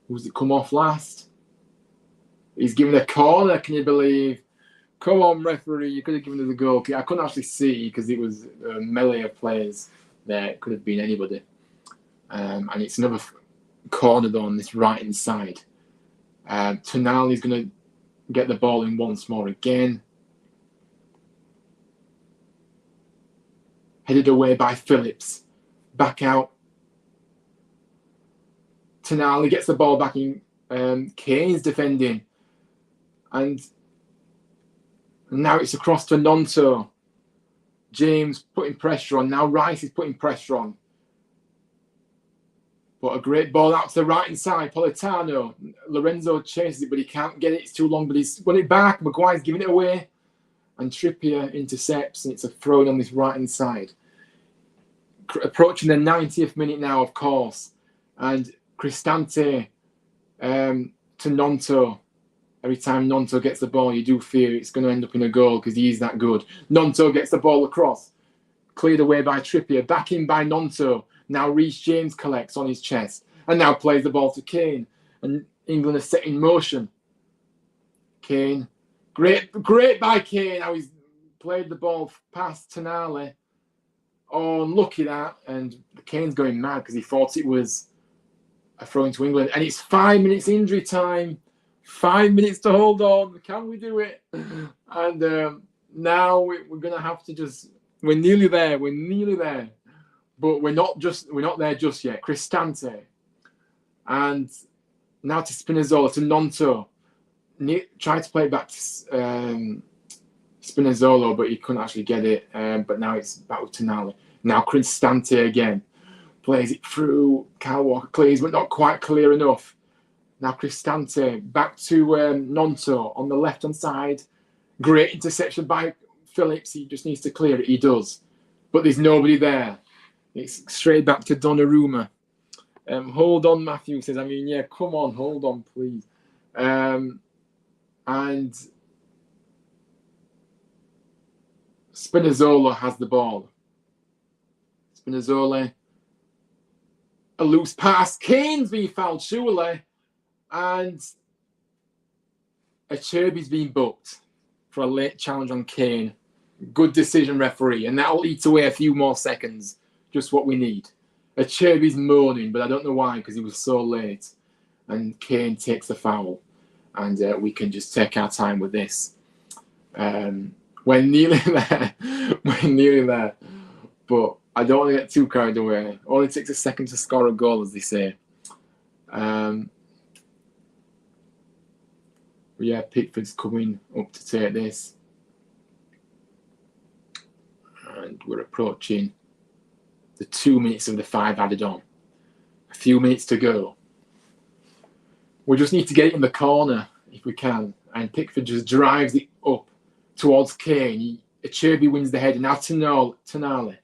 Who's it come off last? He's given a corner, can you believe? Come on, referee. You could have given us a goal. I couldn't actually see because it was a melee of players there. It could have been anybody. And it's another corner though on this right-hand side. Tonali's going to get the ball in once more again. Headed away by Phillips. Back out. Tonali gets the ball back in. Kane's defending. And now it's across to Nonto. James putting pressure on. Now Rice is putting pressure on. But a great ball out to the right-hand side. Politano. Lorenzo chases it, but he can't get it. It's too long, but he's won it back. Maguire's giving it away. And Trippier intercepts, and it's a throw on this right-hand side. Approaching the 90th minute now, of course. And Cristante to Nonto. Every time Nonto gets the ball, you do fear it's going to end up in a goal because he is that good. Nonto gets the ball across. Cleared away by Trippier. Back in by Nonto. Now Reece James collects on his chest. And now plays the ball to Kane. And England are set in motion. Kane. Great by Kane. How he's played the ball past Tonali. Oh, unlucky that. And Kane's going mad because he thought it was a throw into England, and it's 5 minutes injury time. 5 minutes to hold on. Can we do it? And now we're gonna have to just. We're nearly there. We're nearly there, but we're not there just yet. Cristante, and now to Spinazzola, to Nonto. Tried to play it back to Spinazzola, but he couldn't actually get it. But now it's back with Tonali. Now Cristante again plays it through. Kyle Walker clears, but not quite clear enough. Now Cristante back to Nonto on the left-hand side. Great interception by Phillips. He just needs to clear it. He does. But there's nobody there. It's straight back to Donnarumma. Hold on, Matthew says. I mean, yeah, come on, hold on, please. And Spinazzola has the ball. Spinazzola. A loose pass. Kane's being fouled, surely. And Acerbi's been booked for a late challenge on Kane. Good decision, referee. And that'll eat away a few more seconds. Just what we need. Acerbi's moaning, but I don't know why, because he was so late. And Kane takes the foul. And we can just take our time with this. We're nearly there. We're nearly there. But I don't want to get too carried away. It only takes a second to score a goal, as they say. Yeah, Pickford's coming up to take this. And we're approaching the 2 minutes of the 5 added on. A few minutes to go. We just need to get it in the corner if we can. And Pickford just drives it up towards Kane. Acerbi wins the header. Now Tonali.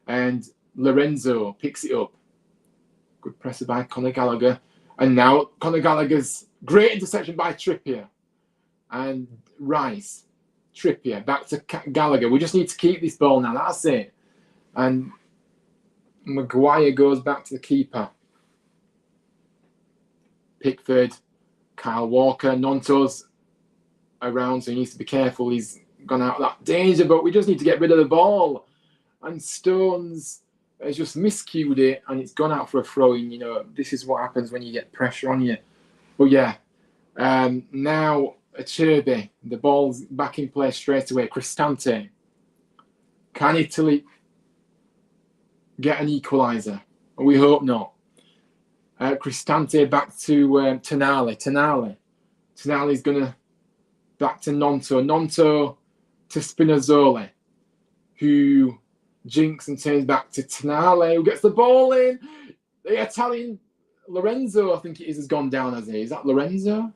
And Lorenzo picks it up. Good presser by Conor Gallagher. And now Conor Gallagher's great interception by Trippier. And Rice. Trippier. Back to Gallagher. We just need to keep this ball now. That's it. And Maguire goes back to the keeper. Pickford, Kyle Walker, Nonto's around, so he needs to be careful. He's gone out of that danger, but we just need to get rid of the ball. And Stones has just miscued it, and it's gone out for a throw-in. You know, this is what happens when you get pressure on you. But yeah, now Acerbi, the ball's back in play straight away. Cristante. Can Italy get an equaliser? We hope not. Cristante back to Tonali. Tonali's going to back to Nonto. Nonto to Spinazzola, who jinks and turns back to Tonali, who gets the ball in. The Italian Lorenzo, I think it is, has gone down, has he? Is that Lorenzo?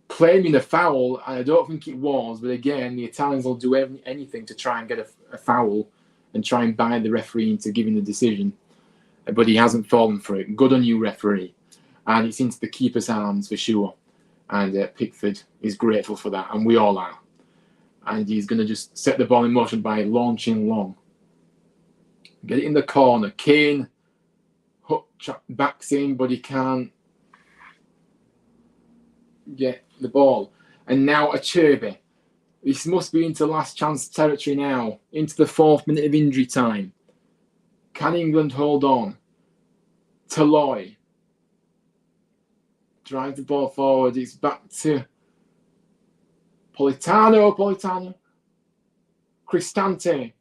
Claiming a foul, and I don't think it was, but again, the Italians will do anything to try and get a foul and try and buy the referee into giving the decision. But he hasn't fallen for it. Good on you, referee. And it's into the keeper's arms for sure. And Pickford is grateful for that, and we all are. And he's going to just set the ball in motion by launching long. Get it in the corner. Kane backs in, but he can't get the ball. And now Acerbi. This must be into last chance territory now. Into the 4th minute of injury time. Can England hold on? Toloi drives the ball forward. It's back to Politano. Cristante.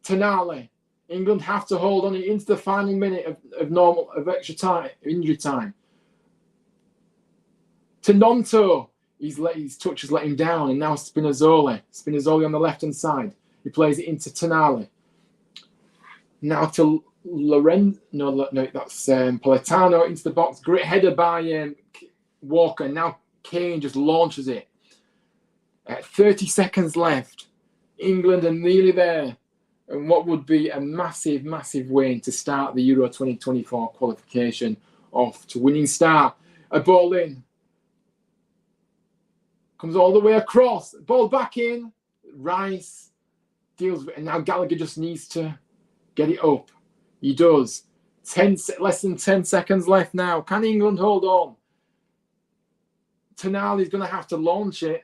Tonali. England have to hold on it into the final minute of extra time, injury time. To Nonto. His touch has let him down, and now Spinazzola. Spinazzola on the left-hand side. He plays it into Tonali. Now to Lorenzo. No, that's Politano into the box. Great header by Walker. Now Kane just launches it. 30 seconds left. England are nearly there. And what would be a massive, massive win to start the Euro 2024 qualification off to winning start. A ball in. Comes all the way across. Ball back in. Rice deals with it. And now Gallagher just needs to get it up. He does. Less than 10 seconds left now. Can England hold on? Tonali's going to have to launch it.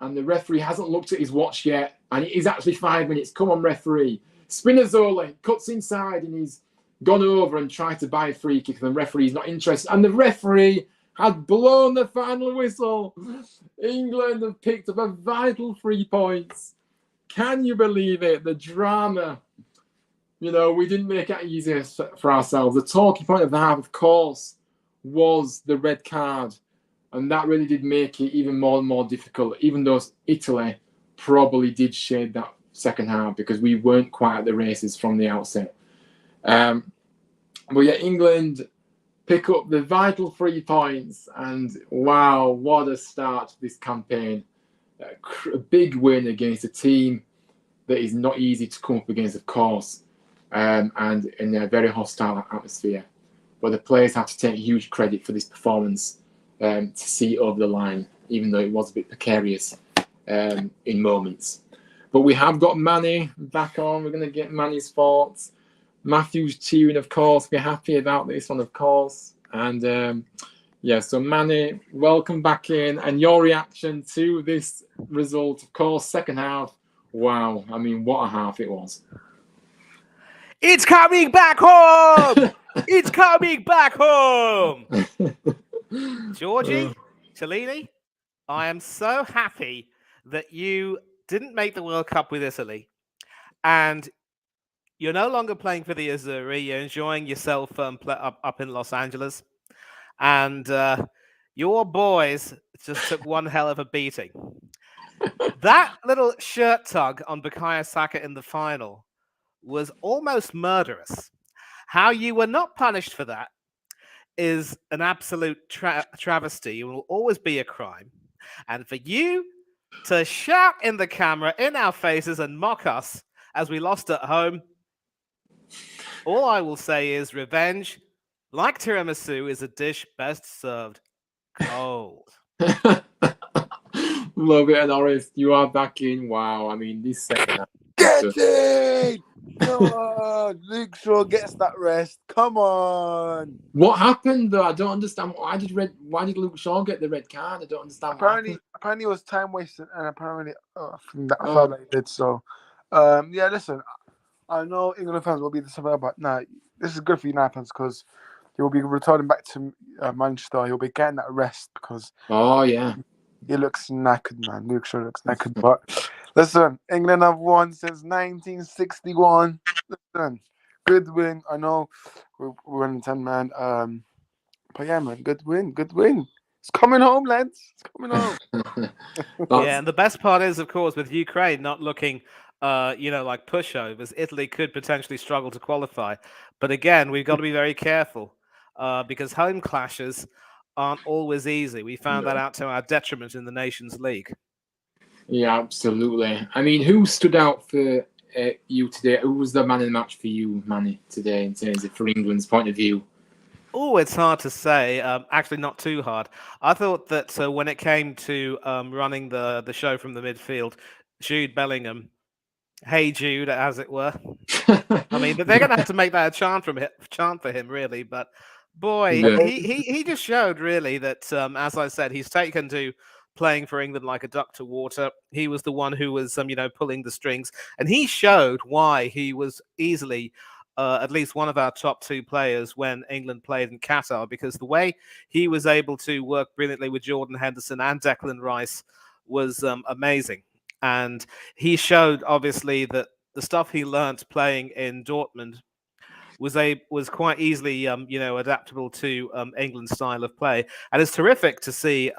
And the referee hasn't looked at his watch yet. And it is actually 5 minutes. Come on, referee. Spinazzola cuts inside and he's gone over and tried to buy a free kick, and the referee's not interested. And the referee had blown the final whistle. England have picked up a vital 3 points. Can you believe it? The drama. You know, we didn't make it easier for ourselves. The talking point of the half, of course, was the red card. And that really did make it even more and more difficult, even though Italy probably did shade that second half because we weren't quite at the races from the outset. But yeah, England pick up the vital 3 points, and wow, what a start to this campaign. A big win against a team that is not easy to come up against, of course, and in a very hostile atmosphere. But the players have to take huge credit for this performance to see it over the line, even though it was a bit precarious in moments. But we have got Manny back on. We're going to get Manny's thoughts. Matthew's cheering, of course. We're happy about this one, of course. And yeah, so Manny, welcome back in. And your reaction to this result, of course, second half. Wow. I mean, what a half it was. It's coming back home! It's coming back home! Georgie, Cellini, I am so happy that you didn't make the World Cup with Italy. And you're no longer playing for the Azzurri. You're enjoying yourself up in Los Angeles. And your boys just took one hell of a beating. That little shirt tug on Bukayo Saka in the final was almost murderous. How you were not punished for that is an absolute travesty. It will always be a crime. And for you to shout in the camera, in our faces, and mock us as we lost at home, all I will say is revenge, like tiramisu, is a dish best served cold. Love it, Norris. You are back in. Wow. I mean, this second half. Get it! Come on! Luke Shaw gets that rest. Come on! What happened, though? I don't understand. Why did Luke Shaw get the red card? I don't understand. Apparently it was time wasted, and apparently I felt like it did so. Yeah, listen, I know England fans will be disappointed, but no, this is good for Naples because he will be returning back to Manchester. He'll be getting that rest because he looks knackered, man. Luke Shaw looks knackered. But listen, England have won since 1961. Listen, good win. I know we're winning 10 man. But yeah, man, good win. It's coming home, lads. It's coming home. Yeah, and the best part is, of course, with Ukraine not looking, like pushovers, Italy could potentially struggle to qualify. But again, we've got to be very careful because home clashes aren't always easy. We found that out to our detriment in the Nations League. Yeah, absolutely. I mean, who stood out for you today? Who was the man in the match for you, Manny, today, in terms of for England's point of view? Oh, it's hard to say. Actually, not too hard. I thought that when it came to running the show from the midfield, Jude Bellingham, hey Jude, as it were. I mean, they're going to have to make that a chant for him, really. But boy, he just showed really that, as I said, he's taken to playing for England like a duck to water. He was the one who was, pulling the strings, and he showed why he was easily at least one of our top 2 players when England played in Qatar, because the way he was able to work brilliantly with Jordan Henderson and Declan Rice was amazing. And he showed, obviously, that the stuff he learnt playing in Dortmund was quite easily, adaptable to England's style of play. And it's terrific to see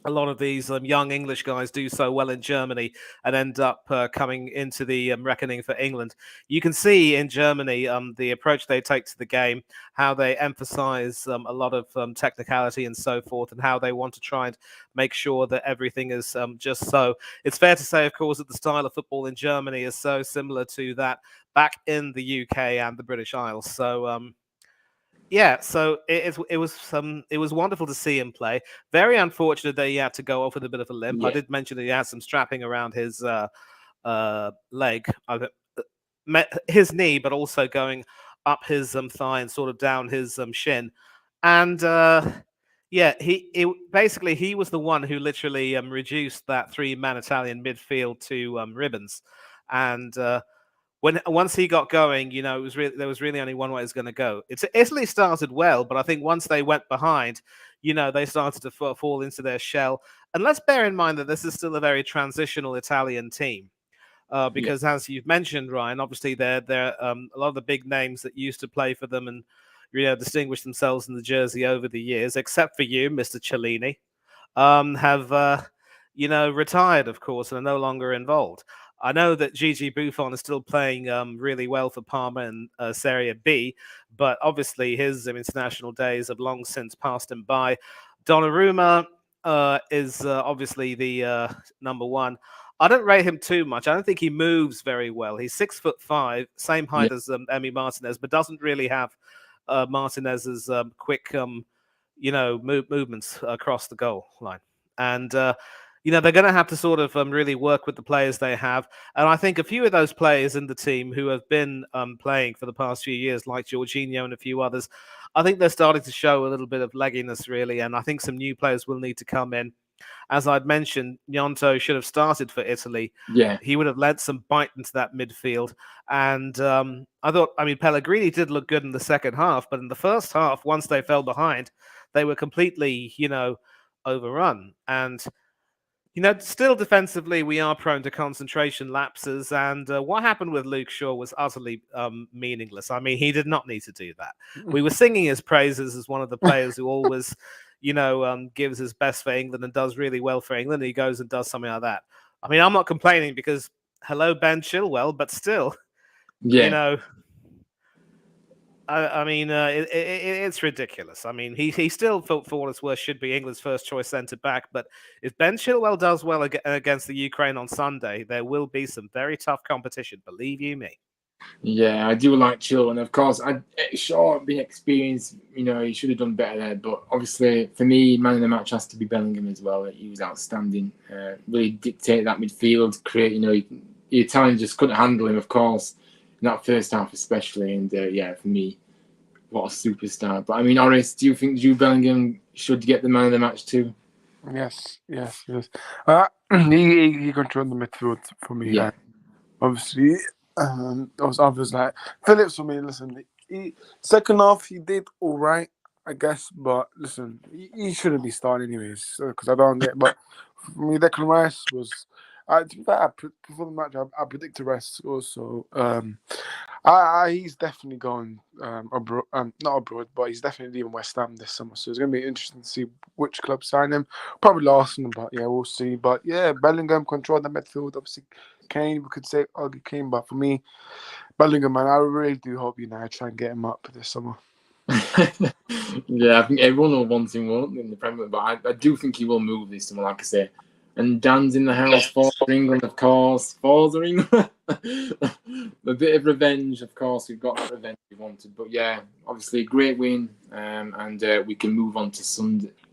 a lot of these young English guys do so well in Germany and end up coming into the reckoning for England. You can see in Germany the approach they take to the game, how they emphasize a lot of technicality and so forth, and how they want to try and make sure that everything is just so. It's fair to say, of course, that the style of football in Germany is so similar to that back in the UK and the British Isles. So yeah, so it was wonderful to see him play. Very unfortunate that he had to go off with a bit of a limp. Yeah. I did mention that he had some strapping around his leg, his knee, but also going up his thigh and sort of down his shin. And he was the one who literally reduced that 3-man Italian midfield to ribbons. And once he got going, it was there was really only one way it was going to go. Italy started well, but I think once they went behind, they started to fall into their shell. And let's bear in mind that this is still a very transitional Italian team. Because as you've mentioned, Ryan, obviously they're a lot of the big names that used to play for them and distinguished themselves in the jersey over the years, except for you, Mr. Cellini, have retired, of course, and are no longer involved. I know that Gigi Buffon is still playing really well for Parma in Serie B, but obviously his international days have long since passed him by. Donnarumma is obviously the number one. I don't rate him too much. I don't think he moves very well. He's 6'5", same height as Emi Martinez, but doesn't really have Martinez's quick, movements across the goal line. And they're going to have to sort of really work with the players they have. And I think a few of those players in the team who have been playing for the past few years, like Jorginho and a few others, I think they're starting to show a little bit of legginess, really. And I think some new players will need to come in. As I'd mentioned, Gnonto should have started for Italy. Yeah. He would have led some bite into that midfield. And I thought, Pellegrini did look good in the second half, but in the first half, once they fell behind, they were completely, overrun. And, still defensively, we are prone to concentration lapses. And what happened with Luke Shaw was utterly meaningless. He did not need to do that. We were singing his praises as one of the players who always... gives his best for England and does really well for England. He goes and does something like that. I'm not complaining because hello, Ben Chilwell, but still, it's ridiculous. He still, for what it's worth, should be England's first choice centre back. But if Ben Chilwell does well against the Ukraine on Sunday, there will be some very tough competition. Believe you me. Yeah, I do like Chilwell, and of course, Shaw being experienced, he should have done better there. But obviously, for me, man of the match has to be Bellingham as well. He was outstanding. Really dictate that midfield, create. The Italians just couldn't handle him, of course, in that first half especially. And for me, what a superstar. But Horace, do you think Jude Bellingham should get the man of the match too? Yes. He controlled the midfield for me. Yeah. Obviously. Those others like Phillips for me. Listen, second half he did all right, I guess, but listen, he shouldn't be starting anyways because I don't get. But for me, Declan Rice was. Before the match, I predicted Rice also. He's definitely going abroad. Not abroad, but he's definitely leaving West Ham this summer. So it's going to be interesting to see which club sign him. Probably Arsenal, but yeah, we'll see. But yeah, Bellingham controlled the midfield. Obviously, Kane, we could say ugly Kane, but for me, Bellingham, man, I really do hope United try and get him up this summer. Yeah, I think everyone will want him, won't they, in the Premier League, but I do think he will move this summer, like I say. And Dan's in the house, Forza England, of course. Forza England. A bit of revenge, of course. We've got that revenge we wanted. But yeah, obviously a great win. And we can move on to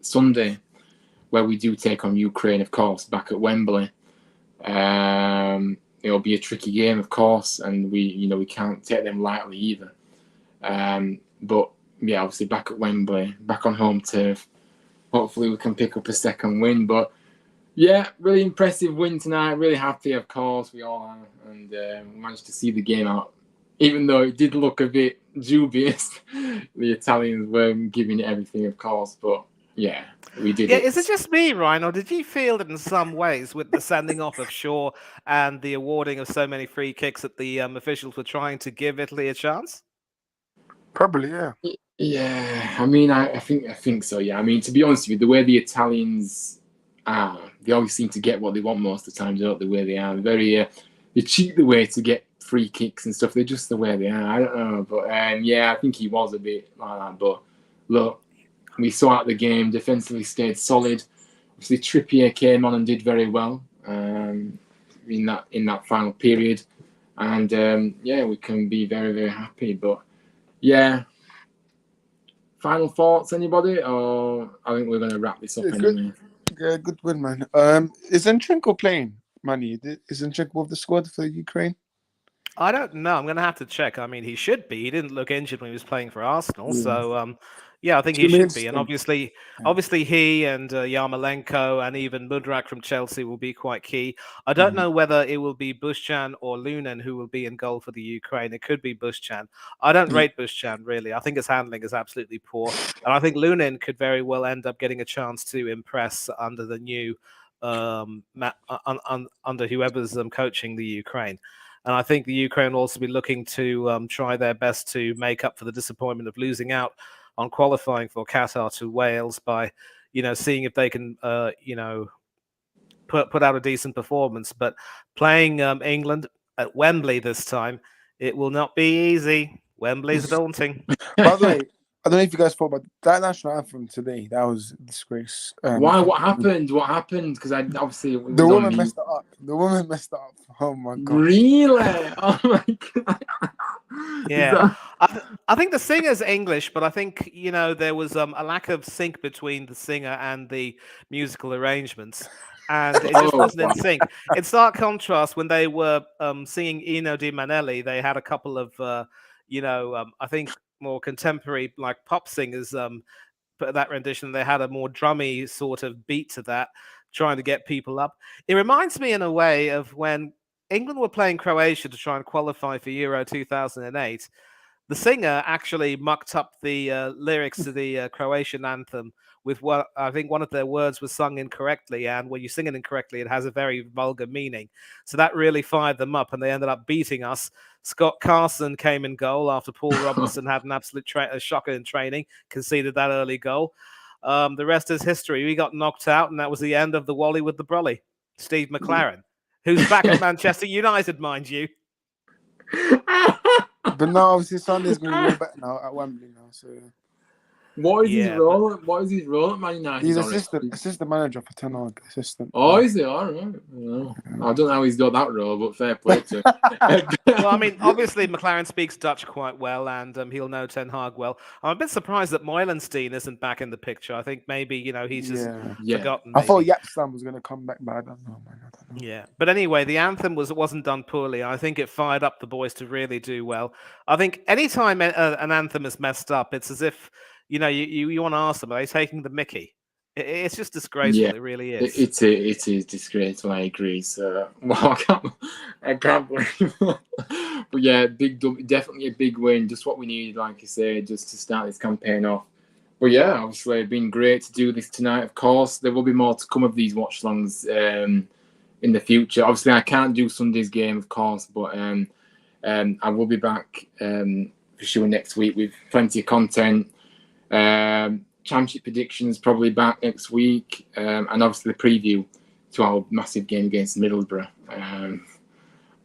Sunday, where we do take on Ukraine, of course, back at Wembley. It'll be a tricky game, of course, and we can't take them lightly either. But yeah, obviously back at Wembley, back on home turf. Hopefully we can pick up a second win. But yeah, really impressive win tonight. Really happy, of course, we all are, and we managed to see the game out, even though it did look a bit dubious. The Italians were giving it everything, of course, but yeah, we did. Yeah, is it just me, Ryan, or did you feel that in some ways with the sending off of Shaw and the awarding of so many free kicks that the officials were trying to give Italy a chance? Probably, yeah. Yeah, I think so. Yeah, to be honest with you, the way the Italians are, they always seem to get what they want most of the time, don't they? The way they are, very they cheat the way to get free kicks and stuff. They're just the way they are. I don't know, but yeah, I think he was a bit like that. But look, we saw out the game, defensively stayed solid. Obviously, Trippier came on and did very well in that final period, and yeah, we can be very, very happy. But yeah, final thoughts, anybody? Or I think we're going to wrap this up anyway. Yeah, good win, man. Is Zinchenko playing, Manny? Is Zinchenko with the squad for Ukraine? I don't know. I'm going to have to check. I mean, he should be. He didn't look injured when he was playing for Arsenal. Yeah. So, yeah, I think It's he gonna be should be. And interesting. obviously, he and Yarmolenko and even Mudrak from Chelsea will be quite key. I don't know whether it will be Bushchan or Lunin who will be in goal for the Ukraine. It could be Bushchan. I don't rate Bushchan, really. I think his handling is absolutely poor. And I think Lunin could very well end up getting a chance to impress under the new under whoever's coaching the Ukraine. And I think the Ukraine will also be looking to try their best to make up for the disappointment of losing out on qualifying for Qatar to Wales by, seeing if they can, put out a decent performance. But playing England at Wembley this time, it will not be easy. Wembley's daunting. By the way, I don't know if you guys thought about that national anthem today. That was a disgrace. Why? What happened? What happened? Because I obviously the woman messed it up. The woman messed it up. Oh my god! Really? Oh my god! Yeah, I think the singer's English, but I think there was a lack of sync between the singer and the musical arrangements, and it just wasn't in sync. In stark contrast, when they were singing Ino Di Manelli, they had a couple of I think more contemporary like pop singers put that rendition. They had a more drummy sort of beat to that, trying to get people up. It reminds me in a way of when England were playing Croatia to try and qualify for Euro 2008. The singer actually mucked up the lyrics to the Croatian anthem with what I think one of their words was sung incorrectly. And when you sing it incorrectly, it has a very vulgar meaning. So that really fired them up and they ended up beating us. Scott Carson came in goal after Paul Robinson had an absolute shocker in training, conceded that early goal. The rest is history. We got knocked out and that was the end of the Wally with the Brolly. Steve McLaren, who's back at Manchester United, mind you. But now, obviously, Sunday's going to be way better now at Wembley now. So, what is his role? What is his role at Man United? He's assistant manager for Ten Hag. Assistant. Oh, is he? All right. I don't know how he's got that role, but fair play to him. Well, I mean, obviously McLaren speaks Dutch quite well, and he'll know Ten Hag well. I'm a bit surprised that Moylenstein isn't back in the picture. I think maybe he's just forgotten. I thought Yapstam was going to come back, but I don't know, man. I don't know. Yeah, but anyway, the anthem wasn't done poorly. I think it fired up the boys to really do well. I think anytime an anthem is messed up, it's as if you want to ask them, are they taking the mickey? It's just disgraceful. It really is. It is disgraceful. I agree. So, well, I can't believe. But yeah, definitely a big win. Just what we needed, like I say, just to start this campaign off. But yeah, obviously, it's been great to do this tonight. Of course, there will be more to come of these watch-alongs in the future. Obviously, I can't do Sunday's game, of course, but I will be back for sure next week with plenty of content. Championship predictions probably back next week, and obviously the preview to our massive game against Middlesbrough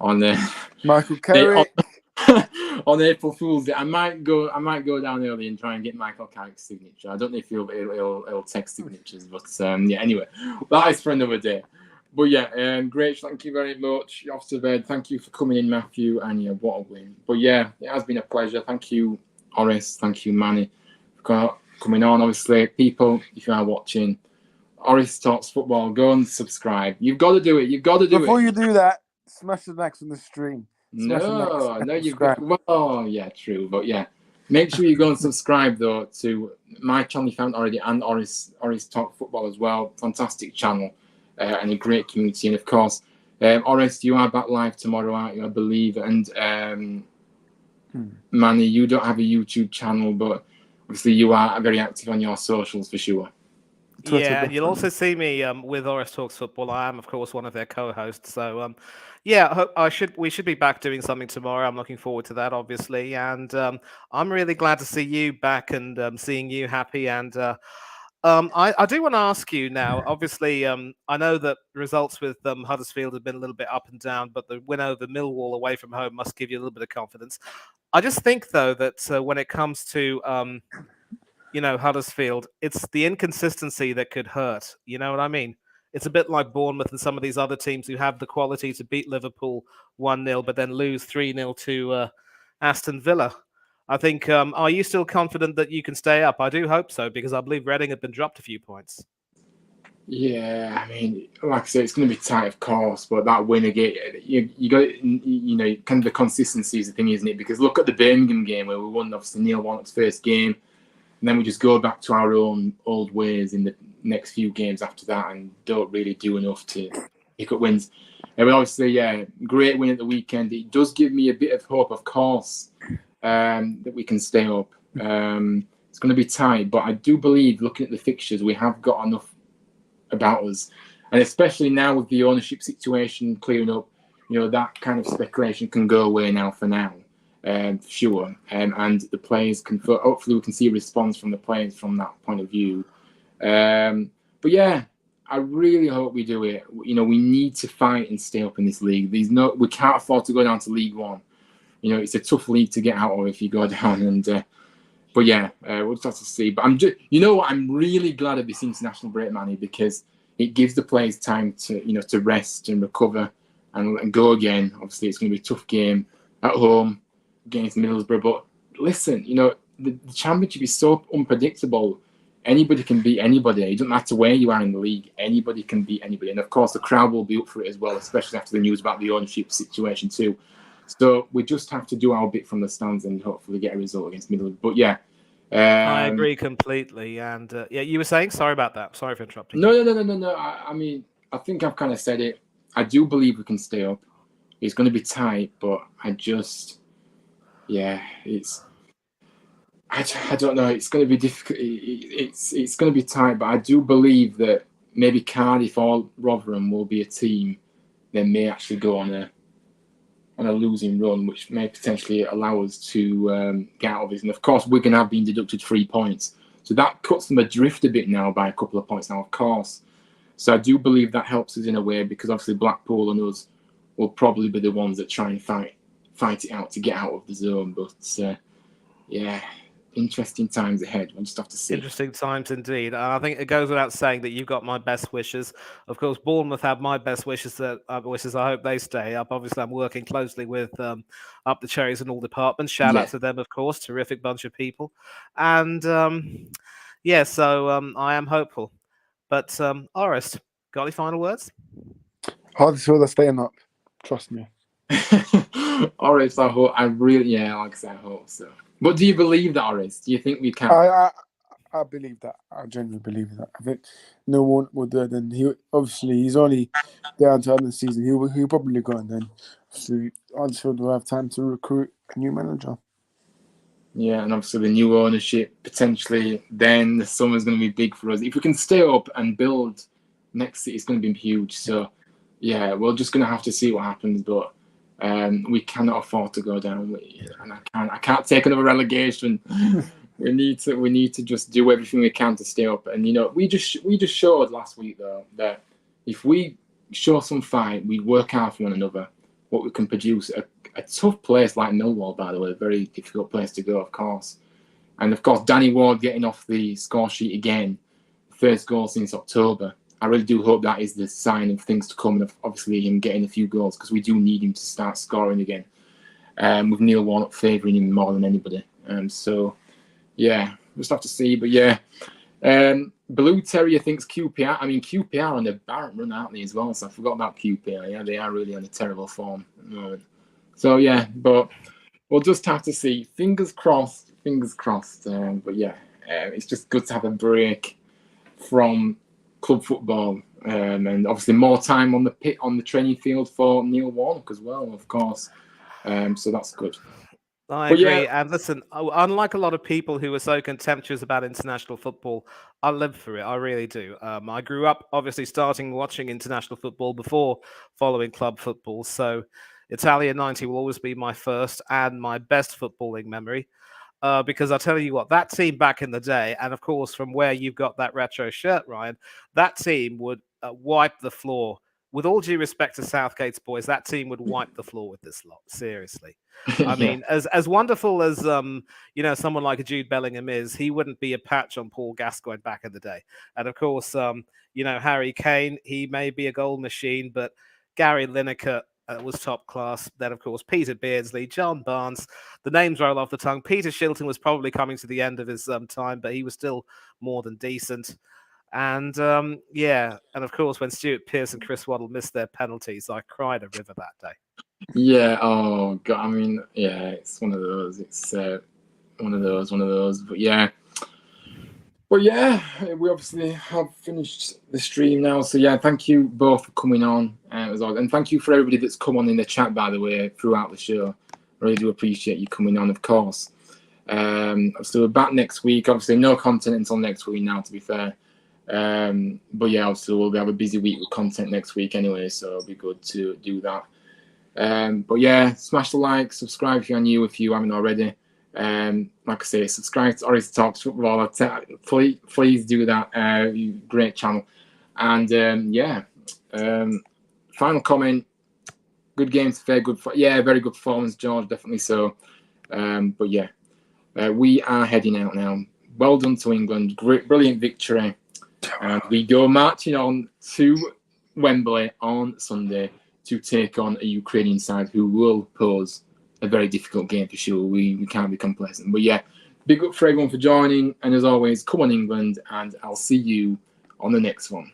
on Michael Carrick on April Fool's Day. I might go down early and try and get Michael Carrick's signature. I don't know if he'll text signatures, but yeah. Anyway, that is for another day. But yeah, great. Thank you very much, Officer Ved. Thank you for coming in, Matthew, and yeah, what a win. But yeah, it has been a pleasure. Thank you, Horace. Thank you, Manny, for coming on. Obviously, people, if you are watching, Horace Talks Football, go and subscribe. You've got to do it. You've got to do Before it. you do that, smash the likes on the stream. No, you've got. Well, yeah, true, but yeah, make sure you go and subscribe though to my channel you found already, and Horace Talk Football as well. Fantastic channel and a great community, and of course, Horace, you are back live tomorrow, aren't you? I believe, and Manny, you don't have a YouTube channel, but obviously you are very active on your socials for sure. Yeah, and you'll also see me with Horace Talks Football. I am, of course, one of their co-hosts. So, yeah, we should be back doing something tomorrow. I'm looking forward to that, obviously, and I'm really glad to see you back and seeing you happy. And I do want to ask you now. Obviously, I know that results with Huddersfield have been a little bit up and down, but the win over Millwall away from home must give you a little bit of confidence. I just think, though, that when it comes to Huddersfield, it's the inconsistency that could hurt. You know what I mean? It's a bit like Bournemouth and some of these other teams who have the quality to beat Liverpool 1-0, but then lose 3-0 to Aston Villa. I think, are you still confident that you can stay up? I do hope so, because I believe Reading have been dropped a few points. Yeah, I mean, like I said, it's going to be tight, of course, but that win again, you got, kind of the consistency is the thing, isn't it? Because look at the Birmingham game where we won, obviously, Neil Warnock's first game, and then we just go back to our own old ways in the next few games after that and don't really do enough to pick up wins. And obviously, yeah, great win at the weekend. It does give me a bit of hope, of course, that we can stay up. It's going to be tight, but I do believe, looking at the fixtures, we have got enough about us, and especially now with the ownership situation clearing up, that kind of speculation can go away now for now, for sure. And the players can, hopefully we can see a response from the players from that point of view. But yeah, I really hope we do it. We need to fight and stay up in this league. We can't afford to go down to League One. It's a tough league to get out of if you go down. And but yeah, we'll just have to see. But I'm really glad of this international break, Manny, because it gives the players time to rest and recover and go again. Obviously, it's going to be a tough game at home against Middlesbrough. But listen, the championship is so unpredictable. Anybody can beat anybody. It doesn't matter where you are in the league. Anybody can beat anybody. And of course, the crowd will be up for it as well, especially after the news about the ownership situation too. So we just have to do our bit from the stands and hopefully get a result against Middlesbrough. But yeah, I agree completely. And yeah, you were saying? Sorry about that. Sorry for interrupting. No. I mean, I think I've kind of said it. I do believe we can stay up. It's going to be tight, but I don't know. It's going to be difficult. It's going to be tight, but I do believe that maybe Cardiff or Rotherham will be a team that may actually go on a losing run, which may potentially allow us to get out of this. And of course, Wigan have been deducted 3 points. So that cuts them adrift a bit now by a couple of points now, of course. So I do believe that helps us in a way, because obviously Blackpool and us will probably be the ones that try and fight it out to get out of the zone. But yeah, interesting times ahead. We'll just have to see. Interesting times indeed. I think it goes without saying that you've got my best wishes. Of course, Bournemouth have my best wishes. I hope they stay up. Obviously, I'm working closely with Up the Cherries in all departments. Shout out to them, of course. Terrific bunch of people. And so I am hopeful. But Orest, got any final words? Huddersfield are staying up. Trust me. Orest, like I said, I hope so. But do you believe that, Orest? Do you think we can? I believe that. I genuinely believe that. I think no one will do it. Then he's only there until the end of the season. He'll probably go, and then Huddersfield will have time to recruit a new manager. Yeah, and obviously the new ownership, potentially, then the summer's going to be big for us. If we can stay up and build next season, it's going to be huge. So, yeah, we're just going to have to see what happens. But we cannot afford to go down. And I can't take another relegation. we need to just do everything we can to stay up. And we just showed last week though that if we show some fight, we work hard for one another, what we can produce. A tough place like Millwall, by the way, a very difficult place to go, of course. And of course, Danny Ward getting off the score sheet again, first goal since October. I really do hope that is the sign of things to come, and obviously him getting a few goals, because we do need him to start scoring again. With Neil Warnock favouring him more than anybody. So, yeah, we'll just have to see. But yeah, Blue Terrier thinks QPR. I mean, QPR on the barren run, aren't they, as well? So I forgot about QPR. Yeah, they are really on a terrible form at the moment. So yeah, but we'll just have to see. Fingers crossed. But yeah, it's just good to have a break from club football, and obviously more time on the training field for Neil Warnock as well, of course. So that's good. I agree. Yeah. And listen, unlike a lot of people who are so contemptuous about international football, I live for it. I really do. I grew up obviously starting watching international football before following club football. So Italia 90 will always be my first and my best footballing memory. Because I'll tell you what, that team back in the day, and of course from where you've got that retro shirt, Ryan, that team would wipe the floor. With all due respect to Southgate's boys, that team would wipe the floor with this lot. Seriously. I mean, as wonderful as someone like a Jude Bellingham is, he wouldn't be a patch on Paul Gascoigne back in the day. And of course, Harry Kane, he may be a goal machine, but Gary Lineker was top class. Then, of course, Peter Beardsley, John Barnes. The names roll off the tongue. Peter Shilton was probably coming to the end of his time, but he was still more than decent. And yeah, and of course, when Stuart Pearce and Chris Waddle missed their penalties, I cried a river that day. Yeah. Oh God. I mean, yeah. It's one of those. It's one of those. But yeah. But yeah, we obviously have finished the stream now. So yeah, thank you both for coming on, as always, and thank you for everybody that's come on in the chat, by the way, throughout the show. I really do appreciate you coming on, of course. So we're back next week. Obviously, no content until next week now, to be fair. But yeah, obviously we'll have a busy week with content next week anyway, so it'll be good to do that. But yeah, smash the like, subscribe if you're new, if you haven't already. Like I say, subscribe to Oris Talks Football. Please do that. Great channel. And yeah, final comment. Good game to fair. Very good performance, George. Definitely so. But yeah, we are heading out now. Well done to England. Great, brilliant victory. And we go marching on to Wembley on Sunday to take on a Ukrainian side who will pose a very difficult game for sure. We can't be complacent. But yeah, big up for everyone for joining. And as always, come on England, and I'll see you on the next one.